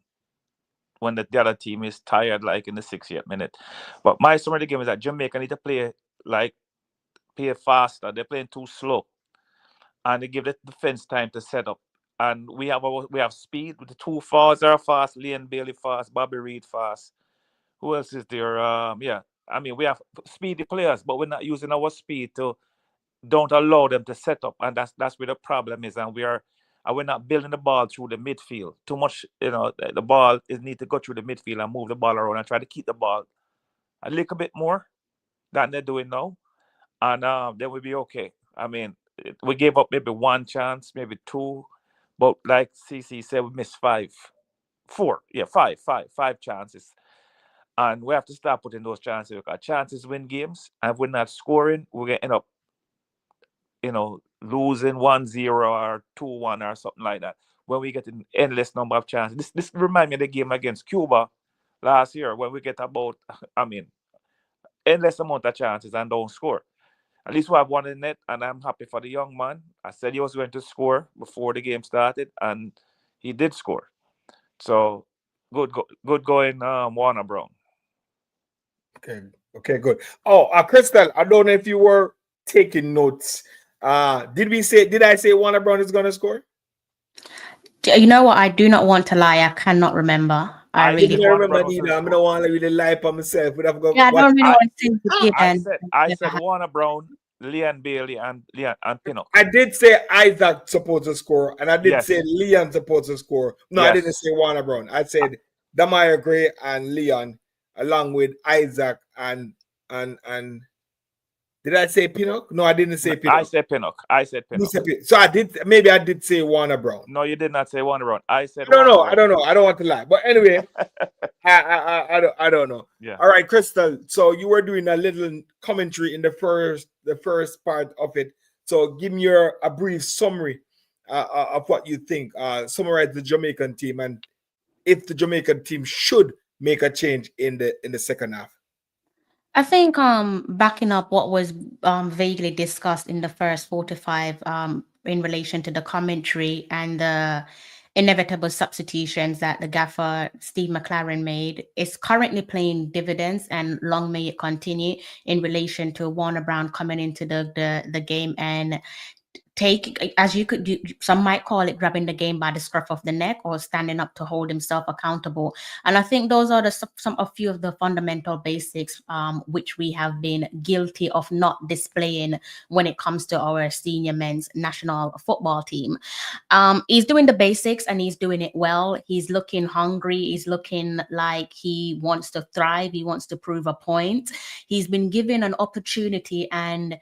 when the other team is tired, like in the 60th minute. But my summary of the game is that Jamaica need to play faster. They're playing too slow, and they give the defense time to set up. And we have speed with the 2 forwards are fast, Liam Bailey fast, Bobby Reid fast. Who else is there? Yeah, I mean we have speedy players, but we're not using our speed to don't allow them to set up, and that's where the problem is. And we're not building the ball through the midfield too much. The ball is need to go through the midfield and move the ball around and try to keep the ball a little bit more than they're doing now, and then we'll be okay. I mean, we gave up maybe 1 chance, maybe 2, but like CC said, we missed 5 chances. And we have to start putting those chances because chances win games. And if we're not scoring, we're going to end up, losing 1-0 or 2-1 or something like that. When we get an endless number of chances. This reminds me of the game against Cuba last year when we get about, endless amount of chances and don't score. At least we have 1 in net, and I'm happy for the young man. I said he was going to score before the game started, and he did score. So, good going, Warner Brown. Okay, good. Oh, Crystal, I don't know if you were taking notes. Did I say Warner Brown is gonna score? You know what? I do not want to lie. I cannot remember. I I I really said didn't Warner remember Brown neither. first I score. don't want to really lie for myself. But I've got Yeah, I what don't really I want to seem to give and I said Warner Brown, Leon Bailey, and Pinnock. I did say Isaac supposed to score, and I did say Yes. Leon supposed to score. No, I didn't Yes. say Warner Brown. I said Damaya Gray and Leon, along with Isaac and did I say Pinnock? No, I didn't say I Pinnock. said Pinnock. I said You Pinnock. said So I did. Maybe I did say Warner Brown. No, you did not say Warner Brown. I said I don't Warner know. Brown. I don't know. I don't want to lie. But anyway, I don't know. Yeah. All right, Crystal. So you were doing a little commentary in the first part of it. So give me a brief summary of what you think. Summarize the Jamaican team and if the Jamaican team should make a change in the second half. I think backing up what was vaguely discussed in the first 45 in relation to the commentary and the inevitable substitutions that the gaffer Steve McLaren made is currently paying dividends, and long may it continue in relation to Warner Brown coming into the game and take, as you could do, some might call it grabbing the game by the scruff of the neck or standing up to hold himself accountable. And I think those are a few of the fundamental basics which we have been guilty of not displaying when it comes to our senior men's national football team. He's doing the basics and he's doing it well. He's looking hungry. He's looking like he wants to thrive. He wants to prove a point. He's been given an opportunity, and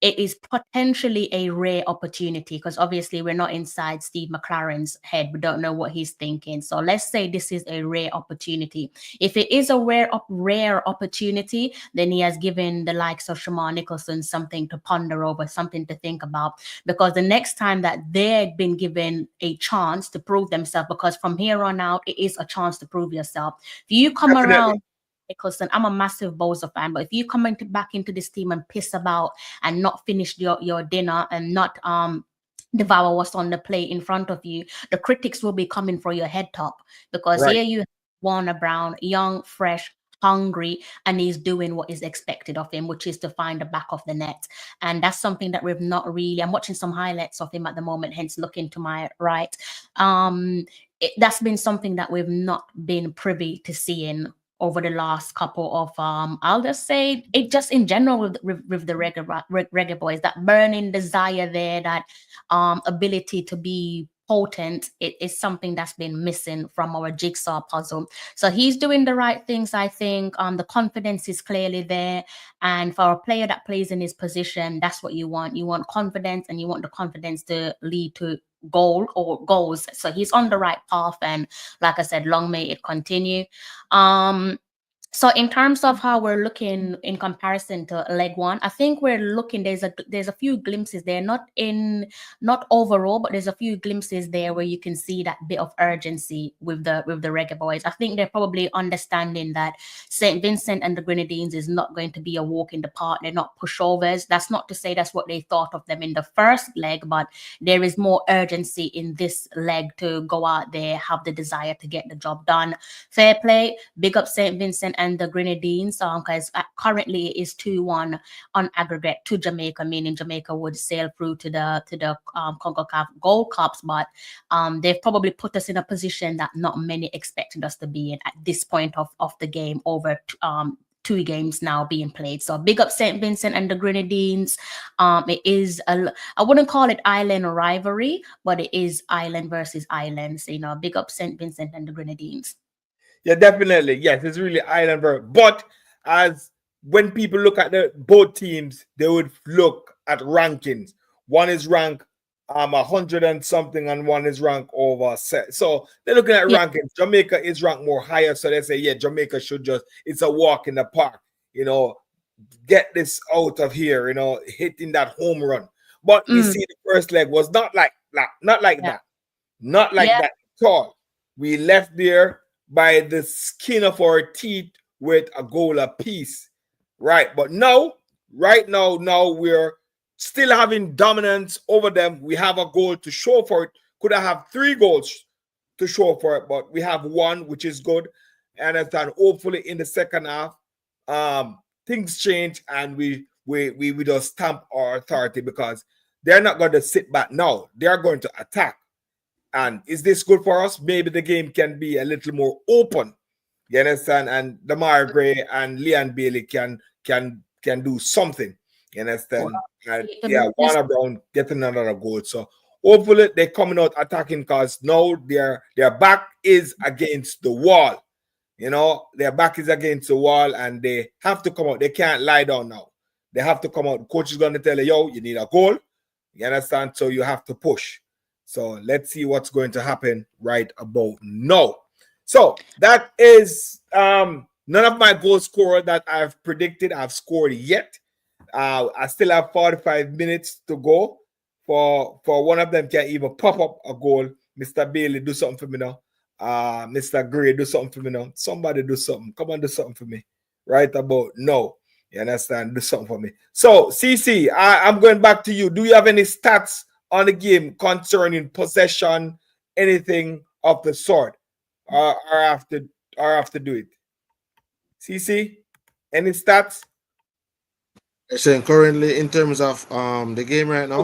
it is potentially a rare opportunity because obviously we're not inside Steve McLaren's head. We don't know what he's thinking. So let's say this is a rare opportunity. If it is a rare opportunity, then he has given the likes of Shamar Nicholson something to ponder over, something to think about, because the next time that they've been given a chance to prove themselves, because from here on out, it is a chance to prove yourself. If you come Definitely. around, Nicholson, I'm a massive Boza fan, but if you come back into this team and piss about and not finish your dinner and not devour what's on the plate in front of you, the critics will be coming for your head top, because Right. here you have Warner Brown, young, fresh, hungry, and he's doing what is expected of him, which is to find the back of the net. And that's something that we've not really, I'm watching some highlights of him at the moment, hence looking to my right. That's been something that we've not been privy to seeing over the last couple of I'll just say it just in general with the reggae boys, that burning desire there, that ability to be potent, it is something that's been missing from our jigsaw puzzle. So he's doing the right things, I think. The confidence is clearly there, and for a player that plays in his position, that's what you want. You want confidence, and you want the confidence to lead to goal or goals. So he's on the right path, and like I said, long may it continue. So in terms of how we're looking in comparison to leg one, I think we're looking, there's a few glimpses there, not overall, but there's a few glimpses there where you can see that bit of urgency with the Reggae Boys. I think they're probably understanding that St. Vincent and the Grenadines is not going to be a walk in the park. They're not pushovers. That's not to say that's what they thought of them in the first leg, but there is more urgency in this leg to go out there, have the desire to get the job done. Fair play. Big up St. Vincent and the Grenadines, because currently it is 2-1 on aggregate to Jamaica, meaning Jamaica would sail through to the CONCACAF Gold Cups, but they've probably put us in a position that not many expected us to be in at this point of the game, over 2 games now being played. So big up St. Vincent and the Grenadines. It is I wouldn't call it island rivalry, but it is island versus islands. You know, big up St. Vincent and the Grenadines. Yeah, definitely. Yes, it's really island verb. But as when people look at the both teams, they would look at rankings. One is ranked 100 and something, and one is ranked over set. So they're looking at rankings. Jamaica is ranked more higher, so they say, yeah, Jamaica should just, it's a walk in the park, you know, get this out of here, you know, hitting that home run. But we see the first leg was not like that, not like that at all. We left there by the skin of our teeth with a goal apiece, right? But right now we're still having dominance over them. We have a goal to show for it. Could I have 3 goals to show for it? But we have 1, which is good. And then hopefully in the second half, things change and we just stamp our authority, because they're not going to sit back now. They're going to attack. And is this good for us? Maybe the game can be a little more open. You understand? And Damar Gray and Leon Bailey can do something. You understand? And yeah, Warner Brown getting another goal. So hopefully they're coming out attacking because now their back is against the wall. You know, their back is against the wall and they have to come out. They can't lie down now. They have to come out. The coach is going to tell you, yo, you need a goal. You understand? So you have to push. So let's see what's going to happen right about now. So that is none of my goal scorer that I've predicted I've scored yet. I still have 45 minutes to go for one of them can even pop up a goal. Mr. Bailey, do something for me now. Mr. Gray, do something for me now. Somebody do something. Come on, do something for me. Right about now. You understand? Do something for me. So, CC, I'm going back to you. Do you have any stats on the game concerning possession, anything of the sort? Or after do it? CC, any stats? Saying currently in terms of the game right now.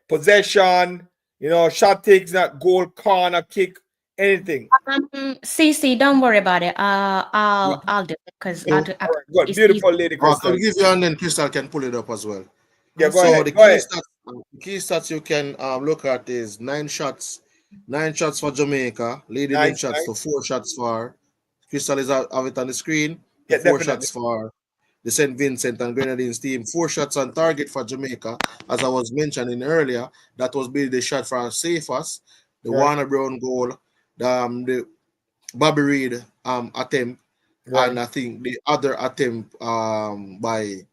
Possession, you know, shot takes, that goal, corner, kick, anything. CC, don't worry about it. I'll do it because So, good. Beautiful lady Crystal. I can give you and then Crystal can pull it up as well. Yeah, go ahead. The key stats you can look at is 9 shots. 9 shots for Jamaica, leading in shots to 4 shots for Crystal is have it on the screen. Yeah, 4 definitely. shots for the St. Vincent and Grenadines team. 4 shots on target for Jamaica. As I was mentioning earlier, that was the shot for safest. The Warner Brown goal, the Bobby Reid attempt, and I think the other attempt by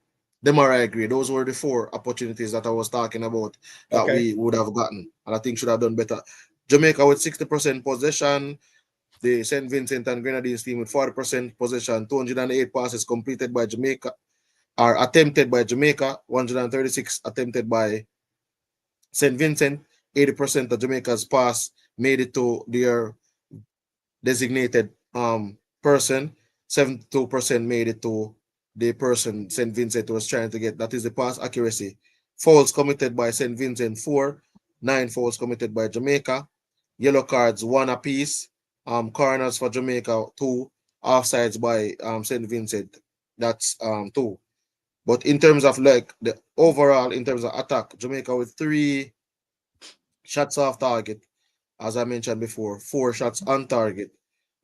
Demarai Gray. Those were the 4 opportunities that I was talking about that we would have gotten, and I think should have done better. Jamaica with 60% possession, the St. Vincent and Grenadines team with 40% possession, 208 passes completed by Jamaica, or attempted by Jamaica, 136 attempted by St. Vincent. 80% of Jamaica's pass made it to their designated person. 72% made it to the person St. Vincent was trying to get. That is the pass accuracy. Fouls committed by St. Vincent, 4. 9 fouls committed by Jamaica. Yellow cards, 1 apiece. Corners for Jamaica, 2. Offsides by St. Vincent, that's 2. But in terms of like the overall, in terms of attack, Jamaica with 3 shots off target, as I mentioned before, 4 shots on target,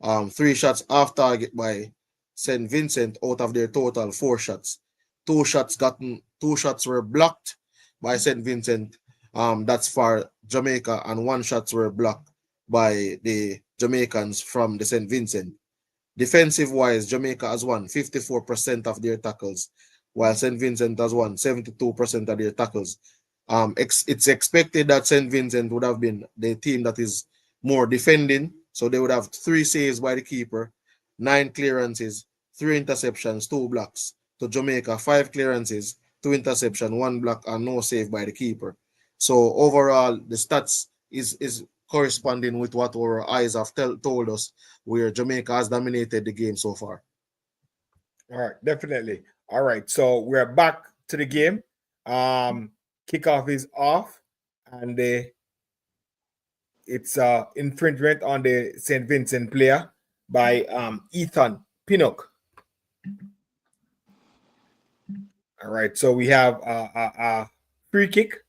3 shots off target by St. Vincent out of their total 4 shots. 2 shots were blocked by St. Vincent. That's for Jamaica, and 1 shots were blocked by the Jamaicans from the St. Vincent. Defensive wise, Jamaica has won 54% of their tackles, while St. Vincent has won 72% of their tackles. It's expected that St. Vincent would have been the team that is more defending, so they would have 3 saves by the keeper, 9 clearances, 3 interceptions, 2 blocks. To Jamaica, 5 clearances, 2 interceptions, 1 block, and no save by the keeper. So overall, the stats is corresponding with what our eyes have told us, where Jamaica has dominated the game so far. All right, definitely. All right, so we're back to the game. Kickoff is off, and it's infringement on the St. Vincent player by Ethan Pinnock. All right, so we have a free kick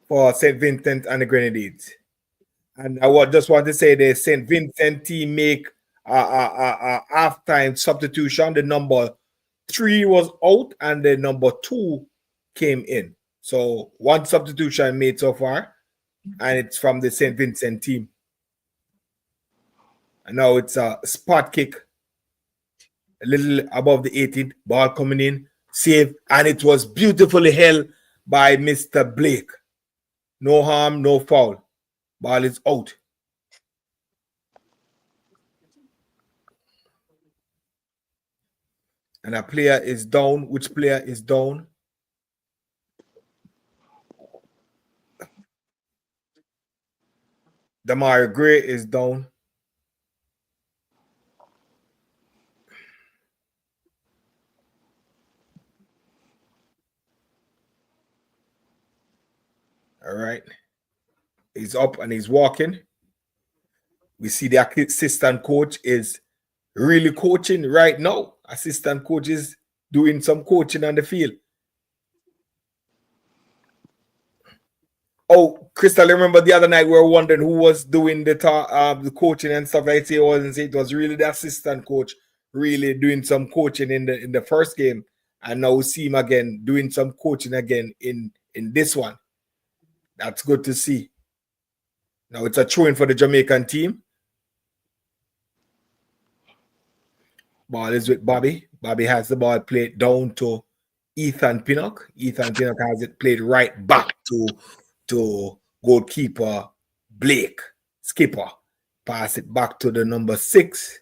for St. Vincent and the Grenadines. And I just want to say the St. Vincent team make a halftime substitution. The number 3 was out and the number 2 came in. So 1 substitution made so far, and it's from the St. Vincent team. And now it's a spot kick, a little above the 18, ball coming in, save, and it was beautifully held by Mr. Blake. No harm, no foul. Ball is out. And a player is down. Which player is down? Damar Gray is down. All right. He's up and he's walking. We see the assistant coach is really coaching right now. Assistant coach is doing some coaching on the field. Oh, Crystal, remember the other night we were wondering who was doing the coaching and stuff like that. It was really the assistant coach really doing some coaching in the first game. And now we see him again doing some coaching again in this one. That's good to see. Now it's a throw-in for the Jamaican team. Ball is with Bobby. Bobby has the ball played down to Ethan Pinnock. Ethan Pinnock has it played right back to goalkeeper Blake. Skipper. Pass it back to the number 6.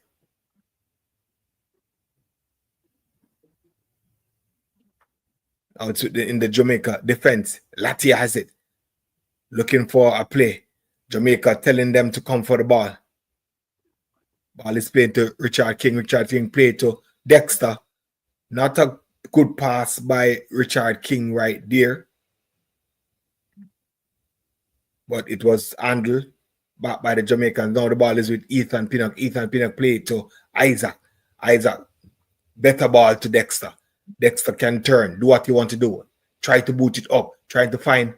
Now it's in the Jamaica defense. Latia has it. Looking for a play. Jamaica telling them to come for the ball. Ball is played to Richard King. Richard King played to Dexter. Not a good pass by Richard King right there. But it was handled back by the Jamaicans. Now the ball is with Ethan Pinnock. Ethan Pinnock played to Isaac. Isaac, better ball to Dexter. Dexter can turn, do what you want to do. Try to boot it up. Trying to find.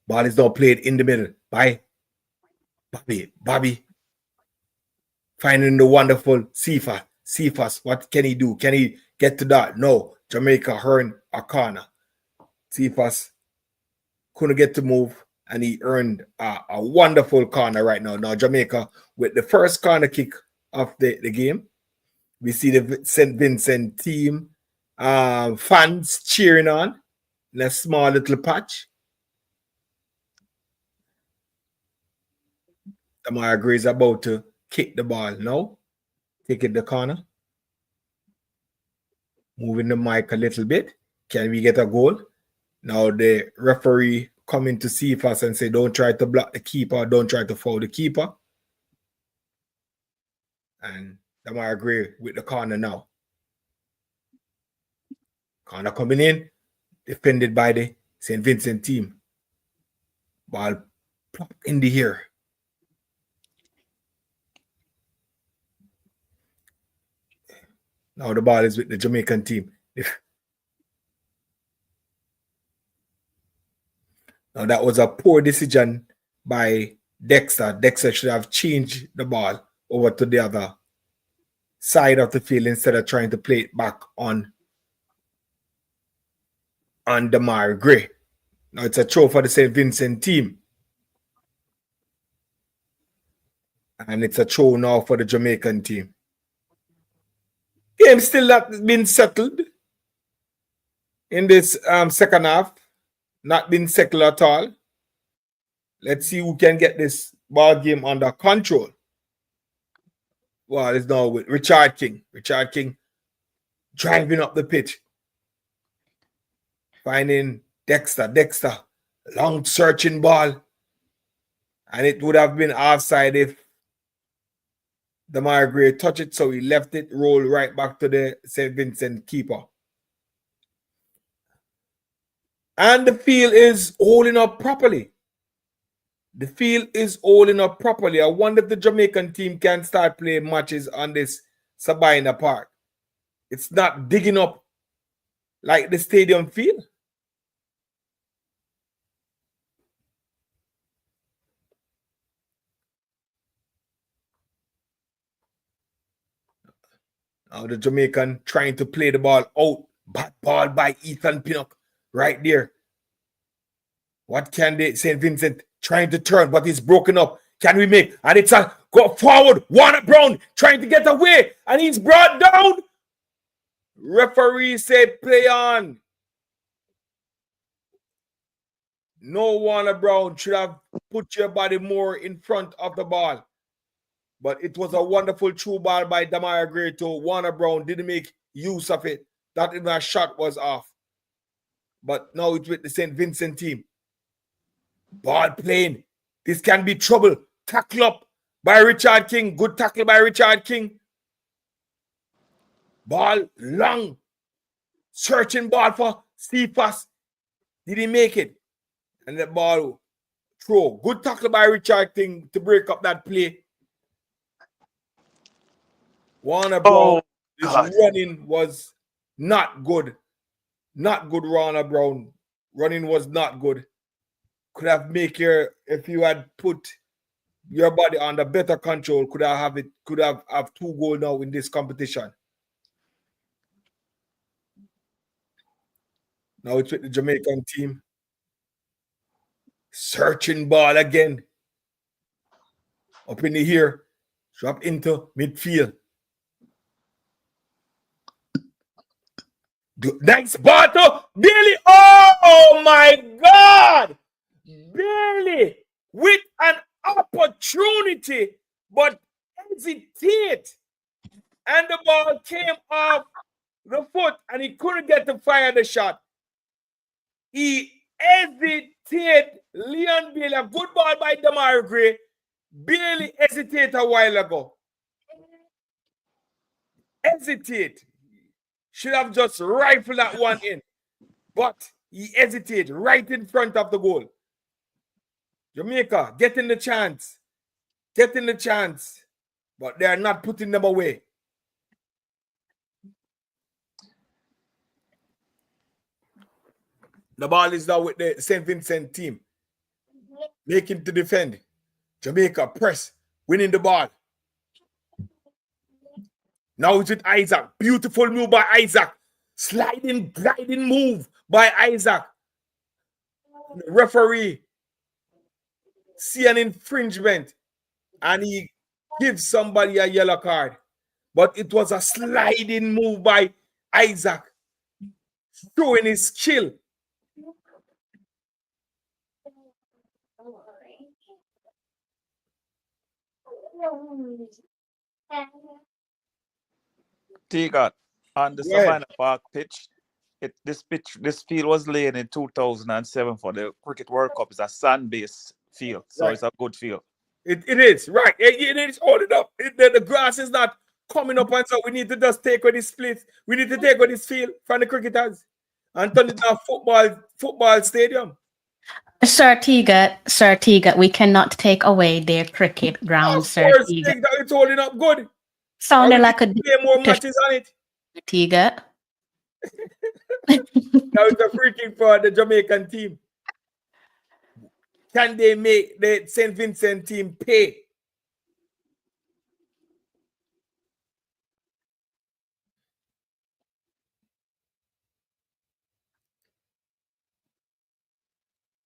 Ball is now played in the middle by Bobby. Bobby finding the wonderful Cephas. Cephas, what can he do? Can he get to that? No. Jamaica earned a corner. Cephas couldn't get to move, and he earned a wonderful corner right now. Now Jamaica with the first corner kick of the game. We see the St. Vincent team fans cheering on in a small little patch. Tamara Gray is about to kick the ball now. Take it the corner. Moving the mic a little bit. Can we get a goal? Now the referee coming to see us and say, don't try to block the keeper. Don't try to foul the keeper. And Tamara Gray with the corner now. Corner coming in. Defended by the St. Vincent team. Ball plop in the air. Now the ball is with the Jamaican team. Now that was a poor decision by Dexter. Dexter should have changed the ball over to the other side of the field instead of trying to play it back on Damar Gray. Now it's a throw for the St. Vincent team. And it's a throw now for the Jamaican team. Game still not been settled in this second half. Not been settled at all. Let's see who can get this ball game under control. Well, it's now with Richard King. Richard King driving up the pitch. Finding Dexter. Dexter. Long searching ball. And it would have been offside if Damar Gray touched it, so he left it, roll right back to the St. Vincent keeper. And the field is holding up properly. The field is holding up properly. I wonder if the Jamaican team can start playing matches on this Sabina Park. It's not digging up like the stadium field. Now the Jamaican trying to play the ball out. Bad ball by Ethan Pinnock right there. What can they? St. Vincent trying to turn, but it's broken up. Can we make? And it's a go forward. Warner Brown trying to get away, and he's brought down. Referee said play on. No, Warner Brown should have put your body more in front of the ball. But it was a wonderful true ball by Damar Gray to Warner Brown. Didn't make use of it. That even a shot was off. But now it's with the St. Vincent team. Ball playing. This can be trouble. Tackle up by Richard King. Good tackle by Richard King. Ball long. Searching ball for Cephas. Did he make it? And the ball throw. Good tackle by Richard King to break up that play. Warner Brown, his running was not good. Not good, Warner Brown. Running was not good. Could have make if you had put your body under better control, could have 2 goals now in this competition. Now it's with the Jamaican team. Searching ball again. Up in the air. Drop into midfield. Nice ball to Billy. Oh my God! Billy with an opportunity, but hesitate. And the ball came off the foot and he couldn't get to fire the shot. He hesitated. Leon Bailey, a good ball by Damari Gray. Bailey hesitated a while ago. Hesitate. Should have just rifled that one in. But he hesitated right in front of the goal. Jamaica getting the chance. Getting the chance. But they are not putting them away. The ball is now with the St. Vincent team. Making to defend. Jamaica press. Winning the ball. Now it's with Isaac. Beautiful move by Isaac. Sliding, gliding move by Isaac. The referee see an infringement and he gives somebody a yellow card. But it was a sliding move by Isaac. Showing his skill. T-God, on the Savannah Park pitch, this field was laid in 2007 for the Cricket World Cup. It's a sand-based field, so it's a good field. It is, right. It is holding up. The grass is not coming up, and so we need to just take away this split. We need to take away this field from the cricketers and turn it into a football stadium. Sir Tiga, we cannot take away their cricket ground, Sir Tiga. It's holding up good. Sounded like a play more matches on it. Tiga. Now it's a free kick for the Jamaican team. Can they make the St. Vincent team pay?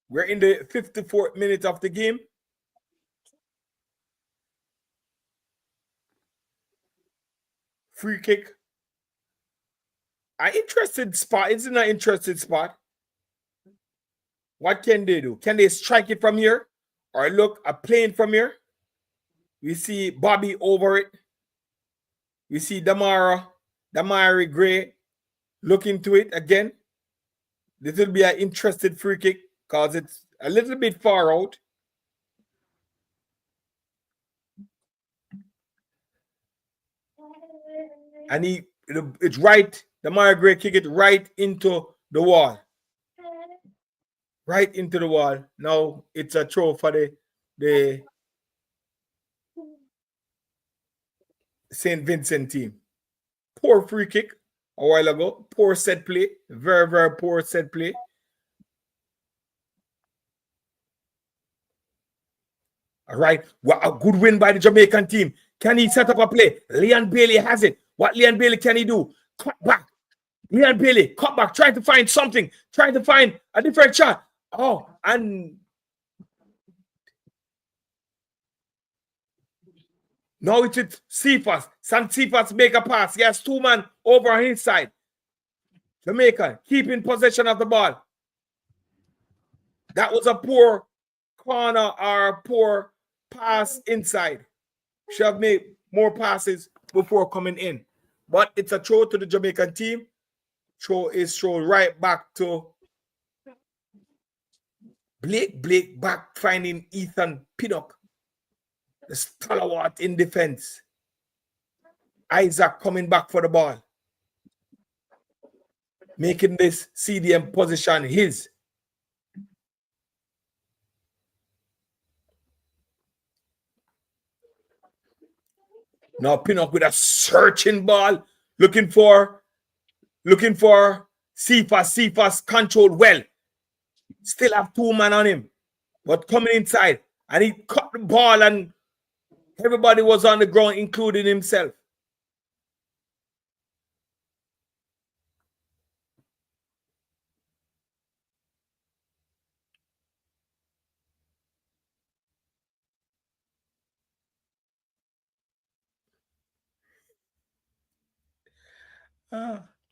We're in the 54th minute of the game. Free kick. An interested spot. It's not an interested spot. What can they do? Can they strike it from here? Or look, a plane from here? We see Bobby over it. We see Damari Gray look into it again. This will be an interested free kick because it's a little bit far out. And it's right. Damari Gray kick it right into the wall. Right into the wall. Now it's a throw for the St. Vincent team. Poor free kick a while ago. Poor set play. Very, very poor set play. All right. Well, a good win by the Jamaican team. Can he set up a play? Leon Bailey has it. What Leon Bailey can he do? Cut back. Leon Bailey, cut back. Trying to find something. Trying to find a different shot. Oh, and now it's with Cephas. San Cephas make a pass. He has 2 men over on his side. Jamaica keeping possession of the ball. That was a poor corner or poor pass inside. Should have made more passes before coming in. But it's a throw to the Jamaican team. Throw is thrown right back to Blake back finding Ethan Pinnock. The stalwart in defense. Isaac coming back for the ball. Making this CDM position his. Now Pinnock with a searching ball, looking for Cephas. Cephas controlled well. Still have 2 men on him, but coming inside and he cut the ball and everybody was on the ground, including himself.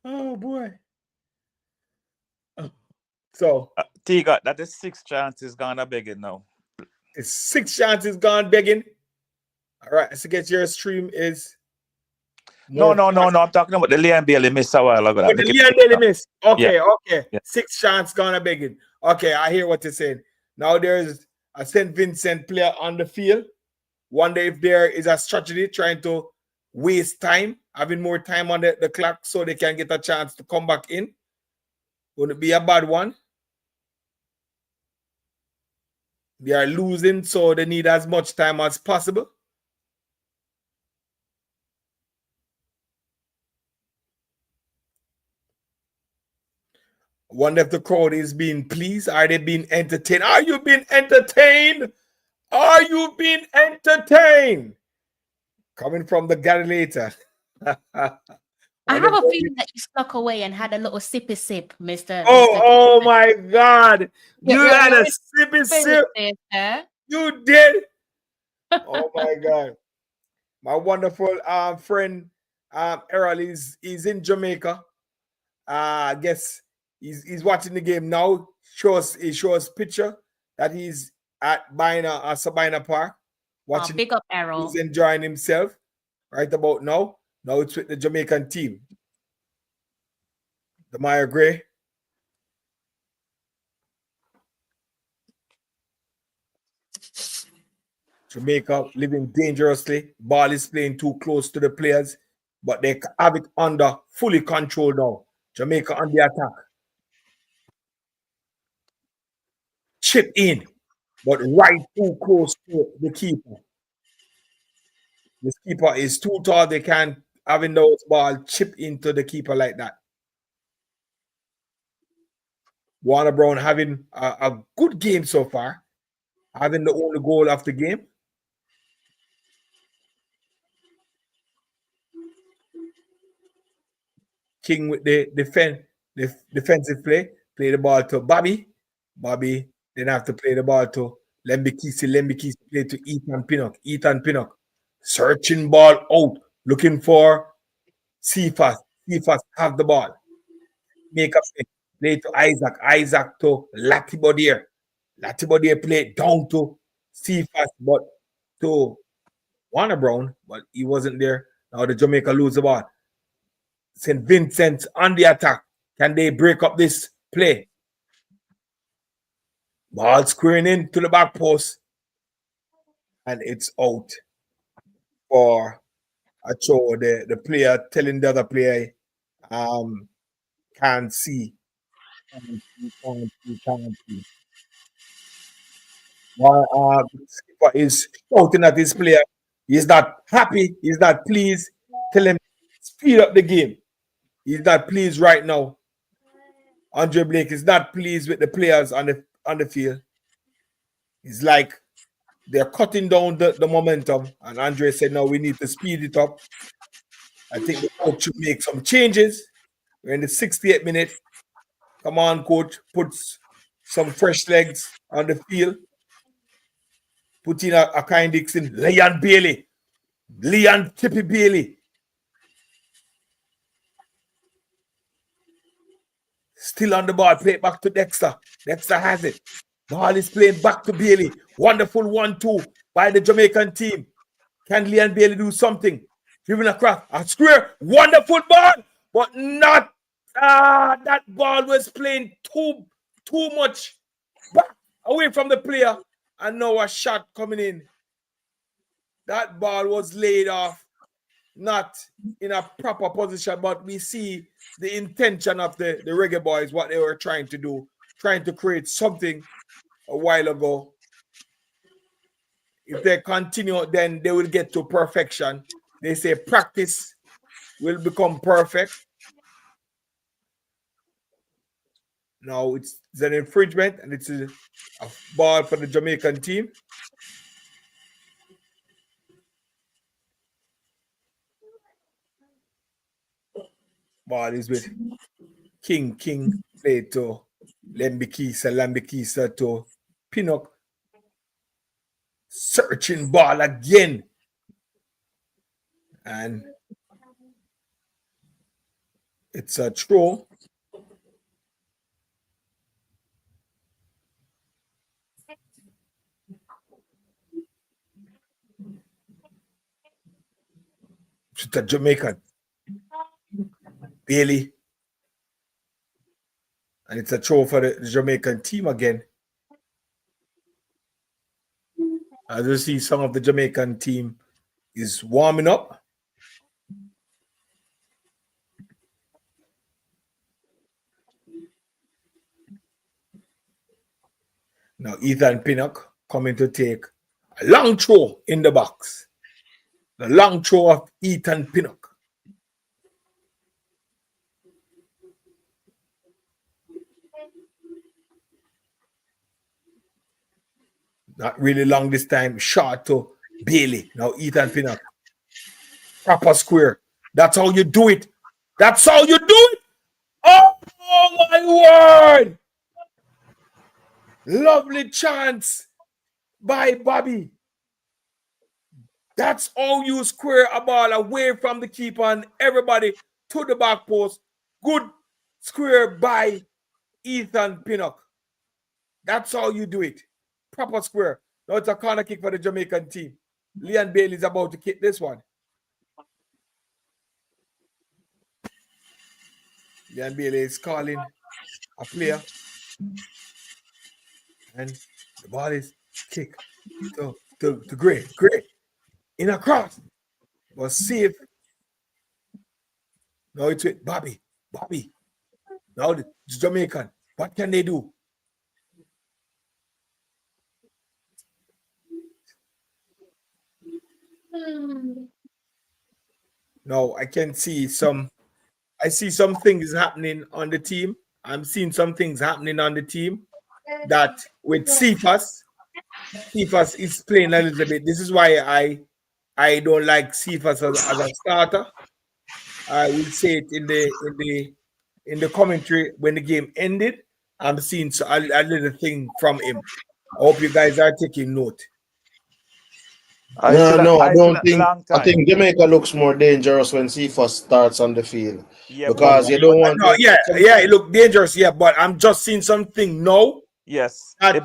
Oh boy. So Tiga, that is 6 chances gone a begging now. it's 6 chances gone begging. All right, so get your stream is No. I'm talking about the Liam Bailey miss a while ago. the Liam Bailey miss. Okay, Yeah. okay. Yeah. 6 chances gone a begging. Okay, I hear what you're saying. Now there's a St. Vincent player on the field. Wonder if there is a strategy trying to waste time, having more time on the clock so they can get a chance to come back in. Would it be a bad one? They are losing, so they need as much time as possible. Wonder if the crowd is being pleased. Are they being entertained? Are you being entertained? Are you being entertained? Coming from the Galileator. I have a feeling that you snuck away and had a little sippy sip, Mr. Oh my God. You had a sippy sip. You did. Oh my God. My wonderful friend Errol is in Jamaica. I guess he's watching the game now. He shows picture that he's at Sabina Park watching. Big up Errol. He's enjoying himself right about now. Now it's with the Jamaican team. The Maya Gray. Jamaica living dangerously. Ball is playing too close to the players, but they have it under fully control now. Jamaica on the attack. Chip in, but right too close to the keeper. This keeper is too tall. They can't having those ball chip into the keeper like that. Warner Brown having a good game so far, having the only goal of the game. King with the defensive play the ball to Bobby. Bobby then have to play the ball to Lembikisi. Lembikisi play to Ethan Pinnock. Ethan Pinnock searching ball out, looking for Cephas. Cephas have the ball. Make a play to Isaac. Isaac to Latibodier. Latibodier play down to Cephas, but to Warner Brown, but he wasn't there. Now the Jamaica lose the ball. St. Vincent on the attack. Can they break up this play? Ball squaring in to the back post. And it's out for a throw. The player telling the other player, can't see. Can't see. While skipper is shouting at his player. He's not happy. He's not pleased. Tell him, speed up the game. He's not pleased right now. Andre Blake is not pleased with the players on the field. It's like they're cutting down the momentum. And Andre said, no, we need to speed it up. I think the coach should make some changes. We're in the 68th minute. Come on, coach. Put some fresh legs on the field. Put in a kind Dixon. Leon Bailey. Leon Tippy Bailey. Still on the ball. Play it back to Dexter. Dexter has it. Ball is playing back to Bailey. Wonderful 1-2 by the Jamaican team. Can Leon Bailey do something? Giving across a square. Wonderful ball. But not. That ball was playing too much back away from the player. And now a shot coming in. That ball was laid off. Not in a proper position, but we see the intention of the Reggae Boyz, what they were trying to do, trying to create something a while ago. If they continue, then they will get to perfection. they say practice will become perfect. Now it's an infringement and it's a ball for the Jamaican team. Ball is with King play to Lambikisa to Pinnock. Searching ball again. And it's a throw. To the Jamaican. Bailey. And it's a throw for the Jamaican team again. As you see, some of the Jamaican team is warming up. Now Ethan Pinnock coming to take a long throw in the box. The long throw of Ethan Pinnock. Not really long this time. Short to Bailey. Now Ethan Pinnock. Proper square. That's how you do it. That's how you do it. Oh my word. Lovely chance by Bobby. That's how you square a ball away from the keeper and everybody to the back post. Good square by Ethan Pinnock. That's how you do it. Proper square. Now it's a corner kick for the Jamaican team. Leon Bailey is about to kick this one. Leon Bailey is calling a player. And the ball is kicked to Gray. Gray in a cross. Was safe. Now it's with Bobby. Bobby. Now the Jamaican. What can they do? Now I can see I see some things happening on the team. I'm seeing some things happening on the team that with Cephas is playing a little bit. This is why I don't like Cephas as a starter. I will say it in the commentary when the game ended. I'm seeing a little thing from him. I hope you guys are taking note. I don't think. I think Jamaica looks more dangerous when Cephas starts on the field, because you don't want. It look dangerous. Yeah, but I'm just seeing something now. Yes, that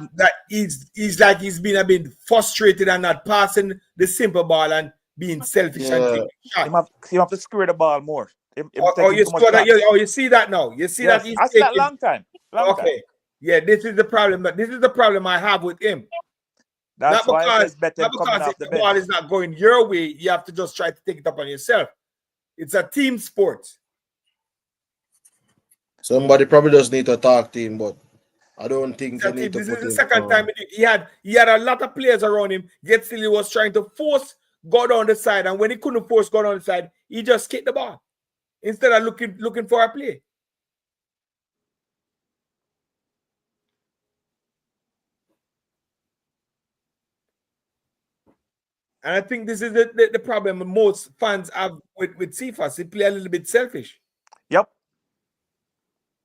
he's like he's been a bit frustrated and not passing the simple ball and being selfish and taking shots. You have to square the ball more. You see that now. You see that he's I see that long time. Okay. Yeah, this is the problem. But this is the problem I have with him. That's not why because, it's better not coming because off if the the bench. ball is not going your way, you have to just try to take it up on yourself. It's a team sport. Somebody probably just need to talk to him, but I don't think you need to This put is the him second time he had a lot of players around him, yet still he was trying to force go down the side, and when he couldn't force go down the side, he just kicked the ball instead of looking for a play. And I think this is the problem most fans have with Cephas. He play a little bit selfish. Yep.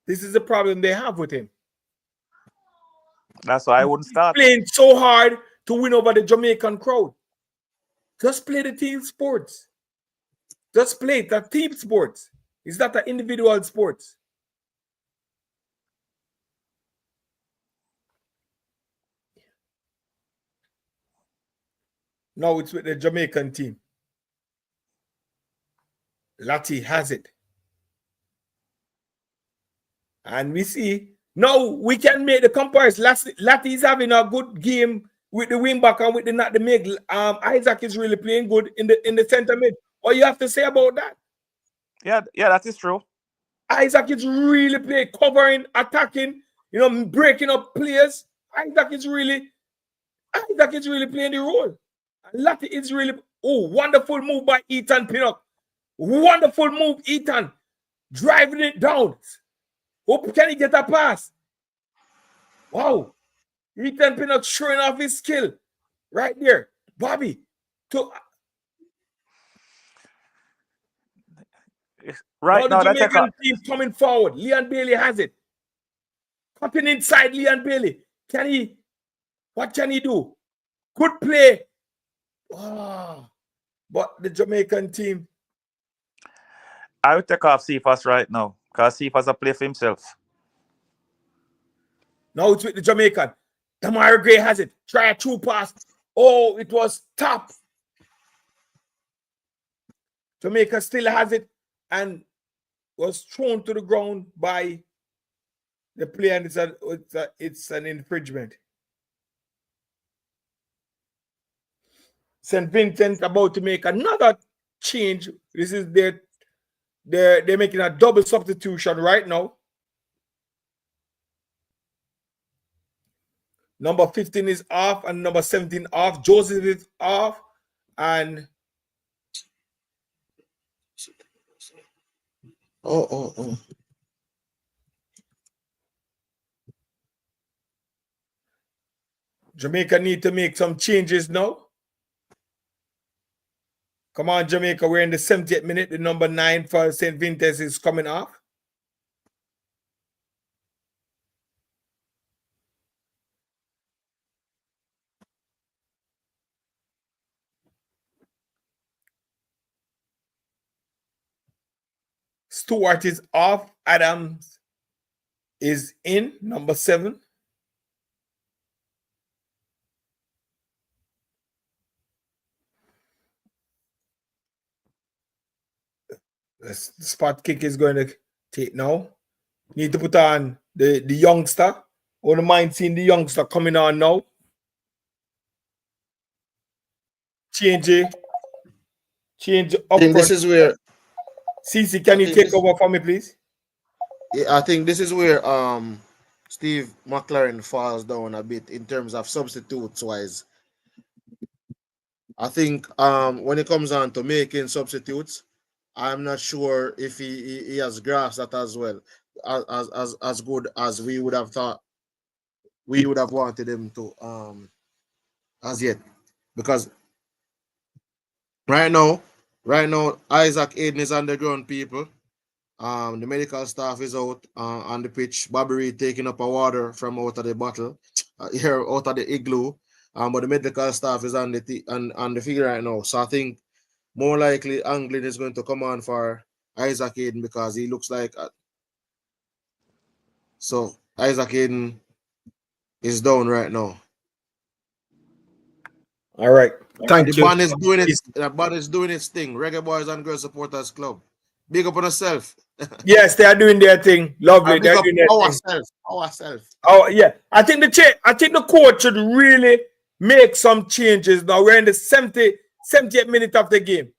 This is the problem they have with him. That's why I wouldn't start. Playing so hard to win over the Jamaican crowd. Just play the team sports. Just play it. That's team sports. It's not an individual sports. Now it's with the Jamaican team. Lati has it. And we see, now we can make the comparison. Lati is having a good game with the wing back and with the mid. Isaac is really playing good in the center mid. What you have to say about that? Yeah, that is true. Isaac is really playing, covering, attacking, breaking up players. Isaac is really playing the role. Lati is really Oh, wonderful move by Ethan Pinnock. Wonderful move, Ethan. Driving it down. Hope can he get a pass? Wow. Ethan Pinnock showing off his skill. Right there. Bobby. Right now, the that's Jamaican team coming forward. Leon Bailey has it. Cutting inside Leon Bailey. What can he do? Good play. Oh, but the Jamaican team. I would take off Cephas right now because Cephas a play for himself. Now it's with the Jamaican. Damari Gray has it. Try a true pass. Oh, it was top. Jamaica still has it and was thrown to the ground by the player, and it's an infringement. St. Vincent about to make another change. This is they're making a double substitution right now. Number 15 is off and number 17 off. Joseph is off and Jamaica need to make some changes now. Come on, Jamaica. We're in the 70th minute. The number 9 for St. Vincent is coming off. Stewart is off. Adams is in, number 7. The spot kick is going to take now. Need to put on the youngster. I wouldn't mind seeing the youngster coming on now. Change up. I think this is where Cece, can you take over for me, please? Yeah, I think this is where Steve McLaren falls down a bit in terms of substitutes wise. I think when it comes on to making substitutes, I'm not sure if he has grasped that as well as good as we would have thought we would have wanted him to as yet. Because right now Isaac Aiden is on the ground, people. The medical staff is out on the pitch. Bobby Reed taking up a water from out of the bottle, here out of the igloo. But the medical staff is on the field right now. So I think more likely Anglin is going to come on for Isaac Aiden because he looks like. So Isaac Aiden is down right now. All right. Thank you. The band is doing it. The band is doing its thing. Reggae Boyz and Girls Supporters Club. Big up on yourself. Yes, they are doing their thing. Lovely. They're doing their ourselves. Oh yeah. I think the coach should really make some changes now. We're in the 70th minute of the game.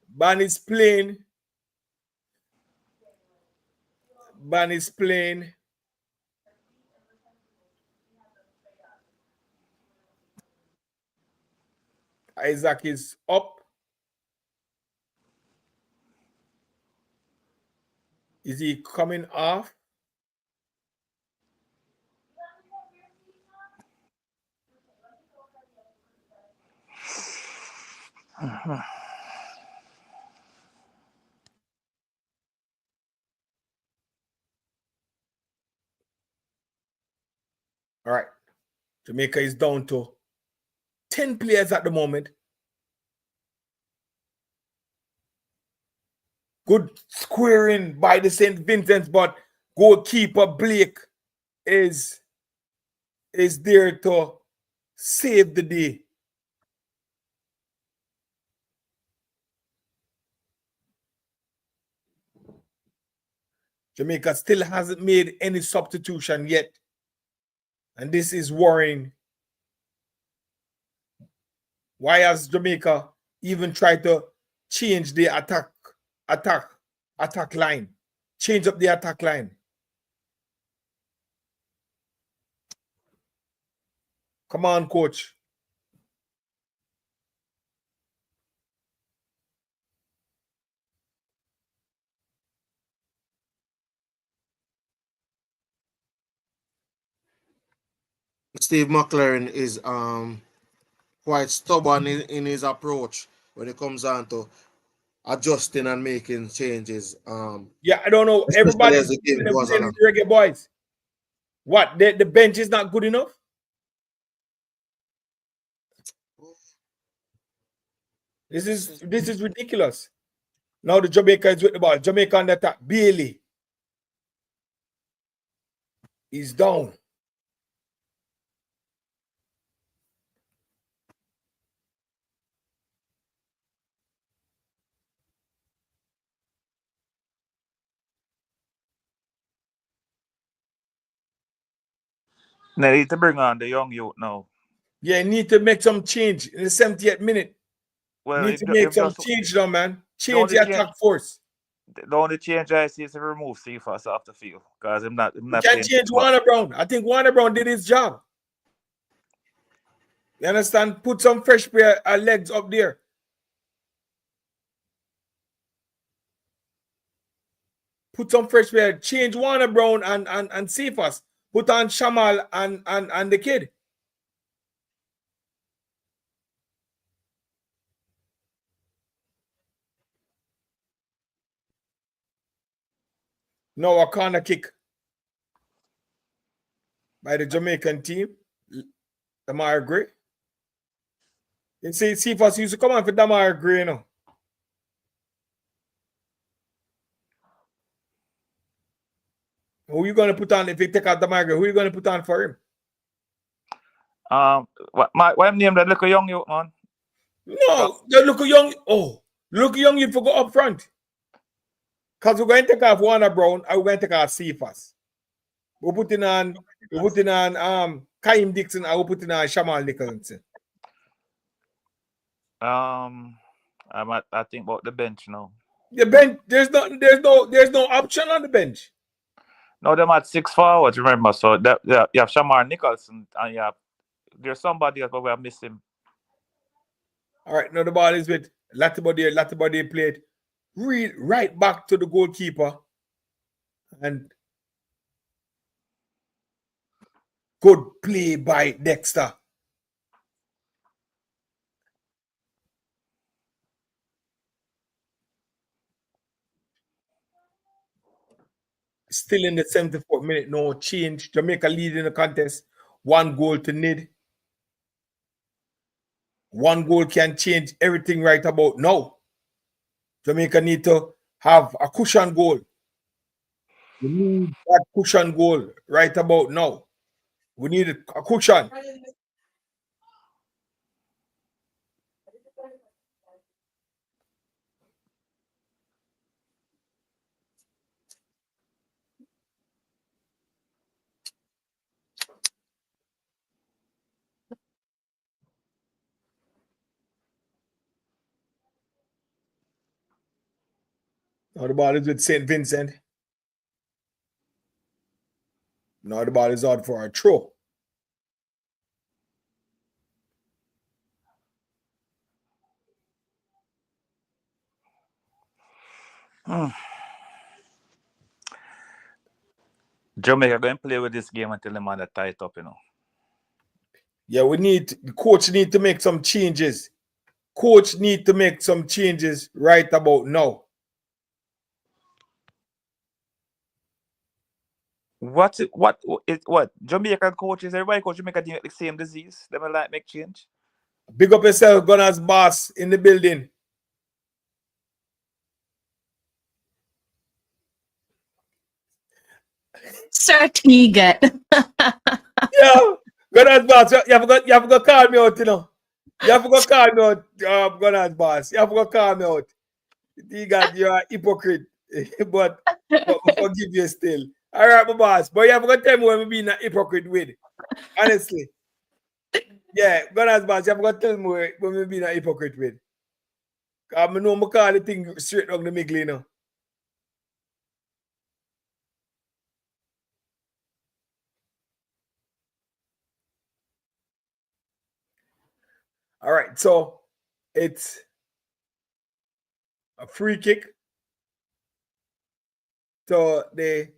Ban is playing. Isaac is up. Is he coming off? All right. Jamaica is down to 10 players at the moment. Good squaring by the St. Vincent's, but goalkeeper Blake is there to save the day. Jamaica still hasn't made any substitution yet. And this is worrying. Why has Jamaica even tried to change the attack line? Change up the attack line. Come on, coach. Steve McLaren is quite stubborn in his approach when it comes on to adjusting and making changes. Yeah, I don't know. Especially Everybody's as the game playing goes along. the Reggae Boys. What? The bench is not good enough? This is ridiculous. Now the Jamaica is with the ball. Jamaica on the attack. Bailey. He's down. They need to bring on the young youth now. Yeah, need to make some change in the 78th minute. Well, Need to make some change now, man. Change the attack force. The only change I see is to remove Cephas off the field because I'm not You can't change Warner Brown. I think Warner Brown did his job. You understand? Put some fresh pair of legs up there. Put some fresh pair. Change Warner Brown and Cephas. Put on Shamal and the kid. No, a corner kick by the Jamaican team. Damar Gray. You see, Cephas used to come on for Damar Gray now. Who are you going to put on if you take out Damar Gray? Who are you going to put on for him? Why name that little young youth, man? No, the look young. Oh, look young, you forgot up front. Because we're going to take off Warner Brown and we're going to take off Cephas. We're putting on Kaim Dixon and we're putting on Shamal Nicholson. I think about the bench now. The bench, there's no option on the bench. No, them at 6 forwards, remember. So that you have Shamar Nicholson and there's somebody else, but we are missing. All right, now the ball is with Latibody played right back to the goalkeeper. And good play by Dexter. Still in the 74th minute, no change. Jamaica leading the contest. 1 goal to nil. 1 goal can change everything right about now. Jamaica need to have a cushion goal. We need that cushion goal right about now. We need a cushion. Now the ball is with St. Vincent. Now the ball is out for a throw. Jamaica going to play with this game until the man are tight up, Yeah, the coach need to make some changes. Coach need to make some changes right about now. What Jamaican coaches, everybody coach Jamaica the same disease. They like make change. Big up yourself, Gunners boss in the building. Certainly good. Yeah, Gunners boss, you have to call me out, You have to call me out, Gunners boss. You have to call me out. You're a hypocrite, but forgive you still. All right, my boss, but you have to tell me when we being a hypocrite with. Honestly. Yeah, Gunners boss, you have to tell me when we being a hypocrite with. I know I call the thing straight on the middle, now. All right, so it's a free kick to the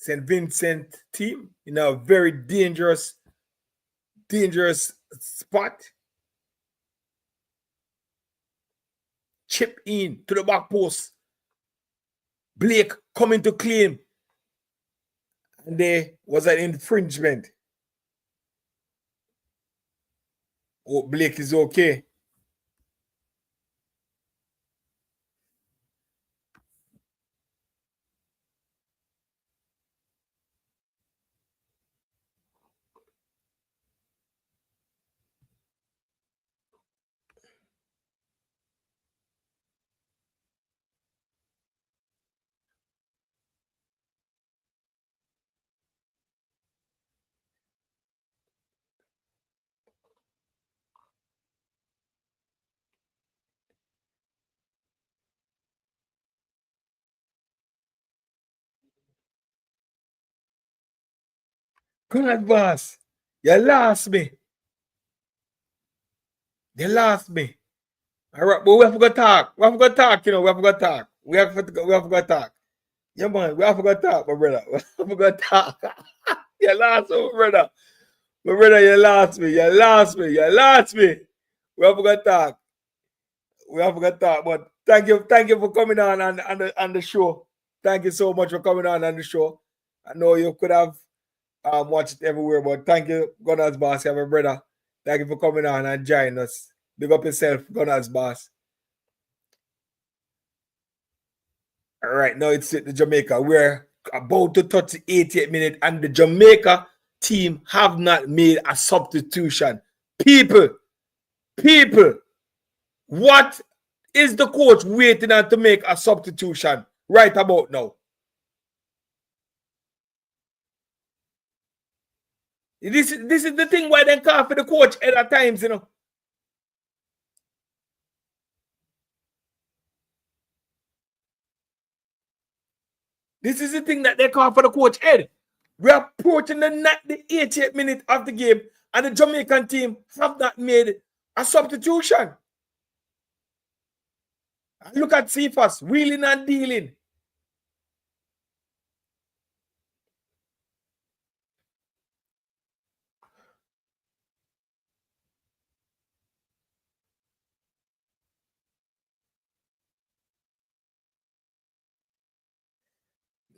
St. Vincent team in a very dangerous dangerous spot. Chip in to the back post. Blake coming to claim. And there was an infringement. Oh, Blake is okay. Grenadines, you lost me. You lost me. All right, but we have to go talk. We have to go talk, you know. We have to go talk. We have to go talk. Yeah, man, we have to go talk, my brother. We have to go talk. You lost me, my brother. My brother, you lost me. You lost me. You lost me. We have to go talk. We have to go talk. But thank you for coming on the show. Thank you so much for coming on the show. I know you could have watched it everywhere, but thank you, Gunners Boss. You have a brother. Thank you for coming on and joining us. Big up yourself, Gunners Boss. All right, now it's the Jamaica. We're about to touch the 88th minute, and the Jamaica team have not made a substitution. People, what is the coach waiting on to make a substitution right about now? This is the thing why they call for the coach at times, you know. This is the thing that they call for the coach Ed. We're approaching the 88th minute of the game, and the Jamaican team have not made a substitution. Look at Cephas, wheeling and dealing.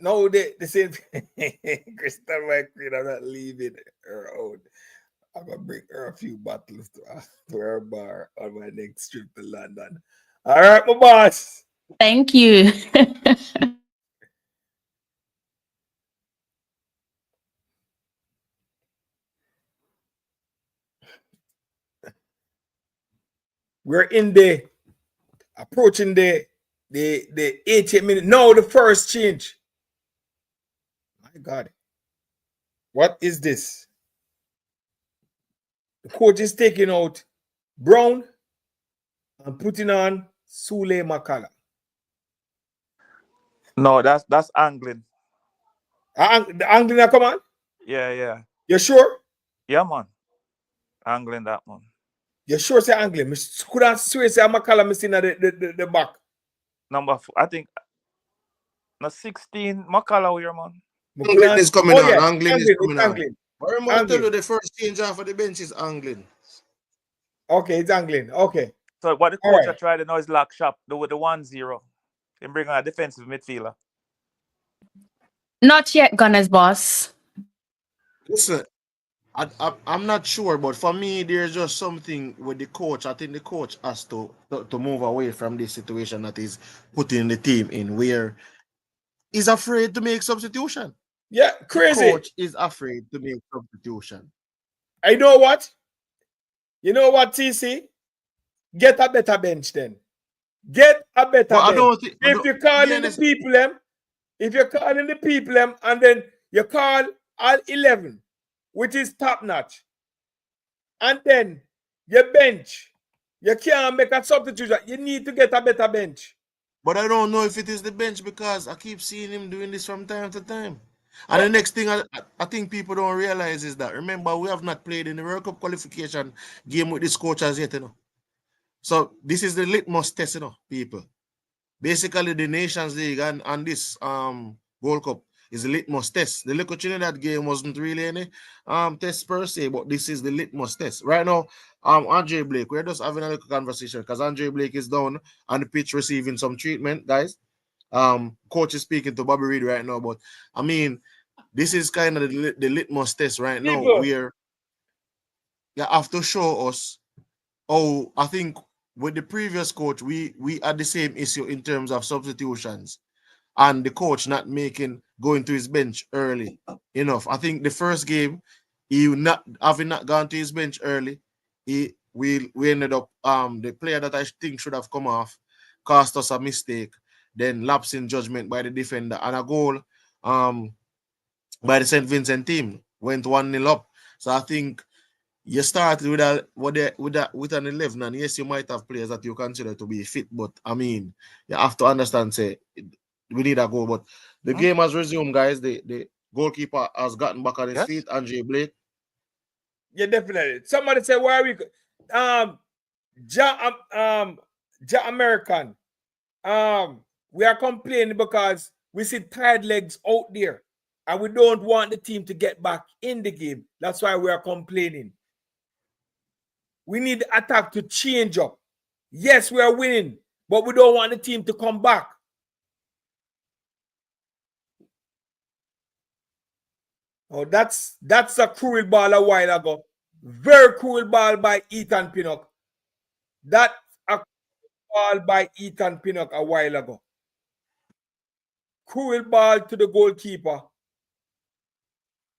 No, they said Crystal McQueen, I'm not leaving her out. I'm gonna bring her a few bottles to her bar on my next trip to London. All right, my boss. Thank you. We're approaching the 80th minute. No, the first change. My God. What is this? The coach is taking out Brown and putting on Sule Makala. No, that's angling. The angling come on? Yeah. You sure? Yeah, man. Angling that one. You sure say angling? Could I swear say Makala missing at the back? Number 4, I think. No, 16 Makala here, man. Angling is coming on. Yeah. Angling is coming on. Angling. I remember tell you the first change off of the bench is angling. Okay, it's angling. Okay. So what the coach are trying to know is lock shop, with the 1-0. And bring on a defensive midfielder. Not yet, Gunners Boss. Listen, I'm not sure, but for me, there's just something with the coach. I think the coach has to move away from this situation that is putting the team in, where he's afraid to make substitution. Yeah, crazy. The coach is afraid to make substitution. I know what? You know what, TC? Get a better bench then. Get a better bench. If you're calling the people, and then you call all 11, which is top notch, and then your bench, you can't make a substitution. You need to get a better bench. But I don't know if it is the bench, because I keep seeing him doing this from time to time. And the next thing I think people don't realize is that, remember, we have not played in the World Cup qualification game with this coach as yet, you know. So this is the litmus test, you know, people. Basically, the Nations League and this World Cup, is a litmus test. The little Trinidad game wasn't really any test per se, but this is the litmus test. Right now, Andre Blake, we're just having a little conversation because Andre Blake is down on the pitch receiving some treatment, guys. Coach is speaking to Bobby Reed right now, but I mean, this is kind of the litmus test right now where you have to show us. Oh, I think with the previous coach, we had the same issue in terms of substitutions and the coach not going to his bench early enough. I think the first game, he not gone to his bench early, we ended up the player that I think should have come off cost us a mistake, then lapse in judgment by the defender, and a goal by the St. Vincent team went 1-0 up. So I think you started with an 11, and yes, you might have players that you consider to be fit, but I mean, you have to understand, say, we need a goal. But the game has resumed, guys. The goalkeeper has gotten back on his feet, Andre Blake. Yeah, definitely. Somebody said, where are we? American. We are complaining because we see tired legs out there, and we don't want the team to get back in the game. That's why we are complaining. We need the attack to change up. Yes, we are winning, but we don't want the team to come back. Oh, that's a cruel ball a while ago. Very cruel ball by Ethan Pinnock. That's a ball by Ethan Pinnock a while ago. Cruel ball to the goalkeeper.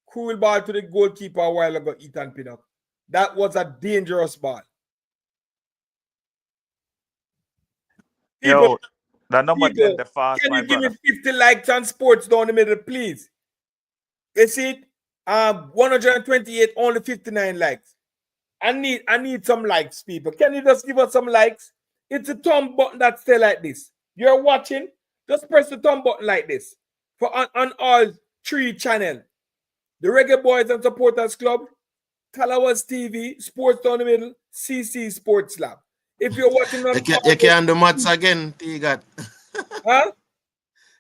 Cruel ball to the goalkeeper a while ago, Ethan Pinnock. That was a dangerous ball. Yo, the number 10, the fast, can you give me 50 likes on sports down the middle, please? You see it? 128, only 59 likes. I need some likes, people. Can you just give us some likes? It's a thumb button that stay like this. You're watching, just press the thumb button like this. For on all 3 channels. The Reggae Boyz and Supporters Club, Talawas TV, Sports Down the Middle, CC Sports Lab. If you're watching on you can't do maths again, T-Gat. Huh?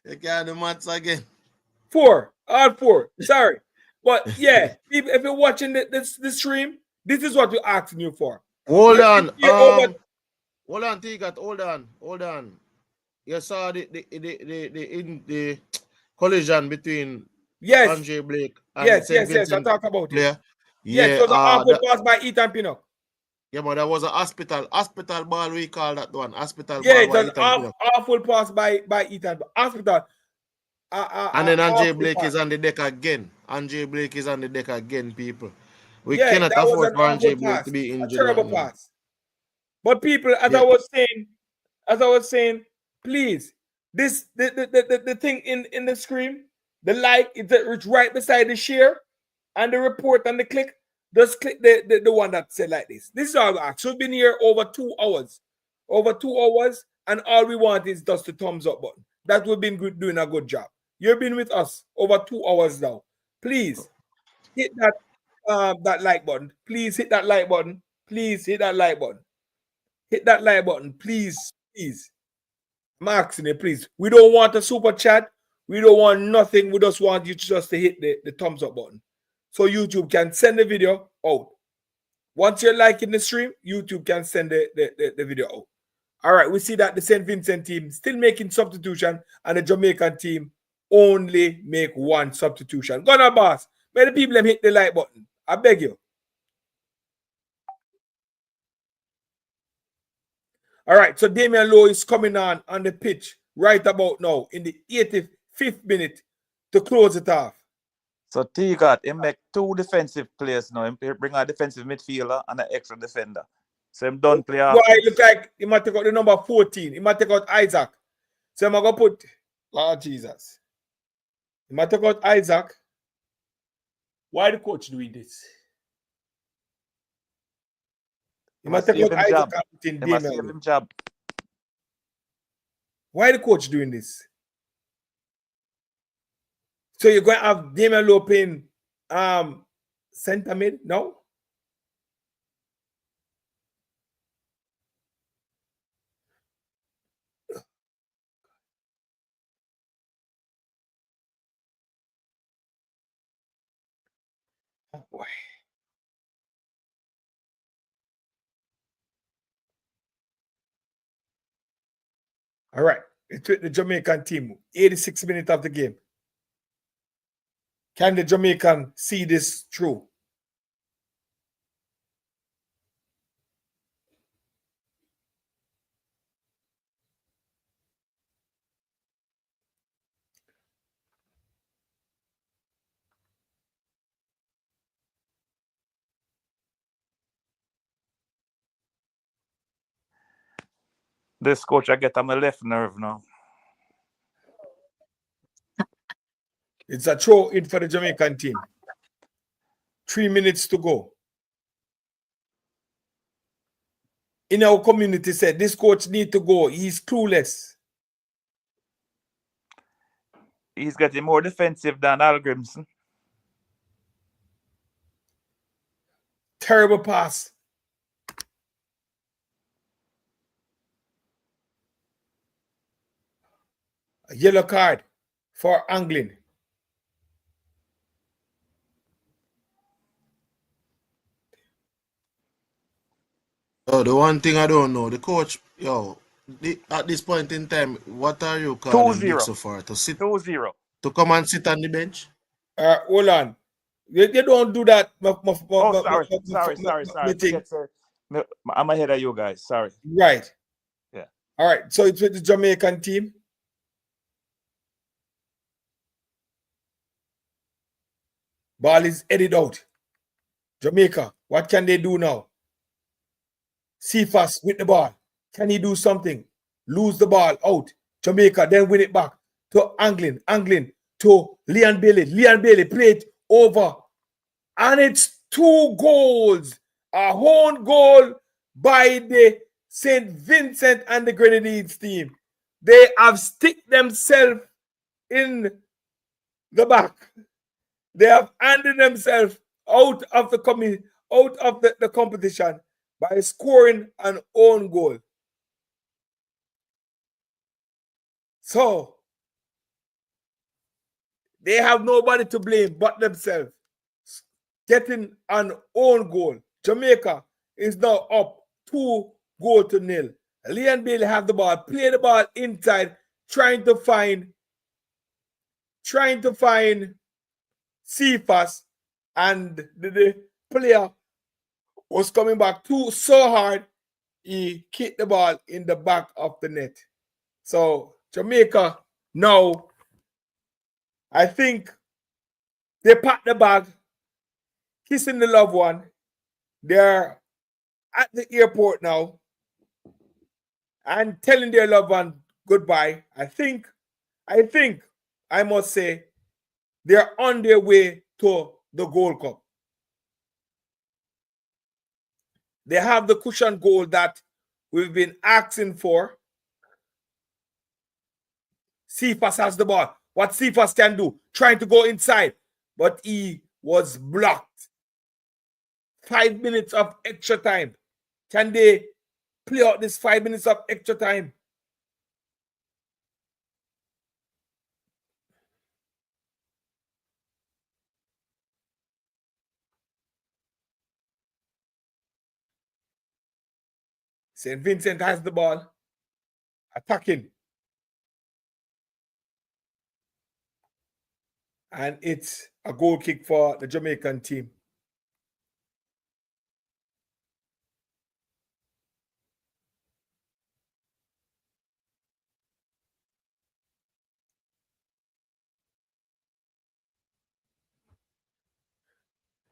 You can't do maths again. 4. All 4. Sorry. But yeah, if you're watching the stream, this is what we're asking you for. Hold on. Hold on, T-Gat. Hold on. You saw the collision between Andre Blake and St. Vincent. I talk about player. it. Yes, it was an awful pass by Ethan Pinnock. Yeah, but that was a hospital ball, we call that one. Hospital ball. Yeah, it's an awful pass by Ethan. Hospital. And then Andre Blake is on the deck again. People. We cannot afford for Andre Blake to be injured. A terrible pass. But people, as I was saying, please, the thing in the screen, the like, it's right beside the share and the report and the click. Just click the one that said like this. This is all we ask. We've been here over 2 hours. And all we want is just the thumbs up button. That we've been doing a good job. You've been with us over 2 hours now. Please hit that like button. Please hit that like button. Please hit that like button. Hit that like button. Please. I'm asking you, please. We don't want a super chat. We don't want nothing. We just want you to hit the thumbs up button. So YouTube can send the video out. Once you're liking the stream, YouTube can send the video out. All right, we see that the St. Vincent team still making substitution and the Jamaican team only make 1 substitution. Go on, boss. May the people hit the like button. I beg you. All right, so Damian Lowe is coming on the pitch right about now in the 85th minute to close it off. So T-Gat, he make 2 defensive players now. He bring a defensive midfielder and an extra defender. So him done play offense. Why look like he might take out the number 14. He might take out Isaac. So I'm going to put, Lord Jesus. He might take out Isaac. Why the coach doing this? He might take out Isaac and put in Damian Lowe. Why the coach doing this? So you're going to have Damian Lowe playing center mid? No? boy. All right. It's with the Jamaican team. 86 minutes of the game. Can the Jamaican see this through? This coach, I get on my left nerve now. It's a throw in for the Jamaican team. 3 minutes to go. In our community said this coach need to go. He's clueless. He's getting more defensive than Al Grimson. Terrible pass. A yellow card for angling. Oh, the one thing I don't know, the coach, at this point in time, what are you calling Dixon for? To sit 2-0. To come and sit on the bench? Hold on. They don't do that. Sorry. I'm ahead of you guys. Sorry. Right. Yeah. All right. So it's with the Jamaican team. Ball is headed out. Jamaica, what can they do now? Cephas with the ball. Can he do something? Lose the ball out. Jamaica, then win it back to Anglin to Leon Bailey. Leon Bailey played over. And it's 2 goals. A own goal by the St. Vincent and the Grenadines team. They have stick themselves in the back. They have handed themselves out of the competition by scoring an own goal. So they have nobody to blame but themselves. Getting an own goal. Jamaica is now up 2-0. Leon Bailey have the ball, play the ball inside, trying to find Cephas, and the player was coming back so hard, he kicked the ball in the back of the net. So Jamaica now, I think they packed the bag, kissing the loved one. They're at the airport now and telling their loved one goodbye. I think, I must say, they're on their way to the Gold Cup. They have the cushion goal that we've been asking for. Cephas has the ball. What Cephas can do, trying to go inside, but he was blocked. 5 minutes of extra time. Can they play out this 5 minutes of extra time? St. Vincent has the ball. Attacking. And it's a goal kick for the Jamaican team.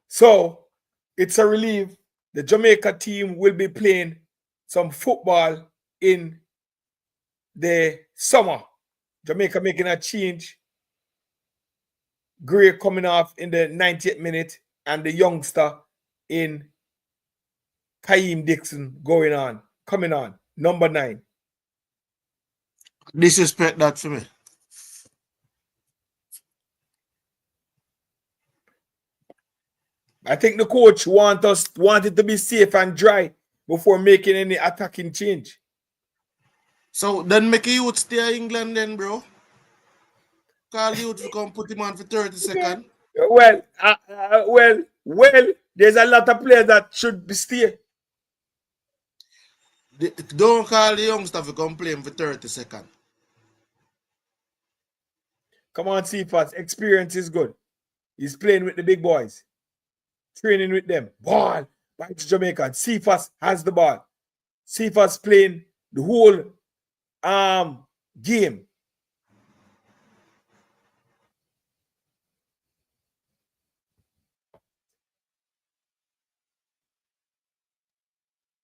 So it's a relief. The Jamaica team will be playing some football in the summer. Jamaica making a change. Gray coming off in the 90th minute, and the youngster in Kaim Dixon coming on, number 9. Disrespect that for me. I think the coach wanted to be safe and dry before making any attacking change. So then make a youth stay in England then, bro. Call youth to come put him on for 30 seconds. Well, there's a lot of players that should be stay. Don't call the youngster to complain for 30 seconds. Come on, Cephas. Experience is good. He's playing with the big boys. Training with them. Ball. Back to Jamaica. Cephas has the ball. Cephas playing the whole game.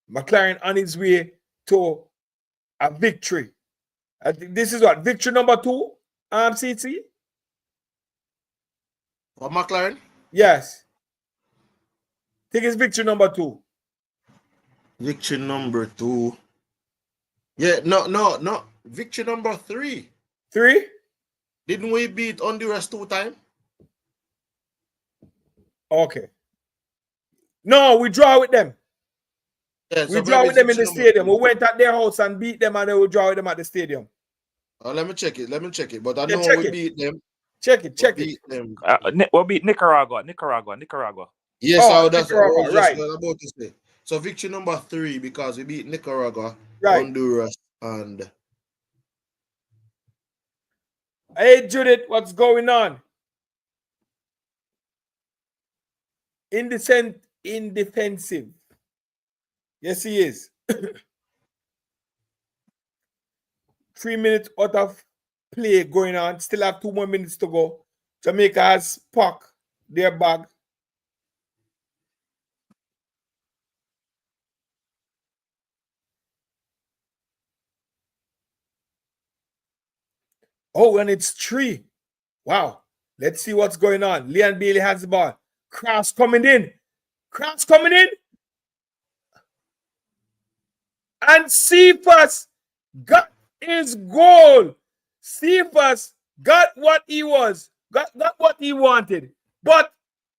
McLaren on his way to a victory. I think this is what? Victory number 2, CC? For McLaren? Yes. I think it's victory number 2. Victory number 2. Yeah, no. Victory number 3. 3? Didn't we beat Honduras 2 times? Okay. No, we draw with them. Yeah, We draw with them in the stadium. We went at their house and beat them, and then we draw with them at the stadium. Let me check it. But I know we beat them. Check it. Them. We beat Nicaragua. Yes, that's what I was just right. about to say. So victory number 3 because we beat Nicaragua, Right. Honduras, and Hey, Judith, what's going on? Indefensive. Yes, he is. 3 minutes out of play going on. Still have 2 more minutes to go. Jamaica has packed their bag. Oh, and it's 3. Wow. Let's see what's going on. Leon Bailey has the ball. Cross coming in. And Cephas got his goal. Cephas got what he was. Got what he wanted. But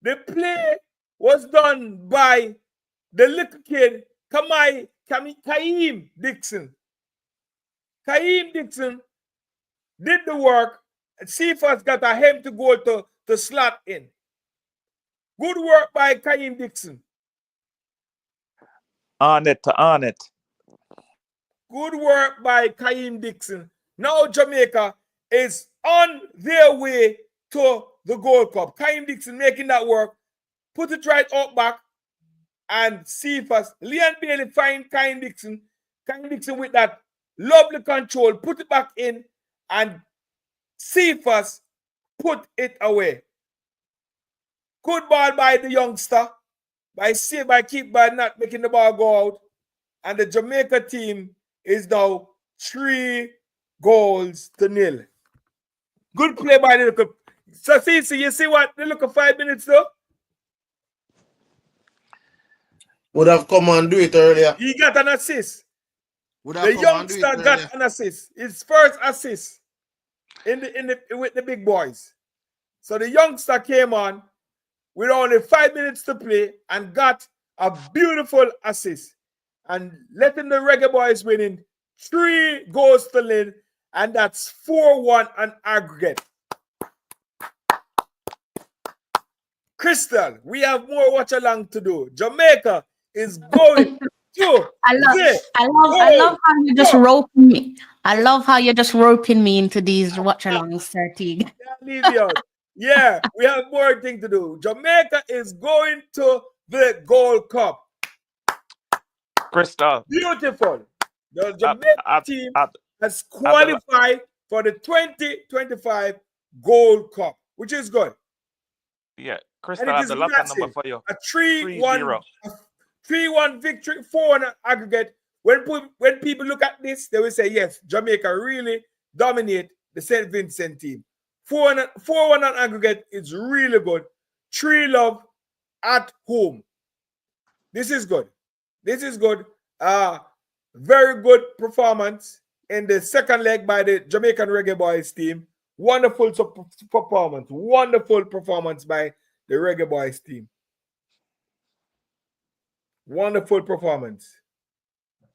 the play was done by the little kid, Kaim Dixon. Kaim Dixon did the work. Cephas got a him to go to slot in. Good work by Kaim Dixon. On it. Good work by Kaim Dixon. Now Jamaica is on their way to the Gold Cup. Kaim Dixon making that work. Put it right out back. And Cephas. Leon Bailey find Kaim Dixon. Kaim Dixon with that lovely control. Put it back in. And Cephas put it away. Good ball by the youngster. By not making the ball go out. And the Jamaica team is now 3-0. Good play by the little. So see, you see what the look 5 minutes though? would have come and do it earlier. He got an assist. The youngster got an assist. His first assist with the big boys. So the youngster came on with only 5 minutes to play and got a beautiful assist. And letting the Reggae Boyz winning 3-0, and that's 4-1 on aggregate. Crystal, we have more watch along to do. Jamaica is going to. I love how you just roping me. I love how you're just roping me into these watch alongs, Sir Teague. Yeah, we have more thing to do. Jamaica is going to the Gold Cup. Crystal. Beautiful. The Jamaica team has qualified for the 2025 Gold Cup, which is good. Yeah, Crystal has the last number for you. A 3-1 victory, 4-1 aggregate. When people look at this, they will say, yes, Jamaica really dominate the St. Vincent team. 4-1 on aggregate is really good. 3-0 at home. This is good. Very good performance in the second leg by the Jamaican Reggae Boyz team. Wonderful performance by the Reggae Boyz team. Wonderful performance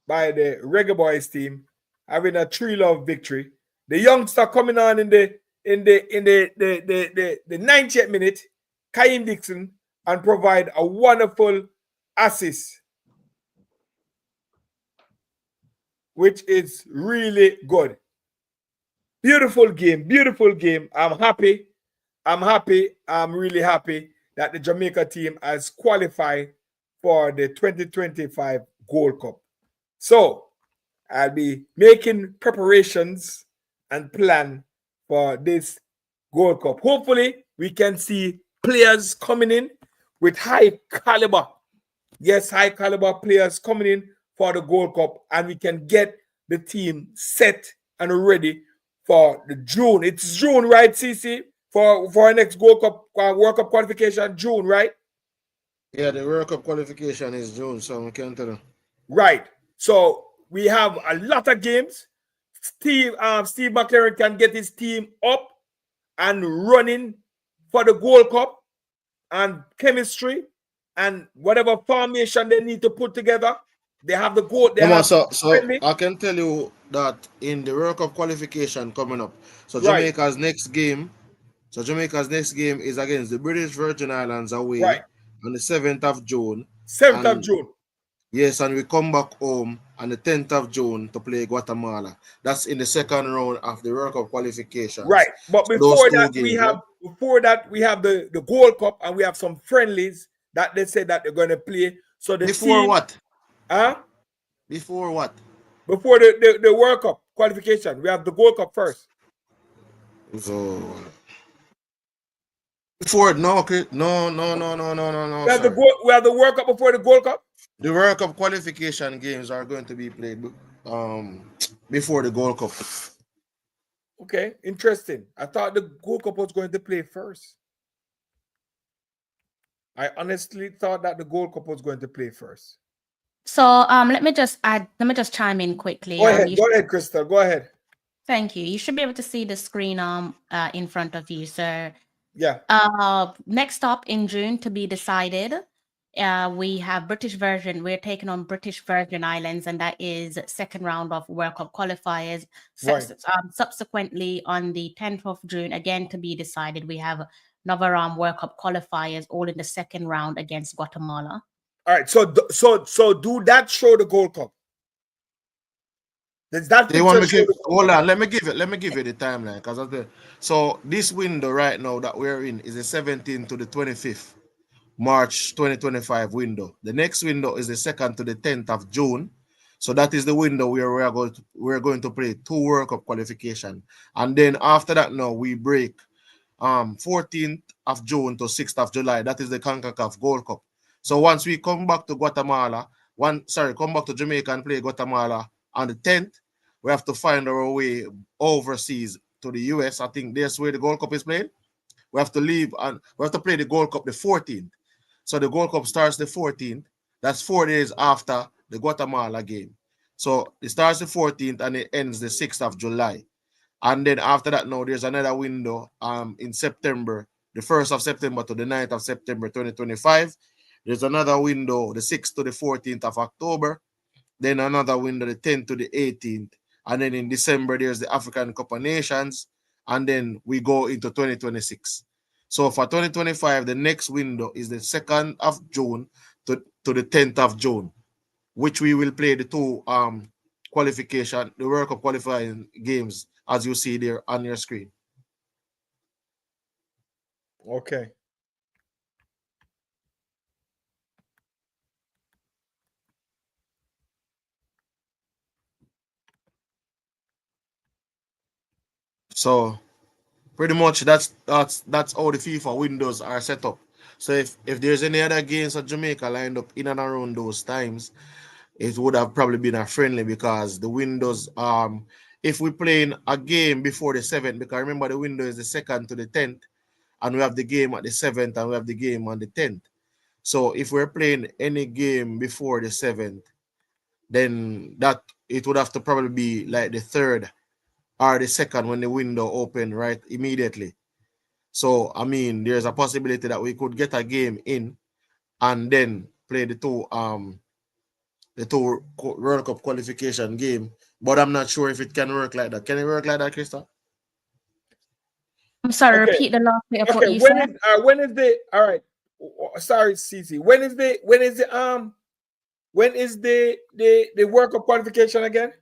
by the Reggae Boyz team, having a 3-0 victory. The youngster coming on in the 90th minute. Kyle Dixon and provide a wonderful assist, which is really good. Beautiful game, beautiful game. I'm happy. I'm really happy that the Jamaica team has qualified for the 2025 Gold Cup. So I'll be making preparations and plan for this Gold Cup. Hopefully, we can see players coming in with high caliber. Yes, high caliber players coming in for the Gold Cup, and we can get the team set and ready for the June. It's June, right, CC? For our next Gold Cup, World Cup qualification, June, right? Yeah, the World Cup qualification is June, so I can't tell you. Right. So we have a lot of games. Steve McLaren can get his team up and running for the Gold Cup and chemistry and whatever formation they need to put together. They have the goal. So I can tell you that in the World Cup qualification coming up, so Jamaica's next game is against the British Virgin Islands away on the 7th of June. 7th of June. Yes, and we come back home on the 10th of June to play Guatemala. That's in the second round of the World Cup qualifications. Right. But before that, we have the Gold Cup, and we have some friendlies that they say that they're going to play. So the before team, what? Huh? Before what? Before the World Cup qualification. We have the Gold Cup first. So before no. We have the World Cup before the Gold Cup. The World Cup qualification games are going to be played before the Gold Cup. Okay, interesting. I thought the Gold Cup was going to play first. I honestly thought that the Gold Cup was going to play first. So let me just chime in quickly. Go ahead, Crystal. Go ahead. Thank you. You should be able to see the screen in front of you, sir. Yeah. Next up in June to be decided. We have British Virgin. We're taking on British Virgin Islands, and that is second round of World Cup qualifiers. Subsequently, on the 10th of June, again to be decided, we have another World Cup qualifiers, all in the second round against Guatemala. All right. So do that show the Gold Cup? Does that? They want me hold on. Let me give you the timeline, because so this window right now that we're in is the 17th to the 25th. March 2025 window. The next window is the 2nd to the 10th of June. So that is the window where we're going to play 2 World Cup qualification. And then after that, now we break 14th of June to 6th of July. That is the CONCACAF Gold Cup. So once we come back to come back to Jamaica and play Guatemala on the 10th, we have to find our way overseas to the US. I think that's where the Gold Cup is played. We have to leave and we have to play the Gold Cup the 14th. So the Gold Cup starts the 14th. That's 4 days after the Guatemala game. So it starts the 14th and it ends the 6th of July. And then after that, now there's another window in September, the 1st of September to the 9th of September 2025. There's another window, the 6th to the 14th of October. Then another window, the 10th to the 18th. And then in December, there's the African Cup of Nations. And then we go into 2026. So for 2025, the next window is the 2nd of June to the 10th of June, which we will play the 2 the World Cup qualifying games, as you see there on your screen. Okay. So pretty much that's how the FIFA windows are set up. So if there's any other games that Jamaica lined up in and around those times, it would have probably been a friendly, because the windows, if we're playing a game before the 7th, because remember the window is the 2nd to the 10th, and we have the game at the 7th and we have the game on the 10th. So if we're playing any game before the 7th, then that it would have to probably be like the 3rd or the 2nd when the window open right immediately. So I mean, there's a possibility that we could get a game in and then play the 2 World Cup qualification game, but I'm not sure if it can work like that. Can it work like that, Krista? I'm sorry, Okay. repeat the last bit of what Okay, you said. when is the all right? Sorry, Cece. When is the World Cup qualification again?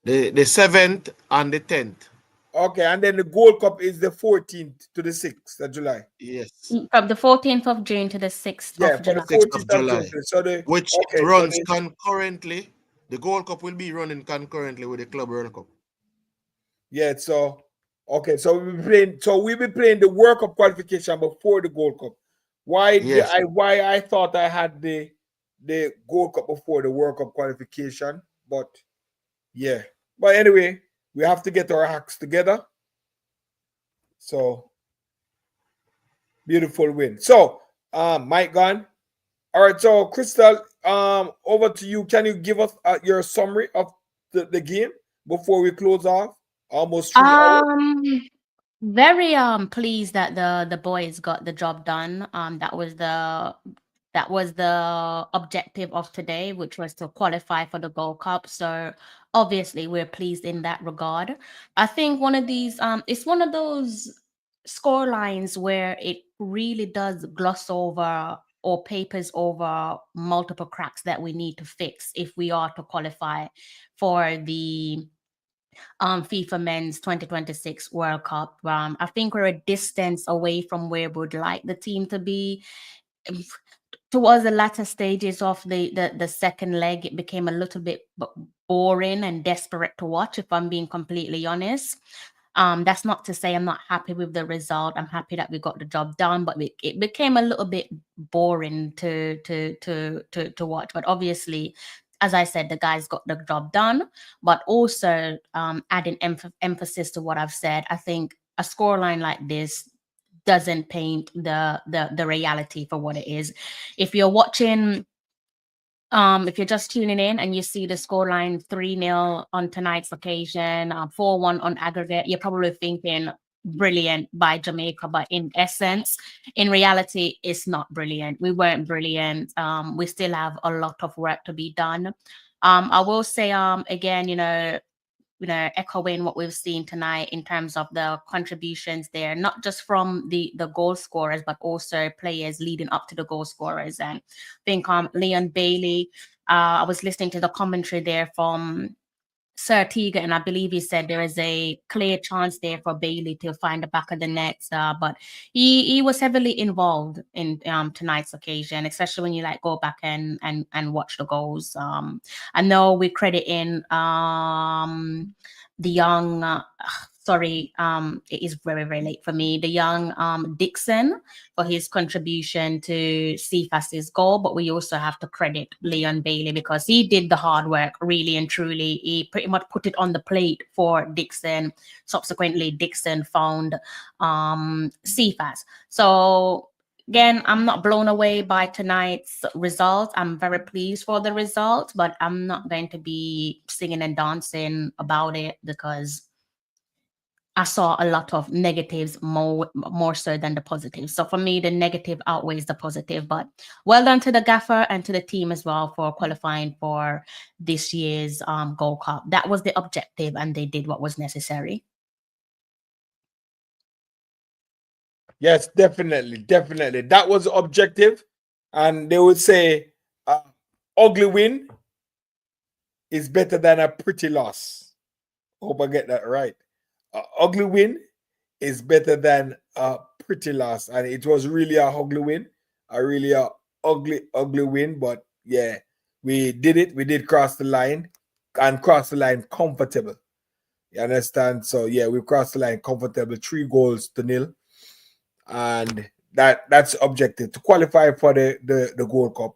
The 7th and the 10th. Okay, and then the Gold Cup is the 14th to the 6th of July. Yes. From the 14th of June to the 6th Yeah, of for the July. 14th 6th of of July. June. So Which runs concurrently. The Gold Cup will be running concurrently with the Club World Cup. Yeah, so okay, so we'll be playing the World Cup qualification before the Gold Cup. Why I thought I had the Gold Cup before the World Cup qualification, but yeah. But anyway, we have to get our acts together. So beautiful win. So Mike gone. All right, so Crystal, over to you. Can you give us your summary of the game before we close off? Almost 3 hours. Very pleased that the boys got the job done. That was the objective of today, which was to qualify for the Gold Cup. So obviously we're pleased in that regard. I think one of these it's one of those score lines where it really does gloss over or papers over multiple cracks that we need to fix if we are to qualify for the FIFA Men's 2026 World Cup. I think we're a distance away from where we'd like the team to be. Towards the latter stages of the second leg, it became a little bit boring and desperate to watch, if I'm being completely honest. That's not to say I'm not happy with the result. I'm happy that we got the job done, but it became a little bit boring to watch. But obviously, as I said, the guys got the job done. But also, adding emphasis to what I've said, I think a scoreline like this doesn't paint the reality for what it is. If you're watching, if you're just tuning in and you see the scoreline 3-0 on tonight's occasion, 4-1 on aggregate, you're probably thinking brilliant by Jamaica, but in essence, in reality, it's not brilliant. We weren't brilliant. We still have a lot of work to be done. I will say, again, echoing what we've seen tonight in terms of the contributions there, not just from the goal scorers, but also players leading up to the goal scorers. And I think Leon Bailey, I was listening to the commentary there from Sir Tiga, and I believe he said there is a clear chance there for Bailey to find the back of the net. But he was heavily involved in tonight's occasion, especially when you go back and watch the goals. I know we credit in the young. It is very, very late for me. The young Dixon for his contribution to CFAS's goal, but we also have to credit Leon Bailey because he did the hard work, really and truly. He pretty much put it on the plate for Dixon. Subsequently, Dixon found CFAS. So again, I'm not blown away by tonight's result. I'm very pleased for the result, but I'm not going to be singing and dancing about it because I saw a lot of negatives more so than the positives. So for me, the negative outweighs the positive. But well done to the gaffer and to the team as well for qualifying for this year's Gold Cup. That was the objective, and they did what was necessary. Yes, definitely. That was the objective. And they would say ugly win is better than a pretty loss. Hope I get that right. Ugly win is better than a pretty loss. And it was really a ugly win. A ugly win. But yeah, we did it. We did cross the line and cross the line comfortable. You understand? So yeah, we crossed the line comfortable, 3-0. And that's objective to qualify for the Gold Cup.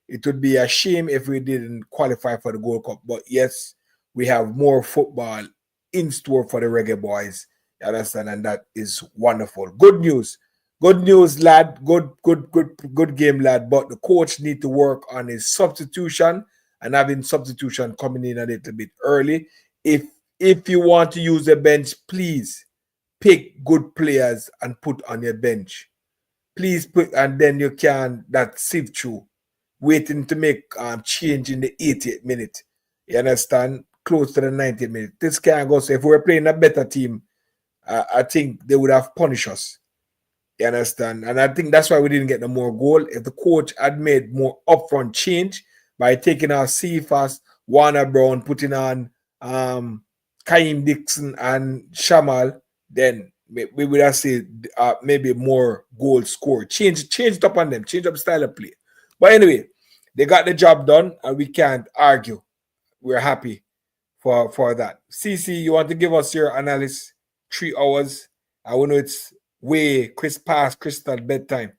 It would be a shame if we didn't qualify for the Gold Cup. But yes, we have more football in store for the Reggae Boyz. You understand? And that is wonderful. Good news, lad. Good game, lad. But the coach need to work on his substitution and having substitution coming in a little bit early. If you want to use the bench, please pick good players and put on your bench. Please put, and then you can that sieve through, waiting to make change in the 88th minute. You understand? Close to the 90th minute. This can't go. So if we're playing a better team, I think they would have punished us. You understand? And I think that's why we didn't get no more goal. If the coach had made more upfront change by taking our Cephas, Warner Brown, putting on Kaim Dixon and Shamal, then we would have seen maybe more goals scored. Changed up on them, change up style of play. But anyway, they got the job done, and we can't argue. We're happy for that. CC, you want to give us your analysis? 3 hours. I know it's way past Crystal bedtime.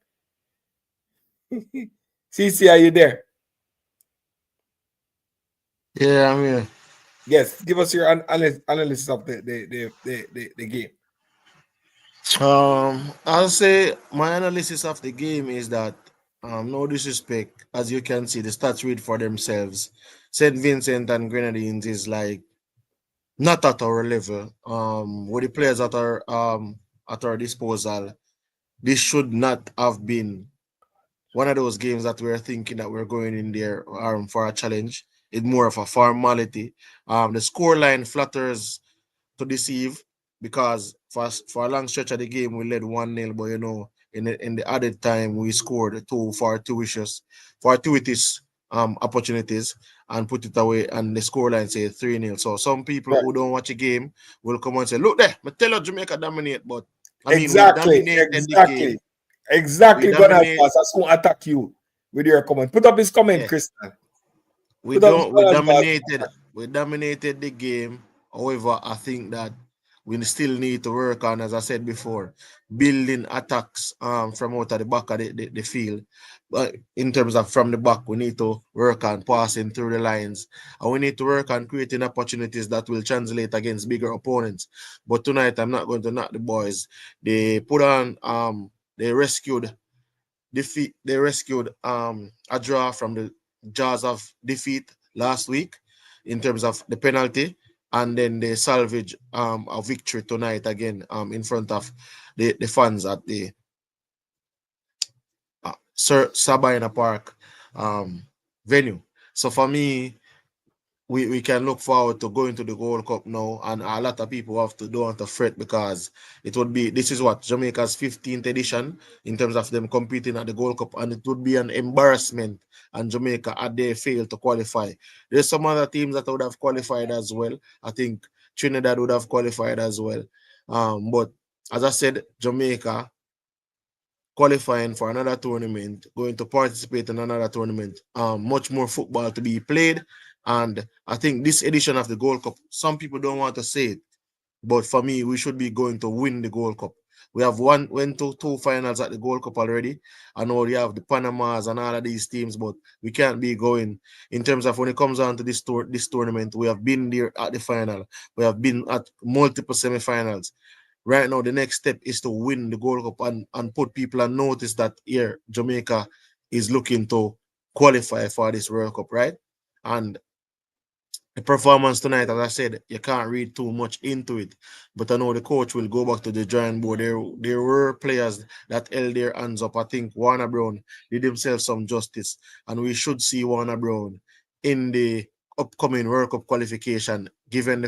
CC, are you there? Yeah, I'm here. Yes, give us your analysis of the game. I'll say my analysis of the game is that no disrespect, as you can see, the stats read for themselves. St. Vincent and Grenadines is like not at our level. With the players at our disposal, this should not have been one of those games that we're thinking that we're going in there for a challenge. It's more of a formality. The scoreline flatters to deceive because for a long stretch of the game we led 1-0, but in the added time we scored two fortuitous opportunities and put it away, and the scoreline say 3-0. So some people who don't watch a game will come and say, look there, I tell you Jamaica dominate, but I mean we dominated the game. Exactly, Gunner's boss. That's who attack you with your comment. Put up his comment, yeah. Crystal. We dominated the game. However, I think that we still need to work on, as I said before, building attacks from out of the back of the field. But in terms of from the back, we need to work on passing through the lines. And we need to work on creating opportunities that will translate against bigger opponents. But tonight, I'm not going to knock the boys. They put on, they rescued a draw from the jaws of defeat last week in terms of the penalty, and then they salvage a victory tonight again in front of the fans at the Sir Sabina Park venue. So for me, we can look forward to going to the Gold Cup now, and a lot of people don't want to fret because this is what Jamaica's 15th edition in terms of them competing at the Gold Cup, and it would be an embarrassment and Jamaica had they failed to qualify. There's some other teams that would have qualified as well. I think Trinidad would have qualified as well. But as I said, Jamaica qualifying for another tournament, going to participate in another tournament, much more football to be played. And I think this edition of the Gold Cup, some people don't want to say it, but for me, we should be going to win the Gold Cup. We have went to 2 finals at the Gold Cup already. I know we have the Panamas and all of these teams, but we can't be going in terms of when it comes down to this tournament. We have been there at the final. We have been at multiple semifinals. Right now, the next step is to win the Gold Cup and put people on notice that here Jamaica is looking to qualify for this World Cup, right? And the performance tonight, as I said, you can't read too much into it. But I know the coach will go back to the drawing board. There were players that held their hands up. I think Warner Brown did himself some justice. And we should see Warner Brown in the upcoming World Cup qualification, given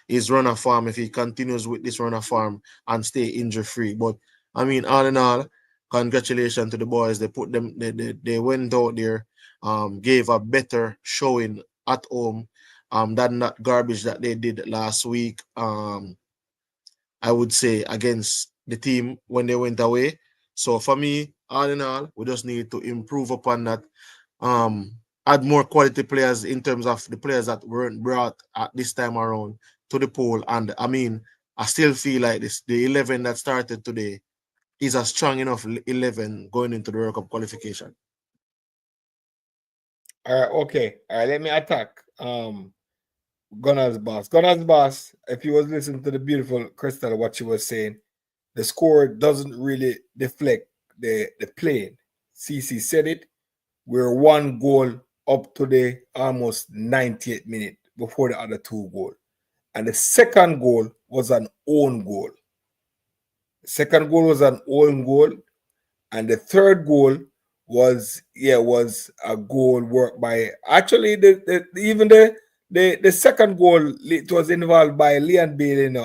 his runner form, if he continues with this runner form and stay injury-free. But, I mean, all in all, congratulations to the boys. They went out there, gave a better showing at home than that garbage that they did last week. I would say against the team when they went away. So for me, all in all, we just need to improve upon that. Add more quality players in terms of the players that weren't brought at this time around to the pool. And I mean, I still feel like the 11 that started today is a strong enough 11 going into the World Cup qualification. All right, okay. All right, let me attack Gunner's boss. Gunner's boss, if you was listening to the beautiful Crystal, what she was saying, the score doesn't really deflect the play. CC said it. We're 1 goal up to the almost 98th minute before the other 2 goals. And the second goal was an own goal. The second goal was an own goal. And the third goal was a goal worked by actually the second goal, it was involved by Leon Bailey,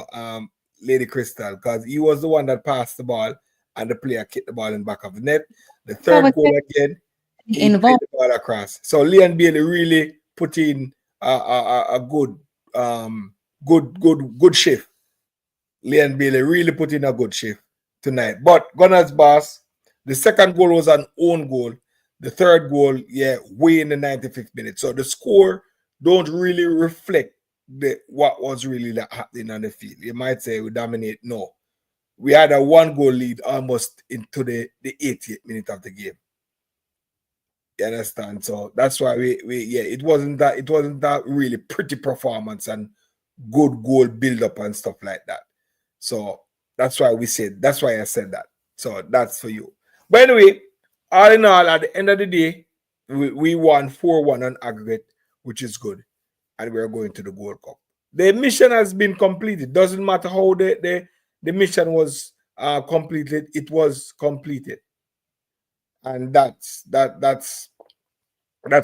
Lady Crystal, because he was the one that passed the ball and the player kicked the ball in the back of the net. The third goal again, he played the ball across. So Leon Bailey really put in a good shift. Leon Bailey really put in a good shift tonight. But Gunners boss, the second goal was an own goal. The third goal, way in the 95th minute. So the score don't really reflect what was really happening on the field. You might say we dominate. No. We had a 1-goal lead almost into the 80th minute of the game. You understand? So that's why it wasn't that really pretty performance and good goal build up and stuff like that. So that's why I said that. So that's for you. But anyway, all in all, at the end of the day, we won 4-1 on aggregate, which is good. And we're going to the Gold Cup. The mission has been completed. Doesn't matter how the mission was completed, it was completed. And that's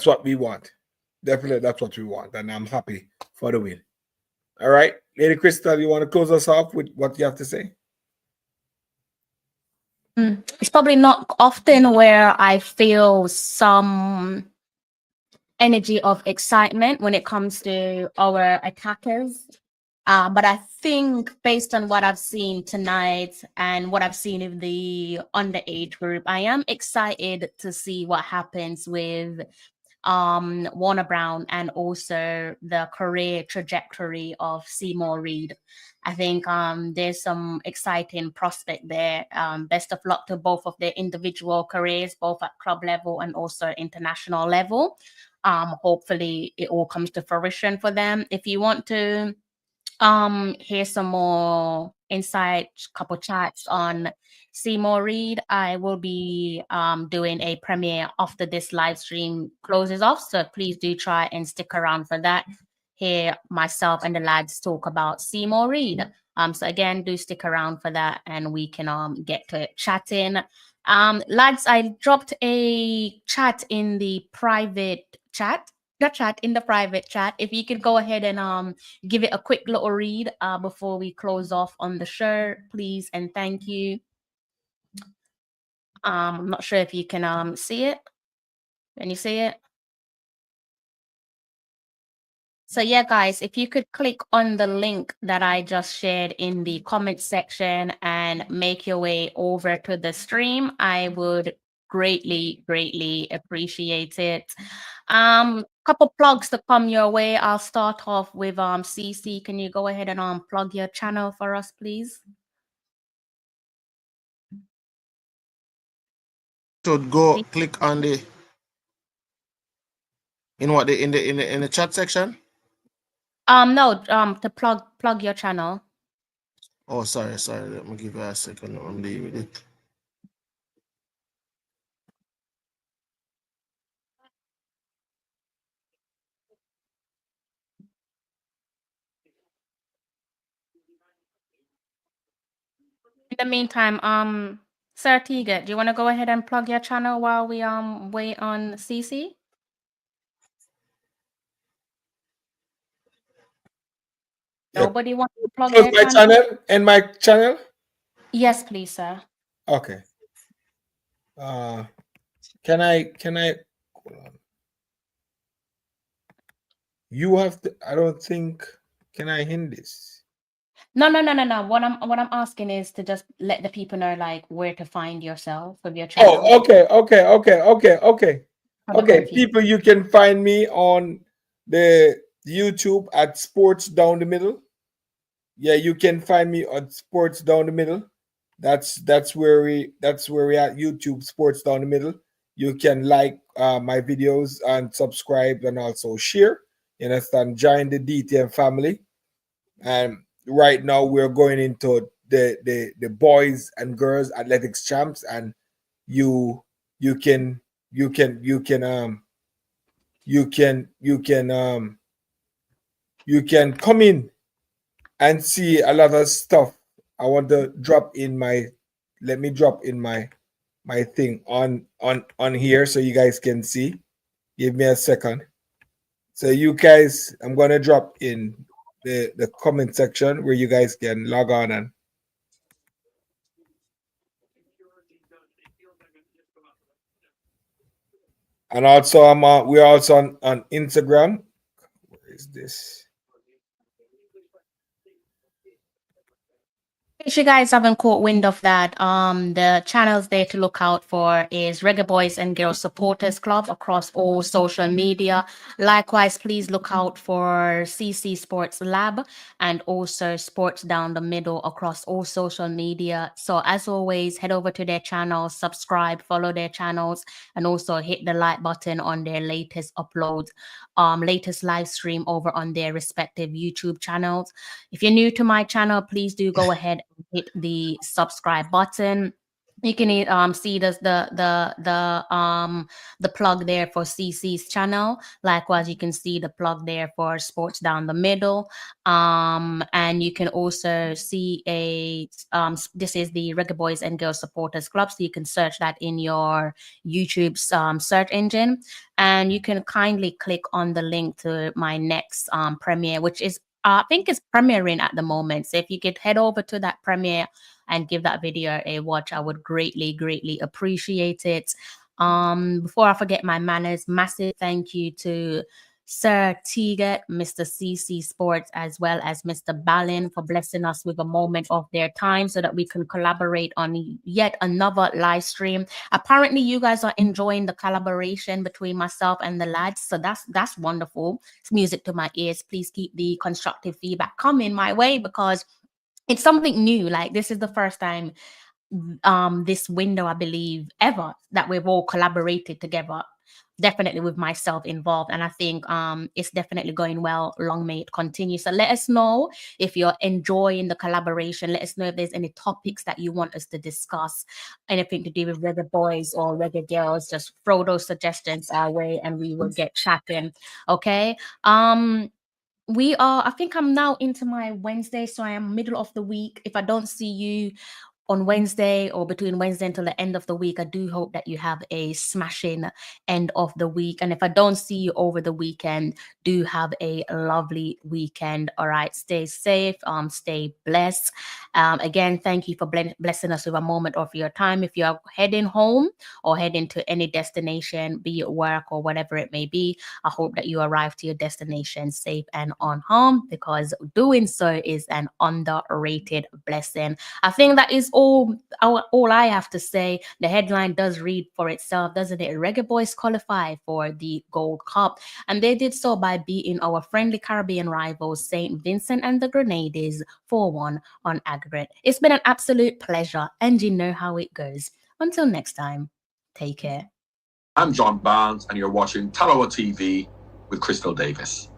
what we want. Definitely that's what we want. And I'm happy for the win. All right. Lady Crystal, you want to close us off with what you have to say? It's probably not often where I feel some energy of excitement when it comes to our attackers. But I think based on what I've seen tonight and what I've seen in the underage group, I am excited to see what happens with Warner Brown and also the career trajectory of Seymour Reed. I think there's some exciting prospect there. Best of luck to both of their individual careers, both at club level and also international level. Hopefully it all comes to fruition for them. If you want to hear some more insight, couple chats on Seymour Reed, I will be doing a premiere after this live stream closes off, so please do try and stick around for that. Hear myself and the lads talk about Seymour Reed. So again, do stick around for that and we can get to chatting. Lads, I dropped a chat in the private chat. In the private chat. If you could go ahead and give it a quick little read before we close off on the show, please and thank you. I'm not sure if you can see it. Can you see it? So yeah, guys, if you could click on the link that I just shared in the comment section and make your way over to the stream, I would greatly appreciate it. Couple plugs to come your way. I'll start off with CC. Can you go ahead and plug your channel for us, please? Should go click on the in the chat section. No, to plug your channel. Oh, sorry. Let me give you a second. I'm dealing with it. In the meantime, Sir Tiga, do you want to go ahead and plug your channel while we wait on CC? Nobody wants to plug their channel and my channel? Yes, please, sir. Okay. Can I hold on. You have to, I don't think, can I hint this? No. What I'm asking is to just let the people know like where to find yourself with your channel. Oh, okay. People, you can find me on the YouTube at Sports Down the Middle. Yeah, you can find me on Sports Down the Middle. That's where we at YouTube Sports Down the Middle. You can like my videos and subscribe and also share. You understand? Join the DTM family. And right now we're going into the boys and girls athletics champs, and you can come in and see a lot of stuff. I want to drop in my my thing on here so you guys can see. Give me a second. So you guys, I'm gonna drop in the comment section where you guys can log on and also we're also on Instagram. Where is this? If you guys haven't caught wind of that, the channels there to look out for is Reggae Boys and Girls Supporters Club across all social media. Likewise, please look out for CC Sports Lab and also Sports Down the Middle across all social media. So as always, head over to their channels, subscribe, follow their channels, and also hit the like button on their latest uploads, latest live stream over on their respective YouTube channels. If you're new to my channel, please do go ahead and hit the subscribe button. You can see the plug there for CC's channel. Likewise, you can see the plug there for Sports Down the Middle. And you can also see this is the Reggae Boys and Girls Supporters Club. So you can search that in your YouTube's search engine. And you can kindly click on the link to my next premiere, which is I think it's premiering at the moment. So if you could head over to that premiere and give that video a watch, I would greatly, greatly appreciate it. Before I forget my manners, massive thank you to Sir Teagat, Mr. CC Sports, as well as Mr. Ballin for blessing us with a moment of their time so that we can collaborate on yet another live stream. Apparently, you guys are enjoying the collaboration between myself and the lads, so that's wonderful. It's music to my ears. Please keep the constructive feedback coming my way because it's something new. Like this is the first time this window, I believe, ever that we've all collaborated together, definitely with myself involved, and I think it's definitely going well. Long may it continue. So let us know if you're enjoying the collaboration. Let us know if there's any topics that you want us to discuss, anything to do with Reggae Boys or Reggae Girls. Just throw those suggestions our way and we will get chatting. Okay. I think I'm now into my Wednesday, so I am middle of the week. If I don't see you on Wednesday or between Wednesday until the end of the week, I do hope that you have a smashing end of the week. And if I don't see you over the weekend, do have a lovely weekend. All right. Stay safe. Stay blessed. Again, thank you for blessing us with a moment of your time. If you're heading home or heading to any destination, be it work or whatever it may be, I hope that you arrive to your destination safe and unharmed, because doing so is an underrated blessing. I think that is all I have to say. The headline does read for itself, doesn't it? Reggae Boys qualify for the Gold Cup, and they did so by beating our friendly Caribbean rivals St. Vincent and the Grenadines 4-1 on aggregate. It's been an absolute pleasure, and you know how it goes. Until next time, take care. I'm John Barnes, and you're watching Talawa TV with Crystal Davis.